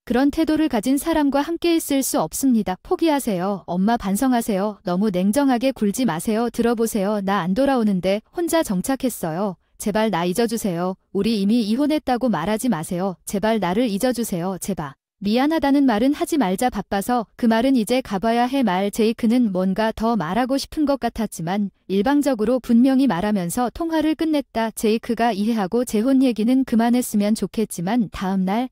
그런 태도를 가진 사람과 함께 있을 수 없습니다. 포기하세요. 엄마 반성하세요. 너무 냉정하게 굴지 마세요. 들어보세요. 나 안 돌아오는데 혼자 정착했어요. 제발 나 잊어주세요. 우리 이미 이혼했다고 말하지 마세요. 제발 나를 잊어주세요. 제발. 미안하다는 말은 하지 말자. 바빠서. 그 말은 이제 가봐야 해. 말. 제이크는 뭔가 더 말하고 싶은 것 같았지만 일방적으로 분명히 말하면서 통화를 끝냈다. 제이크가 이해하고 재혼 얘기는 그만했으면 좋겠지만 다음 날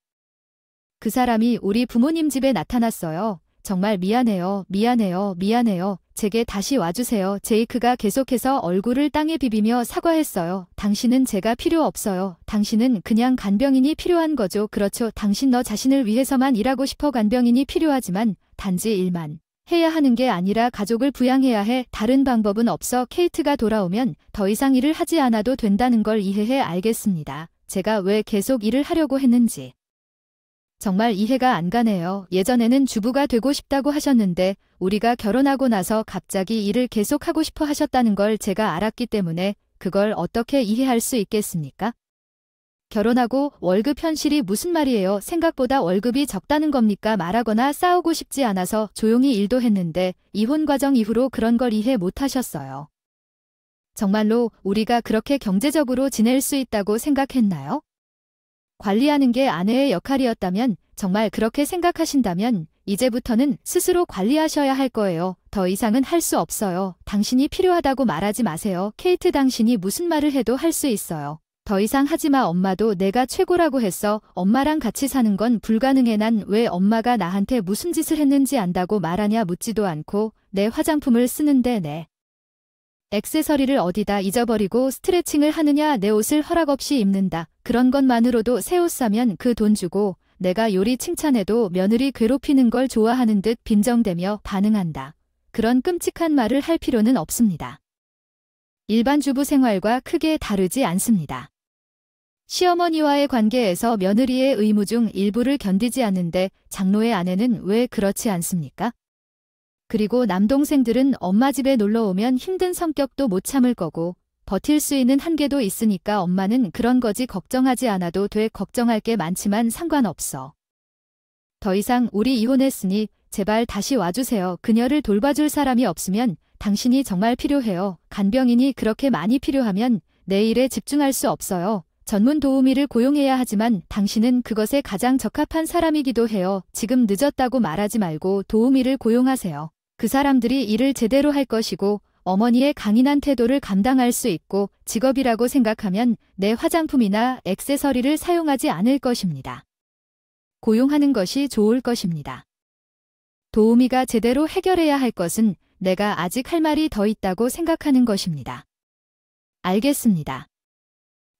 그 사람이 우리 부모님 집에 나타났어요. 정말 미안해요. 미안해요. 제게 다시 와주세요. 제이크가 계속해서 얼굴을 땅에 비비며 사과했어요. 당신은 제가 필요 없어요. 당신은 그냥 간병인이 필요한 거죠. 그렇죠. 당신 너 자신을 위해서만 일하고 싶어. 간병인이 필요하지만 단지 일만 해야 하는 게 아니라 가족을 부양해야 해. 다른 방법은 없어. 케이트가 돌아오면 더 이상 일을 하지 않아도 된다는 걸 이해해. 알겠습니다. 제가 왜 계속 일을 하려고 했는지. 정말 이해가 안 가네요. 예전에는 주부가 되고 싶다고 하셨는데 우리가 결혼하고 나서 갑자기 일을 계속하고 싶어 하셨다는 걸 제가 알았기 때문에 그걸 어떻게 이해할 수 있겠습니까? 결혼하고 월급 현실이 무슨 말이에요? 생각보다 월급이 적다는 겁니까? 말하거나 싸우고 싶지 않아서 조용히 일도 했는데 이혼 과정 이후로 그런 걸 이해 못 하셨어요. 정말로 우리가 그렇게 경제적으로 지낼 수 있다고 생각했나요? 관리하는 게 아내의 역할이었다면, 정말 그렇게 생각하신다면 이제부터는 스스로 관리하셔야 할 거예요. 더 이상은 할 수 없어요. 당신이 필요하다고 말하지 마세요. 케이트, 당신이 무슨 말을 해도 할 수 있어요. 더 이상 하지마. 엄마도 내가 최고라고 했어. 엄마랑 같이 사는 건 불가능해. 난 왜 엄마가 나한테 무슨 짓을 했는지 안다고 말하냐. 묻지도 않고 내 화장품을 쓰는데 내 액세서리를 어디다 잊어버리고 스트레칭을 하느냐. 내 옷을 허락 없이 입는다. 그런 것만으로도 새 옷 사면 그 돈 주고 내가 요리 칭찬해도 며느리 괴롭히는 걸 좋아하는 듯 빈정대며 반응한다. 그런 끔찍한 말을 할 필요는 없습니다. 일반 주부 생활과 크게 다르지 않습니다. 시어머니와의 관계에서 며느리의 의무 중 일부를 견디지 않는데 장로의 아내는 왜 그렇지 않습니까? 그리고 남동생들은 엄마 집에 놀러 오면 힘든 성격도 못 참을 거고 버틸 수 있는 한계도 있으니까 엄마는 그런 거지. 걱정하지 않아도 돼. 걱정할 게 많지만 상관없어. 더 이상 우리 이혼했으니 제발 다시 와주세요. 그녀를 돌봐줄 사람이 없으면 당신이 정말 필요해요. 간병인이 그렇게 많이 필요하면 내 일에 집중할 수 없어요. 전문 도우미를 고용해야 하지만 당신은 그것에 가장 적합한 사람이기도 해요. 지금 늦었다고 말하지 말고 도우미를 고용하세요. 그 사람들이 일을 제대로 할 것이고 어머니의 강인한 태도를 감당할 수 있고 직업이라고 생각하면 내 화장품이나 액세서리를 사용하지 않을 것입니다. 고용하는 것이 좋을 것입니다. 도우미가 제대로 해결해야 할 것은 내가 아직 할 말이 더 있다고 생각하는 것입니다. 알겠습니다.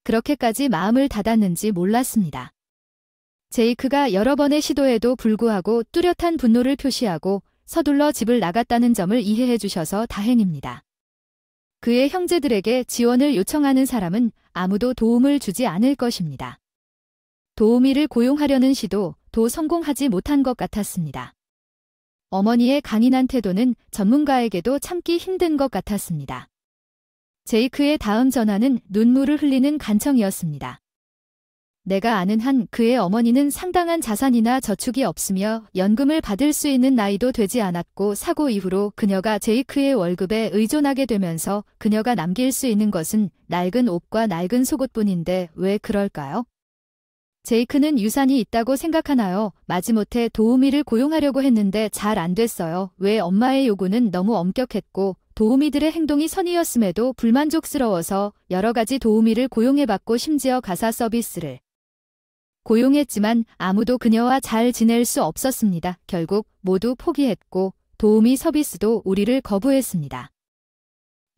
그렇게까지 마음을 닫았는지 몰랐습니다. 제이크가 여러 번의 시도에도 불구하고 뚜렷한 분노를 표시하고 서둘러 집을 나갔다는 점을 이해해 주셔서 다행입니다. 그의 형제들에게 지원을 요청하는 사람은 아무도 도움을 주지 않을 것입니다. 도우미를 고용하려는 시도도 성공하지 못한 것 같았습니다. 어머니의 강인한 태도는 전문가에게도 참기 힘든 것 같았습니다. 제이크의 다음 전화는 눈물을 흘리는 간청이었습니다. 내가 아는 한 그의 어머니는 상당한 자산이나 저축이 없으며 연금을 받을 수 있는 나이도 되지 않았고 사고 이후로 그녀가 제이크의 월급에 의존하게 되면서 그녀가 남길 수 있는 것은 낡은 옷과 낡은 속옷뿐인데 왜 그럴까요? 제이크는 유산이 있다고 생각하나요? 마지못해 도우미를 고용하려고 했는데 잘 안 됐어요. 왜 엄마의 요구는 너무 엄격했고 도우미들의 행동이 선이었음에도 불만족스러워서 여러 가지 도우미를 고용해봤고 심지어 가사 서비스를 고용했지만 아무도 그녀와 잘 지낼 수 없었습니다. 결국 모두 포기했고 도우미 서비스도 우리를 거부했습니다.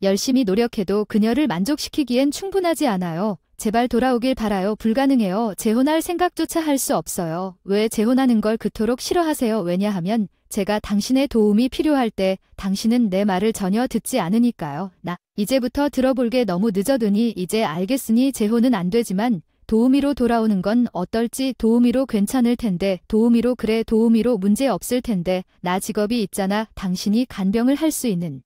열심히 노력해도 그녀를 만족시키기엔 충분하지 않아요. 제발 돌아오길 바라요. 불가능해요. 재혼할 생각조차 할 수 없어요. 왜 재혼하는 걸 그토록 싫어하세요? 왜냐하면 제가 당신의 도움이 필요할 때 당신은 내 말을 전혀 듣지 않으니까요. 나 이제부터 들어볼게 너무 늦어드니 이제 알겠으니 재혼은 안 되지만 도우미로 돌아오는 건 어떨지. 도우미로 괜찮을 텐데. 도우미로 그래. 도우미로 문제 없을 텐데. 나 직업이 있잖아. 당신이 간병을 할 수 있는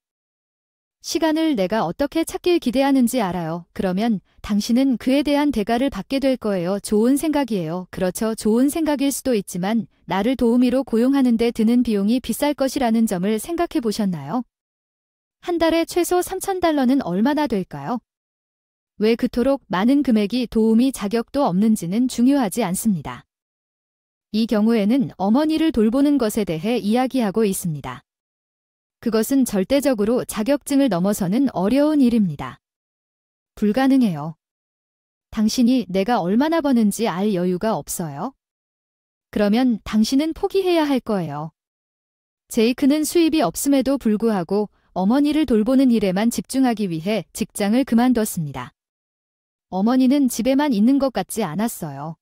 시간을 내가 어떻게 찾길 기대하는지 알아요. 그러면 당신은 그에 대한 대가를 받게 될 거예요. 좋은 생각이에요. 그렇죠. 좋은 생각일 수도 있지만 나를 도우미로 고용하는 데 드는 비용이 비쌀 것이라는 점을 생각해 보셨나요? 한 달에 최소 $3,000는 얼마나 될까요? 왜 그토록 많은 금액이 도우미 자격도 없는지는 중요하지 않습니다. 이 경우에는 어머니를 돌보는 것에 대해 이야기하고 있습니다. 그것은 절대적으로 자격증을 넘어서는 어려운 일입니다. 불가능해요. 당신이 내가 얼마나 버는지 알 여유가 없어요? 그러면 당신은 포기해야 할 거예요. 제이크는 수입이 없음에도 불구하고 어머니를 돌보는 일에만 집중하기 위해 직장을 그만뒀습니다. 어머니는 집에만 있는 것 같지 않았어요.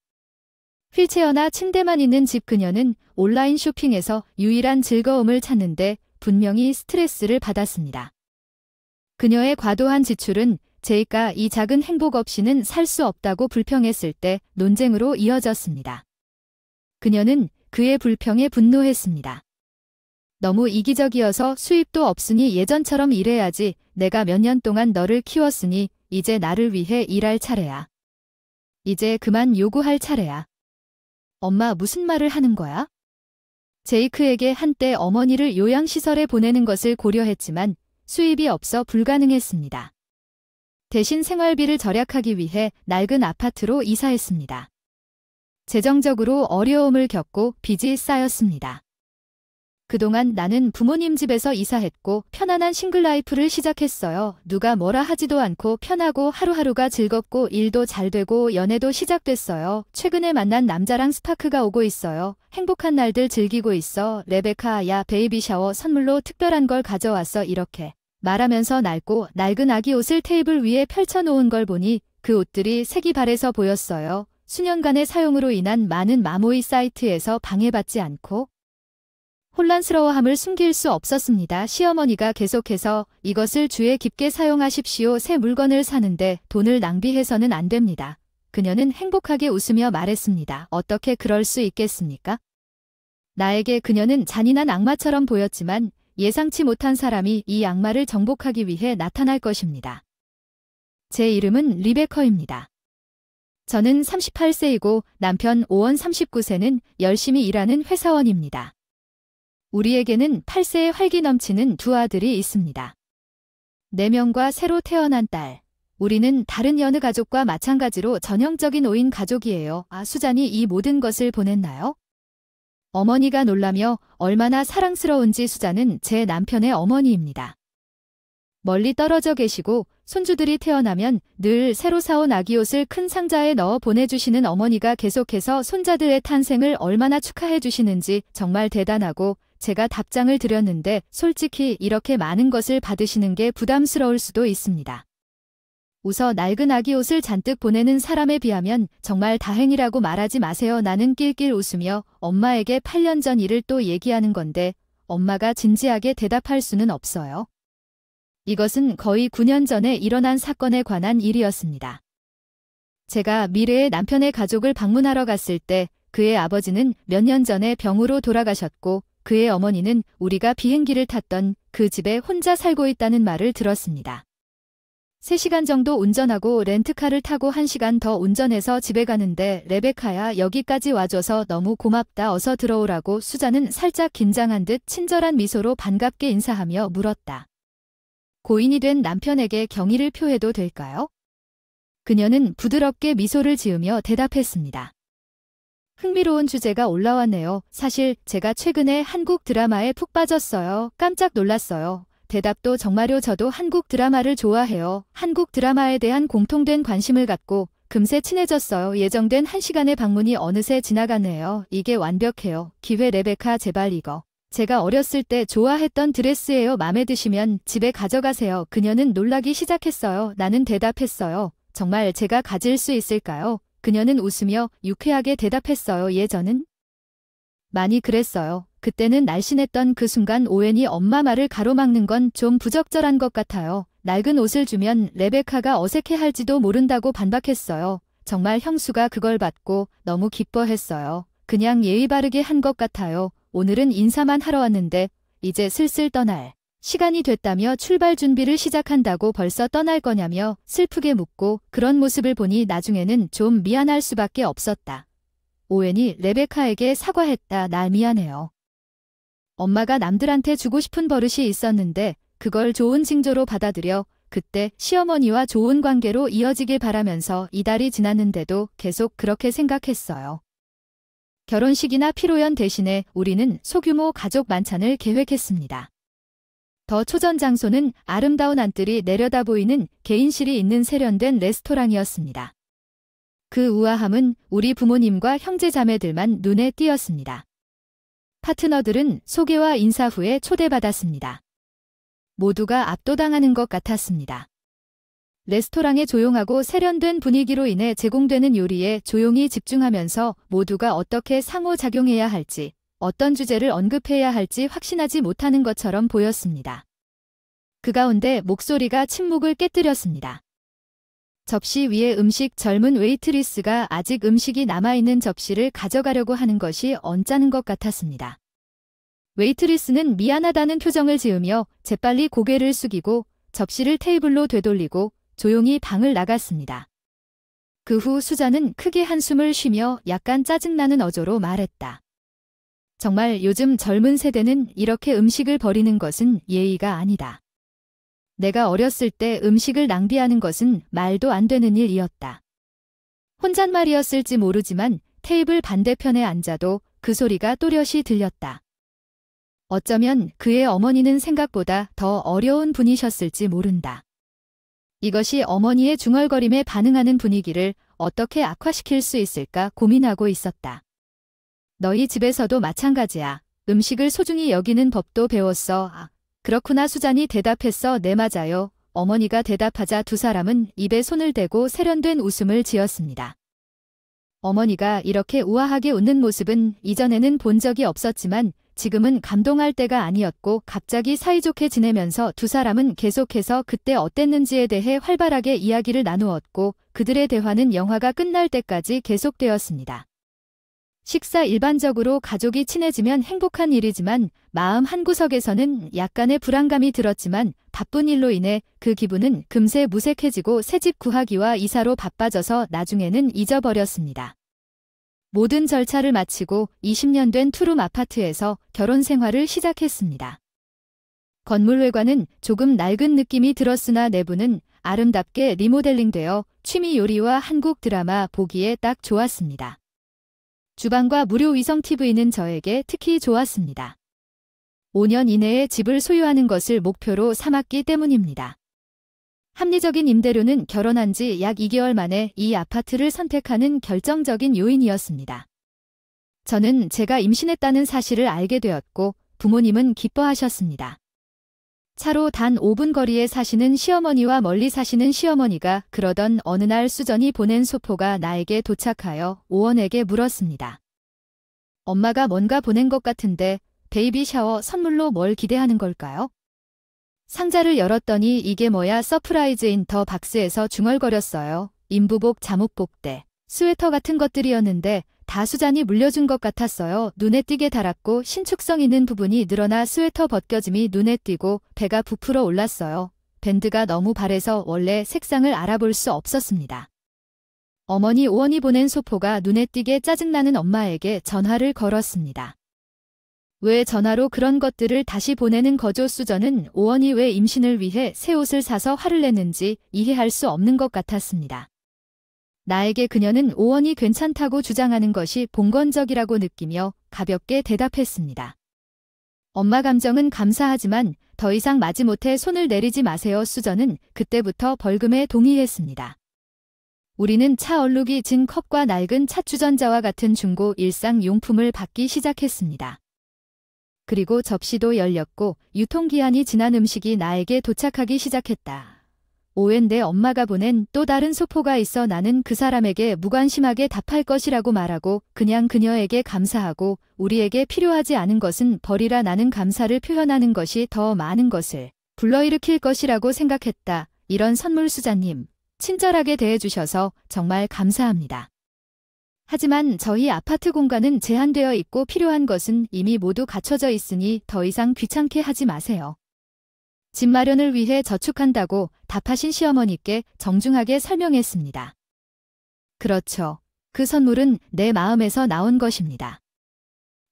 휠체어나 침대만 있는 집. 그녀는 온라인 쇼핑에서 유일한 즐거움을 찾는데 분명히 스트레스를 받았습니다. 그녀의 과도한 지출은 제이가 이 작은 행복 없이는 살 수 없다고 불평했을 때 논쟁으로 이어졌습니다. 그녀는 그의 불평에 분노했습니다. 너무 이기적이어서 수입도 없으니 예전처럼 일해야지. 내가 몇 년 동안 너를 키웠으니 이제 나를 위해 일할 차례야. 이제 그만 요구할 차례야. 엄마 무슨 말을 하는 거야? 제이크에게 한때 어머니를 요양시설에 보내는 것을 고려했지만 수입이 없어 불가능했습니다. 대신 생활비를 절약하기 위해 낡은 아파트로 이사했습니다. 재정적으로 어려움을 겪고 빚이 쌓였습니다. 그동안 나는 부모님 집에서 이사했고 편안한 싱글라이프를 시작했어요. 누가 뭐라 하지도 않고 편하고 하루하루가 즐겁고 일도 잘 되고 연애도 시작됐어요. 최근에 만난 남자랑 스파크가 오고 있어요. 행복한 날들 즐기고 있어. 레베카, 야 베이비 샤워 선물로 특별한 걸 가져왔어. 이렇게 말하면서 낡고 낡은 아기 옷을 테이블 위에 펼쳐놓은 걸 보니 그 옷들이 색이 바래서 보였어요. 수년간의 사용으로 인한 많은 마모이 사이트에서 방해받지 않고 혼란스러워함을 숨길 수 없었습니다. 시어머니가 계속해서 이것을 주에 깊게 사용하십시오. 새 물건을 사는데 돈을 낭비해서는 안 됩니다. 그녀는 행복하게 웃으며 말했습니다. 어떻게 그럴 수 있겠습니까? 나에게 그녀는 잔인한 악마처럼 보였지만 예상치 못한 사람이 이 악마를 정복하기 위해 나타날 것입니다. 제 이름은 리베커입니다. 저는 38세이고 남편 오원 39세는 열심히 일하는 회사원입니다. 우리에게는 8세의 활기 넘치는 두 아들이 있습니다. 4명과 새로 태어난 딸. 우리는 다른 여느 가족과 마찬가지로 전형적인 5인 가족이에요. 아, 수잔이 이 모든 것을 보냈나요? 어머니가 놀라며 얼마나 사랑스러운지. 수잔은 제 남편의 어머니입니다. 멀리 떨어져 계시고 손주들이 태어나면 늘 새로 사온 아기 옷을 큰 상자에 넣어 보내주시는 어머니가 계속해서 손자들의 탄생을 얼마나 축하해 주시는지 정말 대단하고, 제가 답장을 드렸는데 솔직히 이렇게 많은 것을 받으시는 게 부담스러울 수도 있습니다. 웃어 낡은 아기 옷을 잔뜩 보내는 사람에 비하면 정말 다행이라고 말하지 마세요. 나는 낄낄 웃으며 엄마에게 8년 전 일을 또 얘기하는 건데 엄마가 진지하게 대답할 수는 없어요. 이것은 거의 9년 전에 일어난 사건에 관한 일이었습니다. 제가 미래의 남편의 가족을 방문하러 갔을 때 그의 아버지는 몇 년 전에 병으로 돌아가셨고 그의 어머니는 우리가 비행기를 탔던 그 집에 혼자 살고 있다는 말을 들었습니다. 3시간 정도 운전하고 렌트카를 타고 1시간 더 운전해서 집에 가는데 레베카야 여기까지 와줘서 너무 고맙다. 어서 들어오라고. 수잔은 살짝 긴장한 듯 친절한 미소로 반갑게 인사하며 물었다. 고인이 된 남편에게 경의를 표해도 될까요? 그녀는 부드럽게 미소를 지으며 대답했습니다. 흥미로운 주제가 올라왔네요. 사실 제가 최근에 한국 드라마에 푹 빠졌어요. 깜짝 놀랐어요. 대답도 정말요. 저도 한국 드라마를 좋아해요. 한국 드라마에 대한 공통된 관심을 갖고 금세 친해졌어요. 예정된 1시간의 방문이 어느새 지나갔네요. 이게 완벽해요. 기회. 레베카 제발 이거. 제가 어렸을 때 좋아했던 드레스예요. 마음에 드시면 집에 가져가세요. 그녀는 놀라기 시작했어요. 나는 대답했어요. 정말 제가 가질 수 있을까요? 그녀는 웃으며 유쾌하게 대답했어요. 예, 저는 많이 그랬어요. 그때는 날씬했던 그 순간 오웬이 엄마 말을 가로막는 건 좀 부적절한 것 같아요. 낡은 옷을 주면 레베카가 어색해할지도 모른다고 반박했어요. 정말 형수가 그걸 받고 너무 기뻐했어요. 그냥 예의 바르게 한 것 같아요. 오늘은 인사만 하러 왔는데 이제 슬슬 떠날 시간이 됐다며 출발 준비를 시작한다고 벌써 떠날 거냐며 슬프게 묻고 그런 모습을 보니 나중에는 좀 미안할 수밖에 없었다. 오웬이 레베카에게 사과했다. 나 미안해요. 엄마가 남들한테 주고 싶은 버릇이 있었는데 그걸 좋은 징조로 받아들여 그때 시어머니와 좋은 관계로 이어지길 바라면서 이달이 지났는데도 계속 그렇게 생각했어요. 결혼식이나 피로연 대신에 우리는 소규모 가족 만찬을 계획했습니다. 더 초전 장소는 아름다운 안뜰이 내려다 보이는 개인실이 있는 세련된 레스토랑이었습니다. 그 우아함은 우리 부모님과 형제자매들만 눈에 띄었습니다. 파트너들은 소개와 인사 후에 초대받았습니다. 모두가 압도당하는 것 같았습니다. 레스토랑의 조용하고 세련된 분위기로 인해 제공되는 요리에 조용히 집중하면서 모두가 어떻게 상호작용해야 할지, 어떤 주제를 언급해야 할지 확신하지 못하는 것처럼 보였습니다. 그 가운데 목소리가 침묵을 깨뜨렸습니다. 접시 위에 젊은 웨이트리스가 아직 음식이 남아있는 접시를 가져가려고 하는 것이 언짢은 것 같았습니다. 웨이트리스는 미안하다는 표정을 지으며 재빨리 고개를 숙이고 접시를 테이블로 되돌리고 조용히 방을 나갔습니다. 그 후 수잔은 크게 한숨을 쉬며 약간 짜증나는 어조로 말했다. 정말 요즘 젊은 세대는 이렇게 음식을 버리는 것은 예의가 아니다. 내가 어렸을 때 음식을 낭비하는 것은 말도 안 되는 일이었다. 혼잣말이었을지 모르지만 테이블 반대편에 앉아도 그 소리가 또렷이 들렸다. 어쩌면 그의 어머니는 생각보다 더 어려운 분이셨을지 모른다. 이것이 어머니의 중얼거림에 반응하는 분위기를 어떻게 악화시킬 수 있을까 고민하고 있었다. 너희 집에서도 마찬가지야. 음식을 소중히 여기는 법도 배웠어. 아, 그렇구나. 수잔이 대답했어. 네, 맞아요. 어머니가 대답하자 두 사람은 입에 손을 대고 세련된 웃음을 지었습니다. 어머니가 이렇게 우아하게 웃는 모습은 이전에는 본 적이 없었지만 지금은 감동할 때가 아니었고 갑자기 사이좋게 지내면서 두 사람은 계속해서 그때 어땠는지에 대해 활발하게 이야기를 나누었고 그들의 대화는 영화가 끝날 때까지 계속되었습니다. 식사 일반적으로 가족이 친해지면 행복한 일이지만 마음 한구석에서는 약간의 불안감이 들었지만 바쁜 일로 인해 그 기분은 금세 무색해지고 새집 구하기와 이사로 바빠져서 나중에는 잊어버렸습니다. 모든 절차를 마치고 20년 된 투룸 아파트에서 결혼 생활을 시작했습니다. 건물 외관은 조금 낡은 느낌이 들었으나 내부는 아름답게 리모델링되어 취미 요리와 한국 드라마 보기에 딱 좋았습니다. 주방과 무료 위성 TV는 저에게 특히 좋았습니다. 5년 이내에 집을 소유하는 것을 목표로 삼았기 때문입니다. 합리적인 임대료는 결혼한 지 약 2개월 만에 이 아파트를 선택하는 결정적인 요인이었습니다. 저는 제가 임신했다는 사실을 알게 되었고 부모님은 기뻐하셨습니다. 차로 단 5분 거리에 사시는 시어머니와 멀리 사시는 시어머니가 그러던 어느 날 수전이 보낸 소포가 나에게 도착하여 오원에게 물었습니다. 엄마가 뭔가 보낸 것 같은데 베이비 샤워 선물로 뭘 기대하는 걸까요? 상자를 열었더니 이게 뭐야? 서프라이즈인 더 박스에서 중얼거렸어요. 인부복, 잠옷복대, 스웨터 같은 것들이었는데 다 수잔이 물려준 것 같았어요. 눈에 띄게 달았고 신축성 있는 부분이 늘어나 스웨터 벗겨짐이 눈에 띄고 배가 부풀어 올랐어요. 밴드가 너무 바래서 원래 색상을 알아볼 수 없었습니다. 어머니 오원이 보낸 소포가 눈에 띄게 짜증나는 엄마에게 전화를 걸었습니다. 왜 전화로 그런 것들을 다시 보내는 거죠? 수전은 오원이 왜 임신을 위해 새 옷을 사서 화를 냈는지 이해할 수 없는 것 같았습니다. 나에게 그녀는 오원이 괜찮다고 주장하는 것이 봉건적이라고 느끼며 가볍게 대답했습니다. 엄마 감정은 감사하지만 더 이상 마지못해 손을 내리지 마세요. 수전은 그때부터 벌금에 동의했습니다. 우리는 차 얼룩이 진 컵과 낡은 찻주전자와 같은 중고 일상용품을 받기 시작했습니다. 그리고 접시도 열렸고 유통기한이 지난 음식이 나에게 도착하기 시작했다. 오웬 내 엄마가 보낸 또 다른 소포가 있어 나는 그 사람에게 무관심하게 답할 것이라고 말하고 그냥 그녀에게 감사하고 우리에게 필요하지 않은 것은 버리라. 나는 감사를 표현하는 것이 더 많은 것을 불러일으킬 것이라고 생각했다. 이런 선물 수자님, 친절하게 대해주셔서 정말 감사합니다. 하지만 저희 아파트 공간은 제한되어 있고 필요한 것은 이미 모두 갖춰져 있으니 더 이상 귀찮게 하지 마세요. 집 마련을 위해 저축한다고 답하신 시어머니께 정중하게 설명했습니다. 그렇죠. 그 선물은 내 마음에서 나온 것입니다.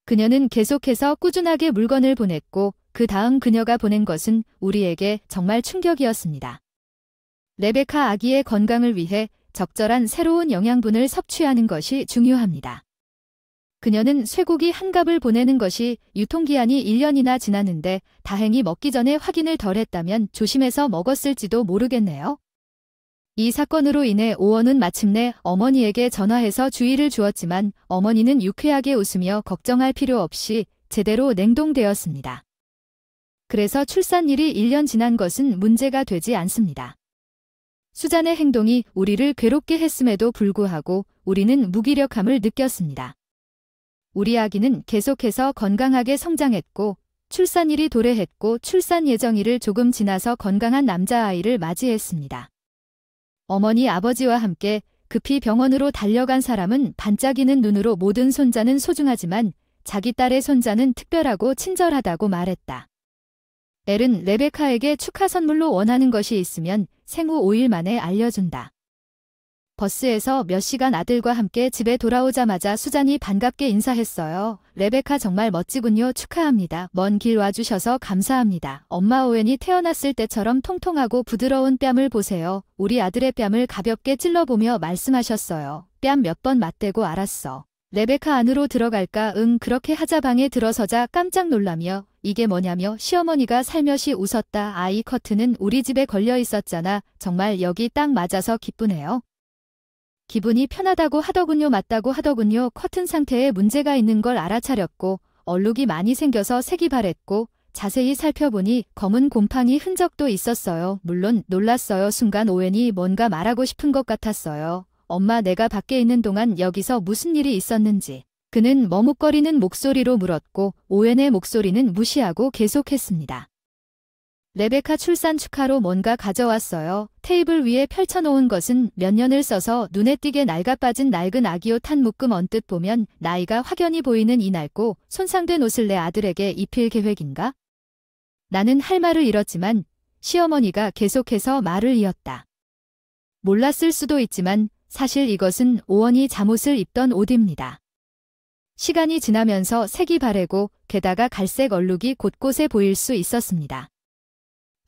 그녀는 계속해서 꾸준하게 물건을 보냈고 그 다음 그녀가 보낸 것은 우리에게 정말 충격이었습니다. 레베카 아기의 건강을 위해 적절한 새로운 영양분을 섭취하는 것이 중요합니다. 그녀는 쇠고기 한 갑을 보내는 것이 유통기한이 1년이나 지났는데 다행히 먹기 전에 확인을 덜 했다면 조심해서 먹었을지도 모르겠네요. 이 사건으로 인해 오원은 마침내 어머니에게 전화해서 주의를 주었지만 어머니는 유쾌하게 웃으며 걱정할 필요 없이 제대로 냉동되었습니다. 그래서 출산일이 1년 지난 것은 문제가 되지 않습니다. 수잔의 행동이 우리를 괴롭게 했음에도 불구하고 우리는 무기력함을 느꼈습니다. 우리 아기는 계속해서 건강하게 성장했고 출산일이 도래했고 출산 예정일을 조금 지나서 건강한 남자아이를 맞이했습니다. 어머니 아버지와 함께 급히 병원으로 달려간 사람은 반짝이는 눈으로 모든 손자는 소중하지만 자기 딸의 손자는 특별하고 친절하다고 말했다. 엘은 레베카에게 축하 선물로 원하는 것이 있으면 생후 5일 만에 알려준다. 버스에서 몇 시간 아들과 함께 집에 돌아오자마자 수잔이 반갑게 인사했어요. 레베카 정말 멋지군요. 축하합니다. 먼 길 와주셔서 감사합니다. 엄마 오웬이 태어났을 때처럼 통통하고 부드러운 뺨을 보세요. 우리 아들의 뺨을 가볍게 찔러보며 말씀하셨어요. 뺨 몇 번 맞대고 알았어. 레베카 안으로 들어갈까? 응, 그렇게 하자. 방에 들어서자 깜짝 놀라며 이게 뭐냐며 시어머니가 살며시 웃었다. 아이 커튼은 우리 집에 걸려 있었잖아. 정말 여기 딱 맞아서 기쁘네요. 기분이 편하다고 하더군요. 맞다고 하더군요. 커튼 상태에 문제가 있는 걸 알아차렸고 얼룩이 많이 생겨서 색이 바랬고 자세히 살펴보니 검은 곰팡이 흔적도 있었어요. 물론 놀랐어요. 순간 오웬이 뭔가 말하고 싶은 것 같았어요. 엄마, 내가 밖에 있는 동안 여기서 무슨 일이 있었는지. 그는 머뭇거리는 목소리로 물었고 오웬의 목소리는 무시하고 계속했습니다. 레베카 출산 축하로 뭔가 가져왔어요. 테이블 위에 펼쳐놓은 것은 몇 년을 써서 눈에 띄게 낡아빠진 낡은 아기옷 한 묶음. 언뜻 보면 나이가 확연히 보이는 이 낡고 손상된 옷을 내 아들에게 입힐 계획인가? 나는 할 말을 잃었지만 시어머니가 계속해서 말을 이었다. 몰랐을 수도 있지만 사실 이것은 오원이 잠옷을 입던 옷입니다. 시간이 지나면서 색이 바래고 게다가 갈색 얼룩이 곳곳에 보일 수 있었습니다.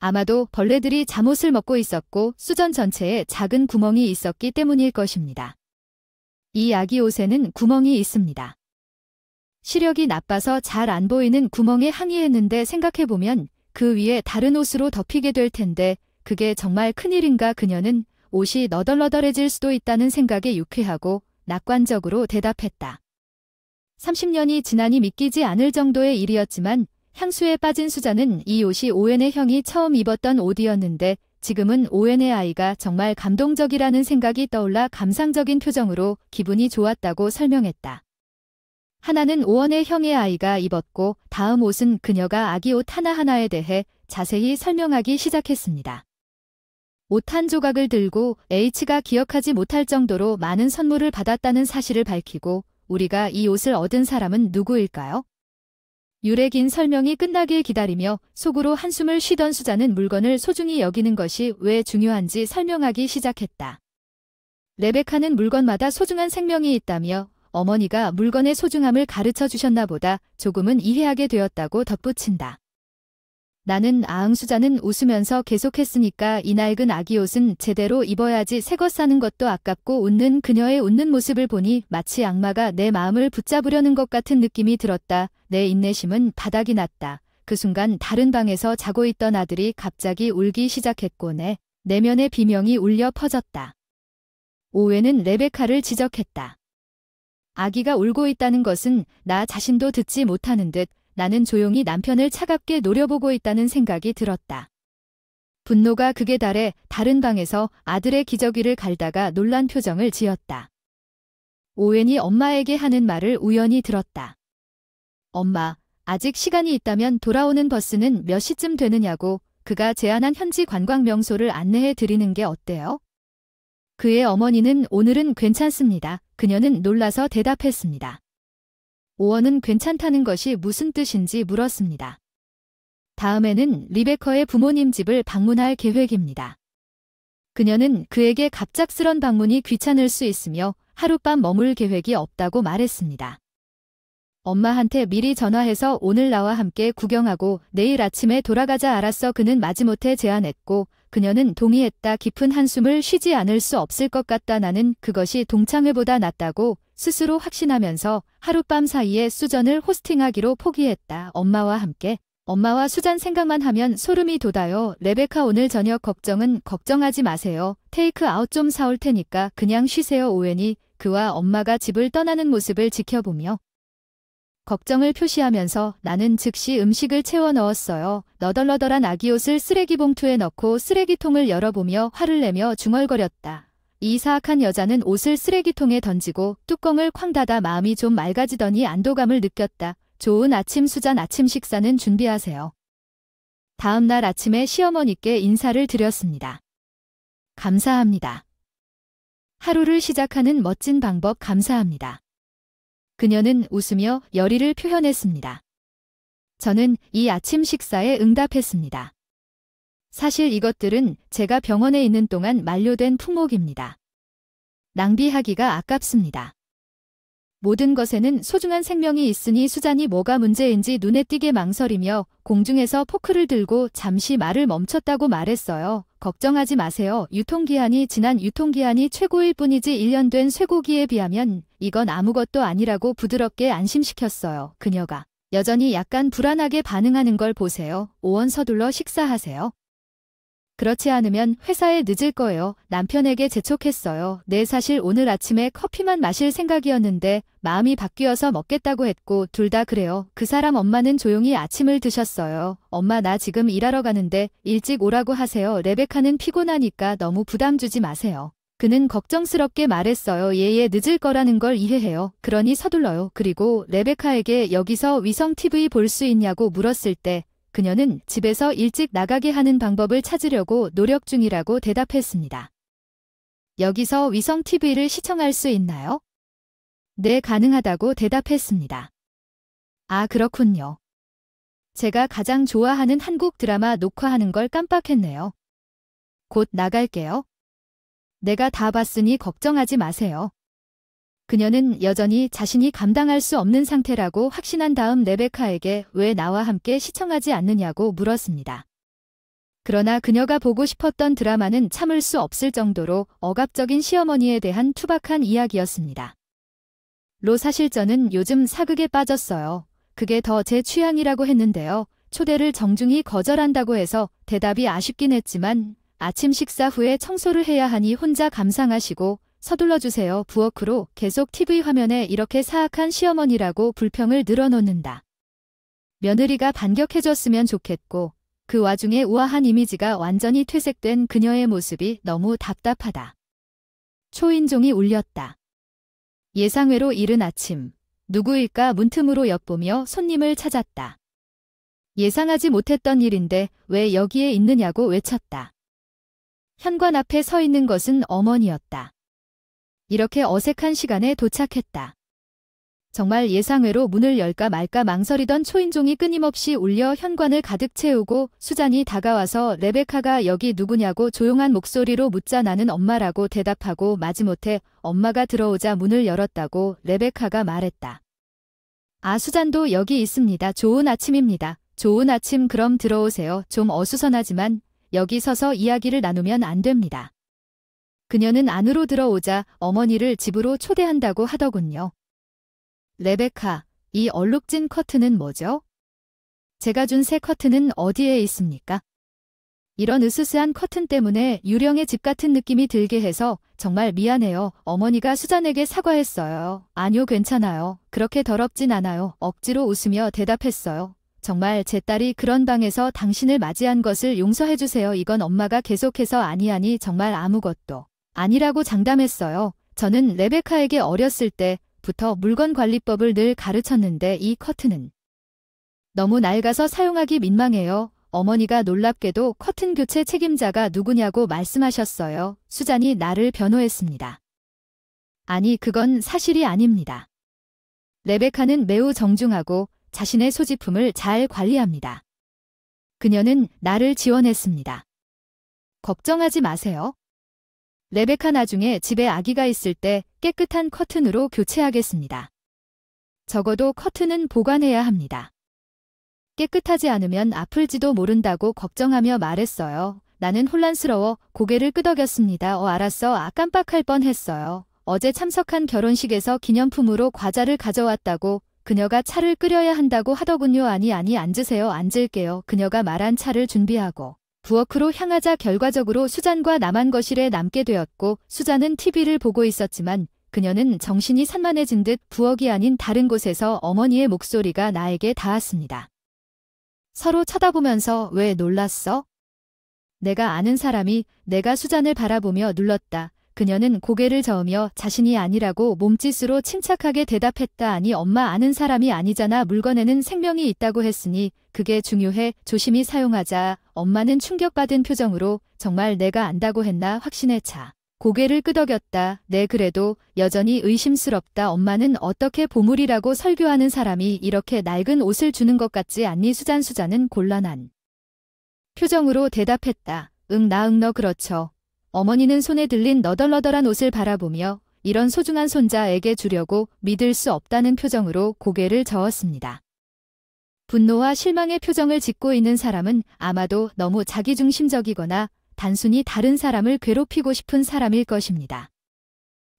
아마도 벌레들이 잠옷을 먹고 있었고 수전 전체에 작은 구멍이 있었기 때문일 것입니다. 이 아기 옷에는 구멍이 있습니다. 시력이 나빠서 잘 안 보이는 구멍에 항의했는데 생각해보면 그 위에 다른 옷으로 덮이게 될 텐데 그게 정말 큰일인가. 그녀는 옷이 너덜너덜해질 수도 있다는 생각에 유쾌하고 낙관적으로 대답했다. 30년이 지나니 믿기지 않을 정도의 일이었지만 향수에 빠진 수잔은 이 옷이 오웬의 형이 처음 입었던 옷이었는데 지금은 오웬의 아이가 정말 감동적이라는 생각이 떠올라 감상적인 표정으로 기분이 좋았다고 설명했다. 하나는 오원의 형의 아이가 입었고 다음 옷은 그녀가 아기 옷 하나하나에 대해 자세히 설명하기 시작했습니다. 옷 한 조각을 들고 H가 기억하지 못할 정도로 많은 선물을 받았다는 사실을 밝히고 우리가 이 옷을 얻은 사람은 누구일까요? 유래 긴 설명이 끝나길 기다리며 속으로 한숨을 쉬던 수잔은 물건을 소중히 여기는 것이 왜 중요한지 설명하기 시작했다. 레베카는 물건마다 소중한 생명이 있다며 어머니가 물건의 소중함을 가르쳐 주셨나 보다 조금은 이해하게 되었다고 덧붙인다. 나는 수잔은 웃으면서 계속했으니까 이 낡은 아기 옷은 제대로 입어야지. 새것 사는 것도 아깝고 웃는 그녀의 웃는 모습을 보니 마치 악마가 내 마음을 붙잡으려는 것 같은 느낌이 들었다. 내 인내심은 바닥이 났다. 그 순간 다른 방에서 자고 있던 아들이 갑자기 울기 시작했고 내 내면의 비명이 울려 퍼졌다. 오웬은 레베카를 지적했다. 아기가 울고 있다는 것은 나 자신도 듣지 못하는 듯 나는 조용히 남편을 차갑게 노려보고 있다는 생각이 들었다. 분노가 극에 달해 다른 방에서 아들의 기저귀를 갈다가 놀란 표정을 지었다. 오웬이 엄마에게 하는 말을 우연히 들었다. 엄마, 아직 시간이 있다면 돌아오는 버스는 몇 시쯤 되느냐고 그가 제안한 현지 관광 명소를 안내해 드리는 게 어때요? 그의 어머니는 오늘은 괜찮습니다. 그녀는 놀라서 대답했습니다. 오원은 괜찮다는 것이 무슨 뜻인지 물었습니다. 다음에는 리베커의 부모님 집을 방문할 계획입니다. 그녀는 그에게 갑작스런 방문이 귀찮을 수 있으며 하룻밤 머물 계획이 없다고 말했습니다. 엄마한테 미리 전화해서 오늘 나와 함께 구경하고 내일 아침에 돌아가자. 알았어. 그는 마지못해 제안했고 그녀는 동의했다. 깊은 한숨을 쉬지 않을 수 없을 것 같다. 나는 그것이 동창회보다 낫다고 스스로 확신하면서 하룻밤 사이에 수전을 호스팅하기로 포기했다. 엄마와 함께. 엄마와 수잔 생각만 하면 소름이 돋아요. 레베카 오늘 저녁 걱정하지 마세요. 테이크 아웃 좀 사올 테니까 그냥 쉬세요. 오웬이 그와 엄마가 집을 떠나는 모습을 지켜보며 걱정을 표시하면서 나는 즉시 음식을 채워 넣었어요. 너덜너덜한 아기 옷을 쓰레기 봉투에 넣고 쓰레기통을 열어보며 화를 내며 중얼거렸다. 이 사악한 여자는 옷을 쓰레기통에 던지고 뚜껑을 쾅 닫아 마음이 좀 맑아지더니 안도감을 느꼈다. 좋은 아침 수잔, 아침 식사는 준비하세요. 다음 날 아침에 시어머니께 인사를 드렸습니다. 감사합니다. 하루를 시작하는 멋진 방법 감사합니다. 그녀는 웃으며 열의를 표현했습니다. 저는 이 아침 식사에 응답했습니다. 사실 이것들은 제가 병원에 있는 동안 만료된 품목입니다. 낭비하기가 아깝습니다. 모든 것에는 소중한 생명이 있으니 수잔이 뭐가 문제인지 눈에 띄게 망설이며 공중에서 포크를 들고 잠시 말을 멈췄다고 말했어요. 걱정하지 마세요. 지난 유통기한이 최고일 뿐이지 1년 된 쇠고기에 비하면 이건 아무것도 아니라고 부드럽게 안심시켰어요. 그녀가 여전히 약간 불안하게 반응하는 걸 보세요. 오원 서둘러 식사하세요. 그렇지 않으면 회사에 늦을 거예요. 남편에게 재촉했어요. 네, 사실 오늘 아침에 커피만 마실 생각이었는데 마음이 바뀌어서 먹겠다고 했고 둘 다 그래요. 그 사람 엄마는 조용히 아침을 드셨어요. 엄마, 나 지금 일하러 가는데 일찍 오라고 하세요. 레베카는 피곤하니까 너무 부담 주지 마세요. 그는 걱정스럽게 말했어요. 얘 늦을 거라는 걸 이해해요. 그러니 서둘러요. 그리고 레베카에게 여기서 위성 TV 볼 수 있냐고 물었을 때 그녀는 집에서 일찍 나가게 하는 방법을 찾으려고 노력 중이라고 대답했습니다. 여기서 위성 TV를 시청할 수 있나요? 네, 가능하다고 대답했습니다. 아, 그렇군요. 제가 가장 좋아하는 한국 드라마 녹화하는 걸 깜빡했네요. 곧 나갈게요. 내가 다 봤으니 걱정하지 마세요. 그녀는 여전히 자신이 감당할 수 없는 상태라고 확신한 다음 레베카에게 왜 나와 함께 시청하지 않느냐고 물었습니다. 그러나 그녀가 보고 싶었던 드라마는 참을 수 없을 정도로 억압적인 시어머니에 대한 투박한 이야기였습니다. 사실 저는 요즘 사극에 빠졌어요. 그게 더 제 취향이라고 했는데요. 초대를 정중히 거절한다고 해서 대답이 아쉽긴 했지만 아침 식사 후에 청소를 해야 하니 혼자 감상하시고 서둘러 주세요. 부엌으로 계속 TV 화면에 이렇게 사악한 시어머니라고 불평을 늘어놓는다. 며느리가 반격해줬으면 좋겠고 그 와중에 우아한 이미지가 완전히 퇴색된 그녀의 모습이 너무 답답하다. 초인종이 울렸다. 예상외로 이른 아침. 누구일까 문틈으로 엿보며 손님을 찾았다. 예상하지 못했던 일인데 왜 여기에 있느냐고 외쳤다. 현관 앞에 서 있는 것은 어머니였다. 이렇게 어색한 시간에 도착했다. 정말 예상외로 문을 열까 말까 망설이던 초인종이 끊임없이 울려 현관을 가득 채우고 수잔이 다가와서 레베카가 여기 누구냐고 조용한 목소리로 묻자 나는 엄마라고 대답하고 마지못해 엄마가 들어오자 문을 열었다고 레베카가 말했다. 아, 수잔도 여기 있습니다. 좋은 아침입니다. 좋은 아침. 그럼 들어오세요. 좀 어수선하지만 여기 서서 이야기를 나누면 안 됩니다. 그녀는 안으로 들어오자 어머니를 집으로 초대한다고 하더군요. 레베카, 이 얼룩진 커튼은 뭐죠? 제가 준 새 커튼은 어디에 있습니까? 이런 으스스한 커튼 때문에 유령의 집 같은 느낌이 들게 해서 정말 미안해요. 어머니가 수잔에게 사과했어요. 아니요, 괜찮아요. 그렇게 더럽진 않아요. 억지로 웃으며 대답했어요. 정말 제 딸이 그런 방에서 당신을 맞이한 것을 용서해주세요. 이건 엄마가 계속해서 아니 정말 아무것도 아니라고 장담했어요. 저는 레베카에게 어렸을 때부터 물건 관리법을 늘 가르쳤는데 이 커튼은 너무 낡아서 사용하기 민망해요. 어머니가 놀랍게도 커튼 교체 책임자가 누구냐고 말씀하셨어요. 수잔이 나를 변호했습니다. 아니, 그건 사실이 아닙니다. 레베카는 매우 정중하고 자신의 소지품을 잘 관리합니다. 그녀는 나를 지원했습니다. 걱정하지 마세요. 레베카 나중에 집에 아기가 있을 때 깨끗한 커튼으로 교체하겠습니다. 적어도 커튼은 보관해야 합니다. 깨끗하지 않으면 아플지도 모른다고 걱정하며 말했어요. 나는 혼란스러워 고개를 끄덕였습니다. 알았어. 깜빡할 뻔했어요. 어제 참석한 결혼식에서 기념품으로 과자를 가져왔다고 그녀가 차를 끓여야 한다고 하더군요. 아니, 앉으세요. 앉을게요. 그녀가 말한 차를 준비하고 부엌으로 향하자 결과적으로 수잔과 나만 거실에 남게 되었고 수잔은 TV를 보고 있었지만 그녀는 정신이 산만해진 듯 부엌이 아닌 다른 곳에서 어머니의 목소리가 나에게 닿았습니다. 서로 쳐다보면서 왜 놀랐어? 내가 아는 사람이 내가 수잔을 바라보며 눌렀다. 그녀는 고개를 저으며 자신이 아니라고 몸짓으로 침착하게 대답했다. 아니 엄마 아는 사람이 아니잖아. 물건에는 생명이 있다고 했으니 그게 중요해. 조심히 사용하자. 엄마는 충격받은 표정으로 정말 내가 안다고 했나 확신에 차. 고개를 끄덕였다. 네 그래도 여전히 의심스럽다. 엄마는 어떻게 보물이라고 설교하는 사람이 이렇게 낡은 옷을 주는 것 같지 않니? 수잔은 곤란한 표정으로 대답했다. 응 너 그렇죠. 어머니는 손에 들린 너덜너덜한 옷을 바라보며 이런 소중한 손자에게 주려고 믿을 수 없다는 표정으로 고개를 저었습니다. 분노와 실망의 표정을 짓고 있는 사람은 아마도 너무 자기중심적이거나 단순히 다른 사람을 괴롭히고 싶은 사람일 것입니다.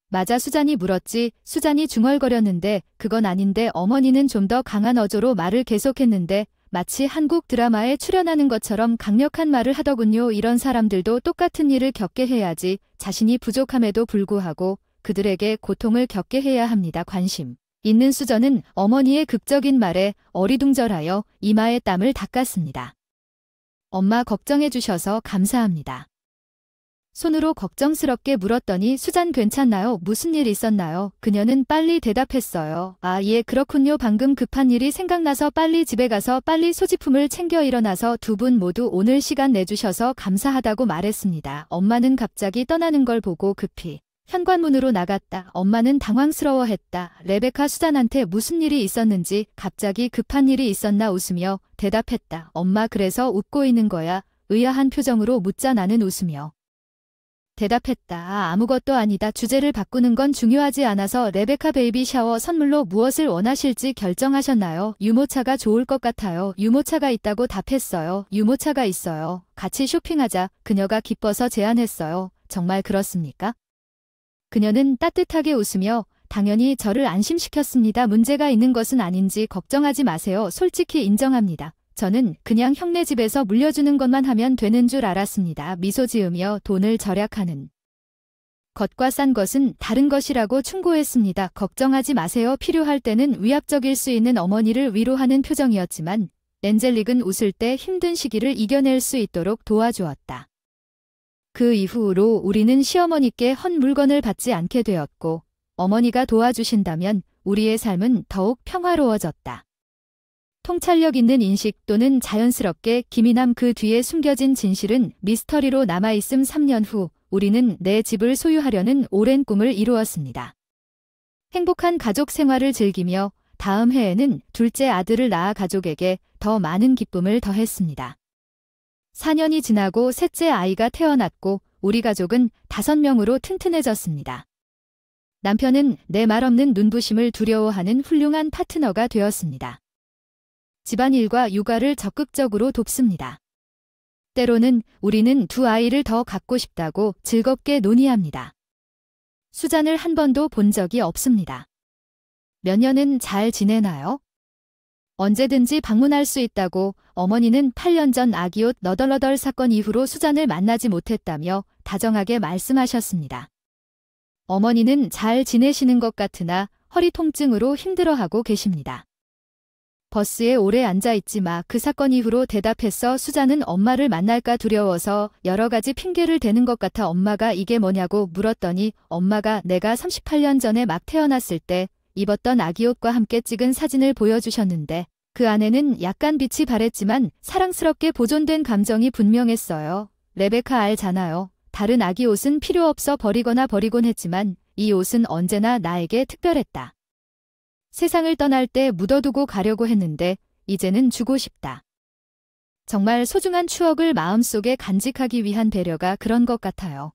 맞아 수잔이 물었지. 수잔이 중얼거렸는데 그건 아닌데 어머니는 좀 더 강한 어조로 말을 계속했는데 마치 한국 드라마에 출연하는 것처럼 강력한 말을 하더군요. 이런 사람들도 똑같은 일을 겪게 해야지 자신이 부족함에도 불구하고 그들에게 고통을 겪게 해야 합니다. 관심 있는 수잔은 어머니의 극적인 말에 어리둥절하여 이마에 땀을 닦았습니다. 엄마 걱정해 주셔서 감사합니다. 손으로 걱정스럽게 물었더니 수잔 괜찮나요? 무슨 일 있었나요? 그녀는 빨리 대답했어요. 아, 예, 그렇군요. 방금 급한 일이 생각나서 빨리 집에 가서 빨리 소지품을 챙겨 일어나서 두 분 모두 오늘 시간 내주셔서 감사하다고 말했습니다. 엄마는 갑자기 떠나는 걸 보고 급히 현관문으로 나갔다. 엄마는 당황스러워했다. 레베카 수잔한테 무슨 일이 있었는지 갑자기 급한 일이 있었나 웃으며 대답했다. 엄마 그래서 웃고 있는 거야? 의아한 표정으로 묻자 나는 웃으며 대답했다. 아, 아무것도 아니다. 주제를 바꾸는 건 중요하지 않아서 레베카 베이비 샤워 선물로 무엇을 원하실지 결정하셨나요? 유모차가 좋을 것 같아요. 유모차가 있다고 답했어요. 유모차가 있어요. 같이 쇼핑하자. 그녀가 기뻐서 제안했어요. 정말 그렇습니까? 그녀는 따뜻하게 웃으며 당연히 저를 안심시켰습니다. 문제가 있는 것은 아닌지 걱정하지 마세요. 솔직히 인정합니다. 저는 그냥 형네 집에서 물려주는 것만 하면 되는 줄 알았습니다. 미소 지으며 돈을 절약하는 것과 싼 것은 다른 것이라고 충고했습니다. 걱정하지 마세요. 필요할 때는 위압적일 수 있는 어머니를 위로하는 표정이었지만 엔젤릭은 웃을 때 힘든 시기를 이겨낼 수 있도록 도와주었다. 그 이후로 우리는 시어머니께 헛 물건을 받지 않게 되었고 어머니가 도와주신다면 우리의 삶은 더욱 평화로워졌다. 통찰력 있는 인식 또는 자연스럽게 기민함 그 뒤에 숨겨진 진실은 미스터리로 남아있음 3년 후 우리는 내 집을 소유하려는 오랜 꿈을 이루었습니다. 행복한 가족 생활을 즐기며 다음 해에는 둘째 아들을 낳아 가족에게 더 많은 기쁨을 더했습니다. 4년이 지나고 셋째 아이가 태어났고 우리 가족은 5명으로 튼튼해졌습니다. 남편은 내 말 없는 눈부심을 두려워하는 훌륭한 파트너가 되었습니다. 집안일과 육아를 적극적으로 돕습니다. 때로는 우리는 두 아이를 더 갖고 싶다고 즐겁게 논의합니다. 수잔을 한 번도 본 적이 없습니다. 몇 년은 잘 지내나요? 언제든지 방문할 수 있다고 어머니는 8년 전 아기옷 너덜너덜 사건 이후로 수잔을 만나지 못했다며 다정하게 말씀하셨습니다. 어머니는 잘 지내시는 것 같으나 허리 통증으로 힘들어하고 계십니다. 버스에 오래 앉아있지 마. 그 사건 이후로 대답했어. 수잔은 엄마를 만날까 두려워서 여러 가지 핑계를 대는 것 같아 엄마가 이게 뭐냐고 물었더니 엄마가 내가 38년 전에 막 태어났을 때 입었던 아기옷과 함께 찍은 사진을 보여주셨는데 그 안에는 약간 빛이 바랬지만 사랑스럽게 보존된 감정이 분명했어요. 레베카 알잖아요. 다른 아기 옷은 필요 없어 버리거나 버리곤 했지만 이 옷은 언제나 나에게 특별했다. 세상을 떠날 때 묻어두고 가려고 했는데 이제는 주고 싶다. 정말 소중한 추억을 마음속에 간직하기 위한 배려가 그런 것 같아요.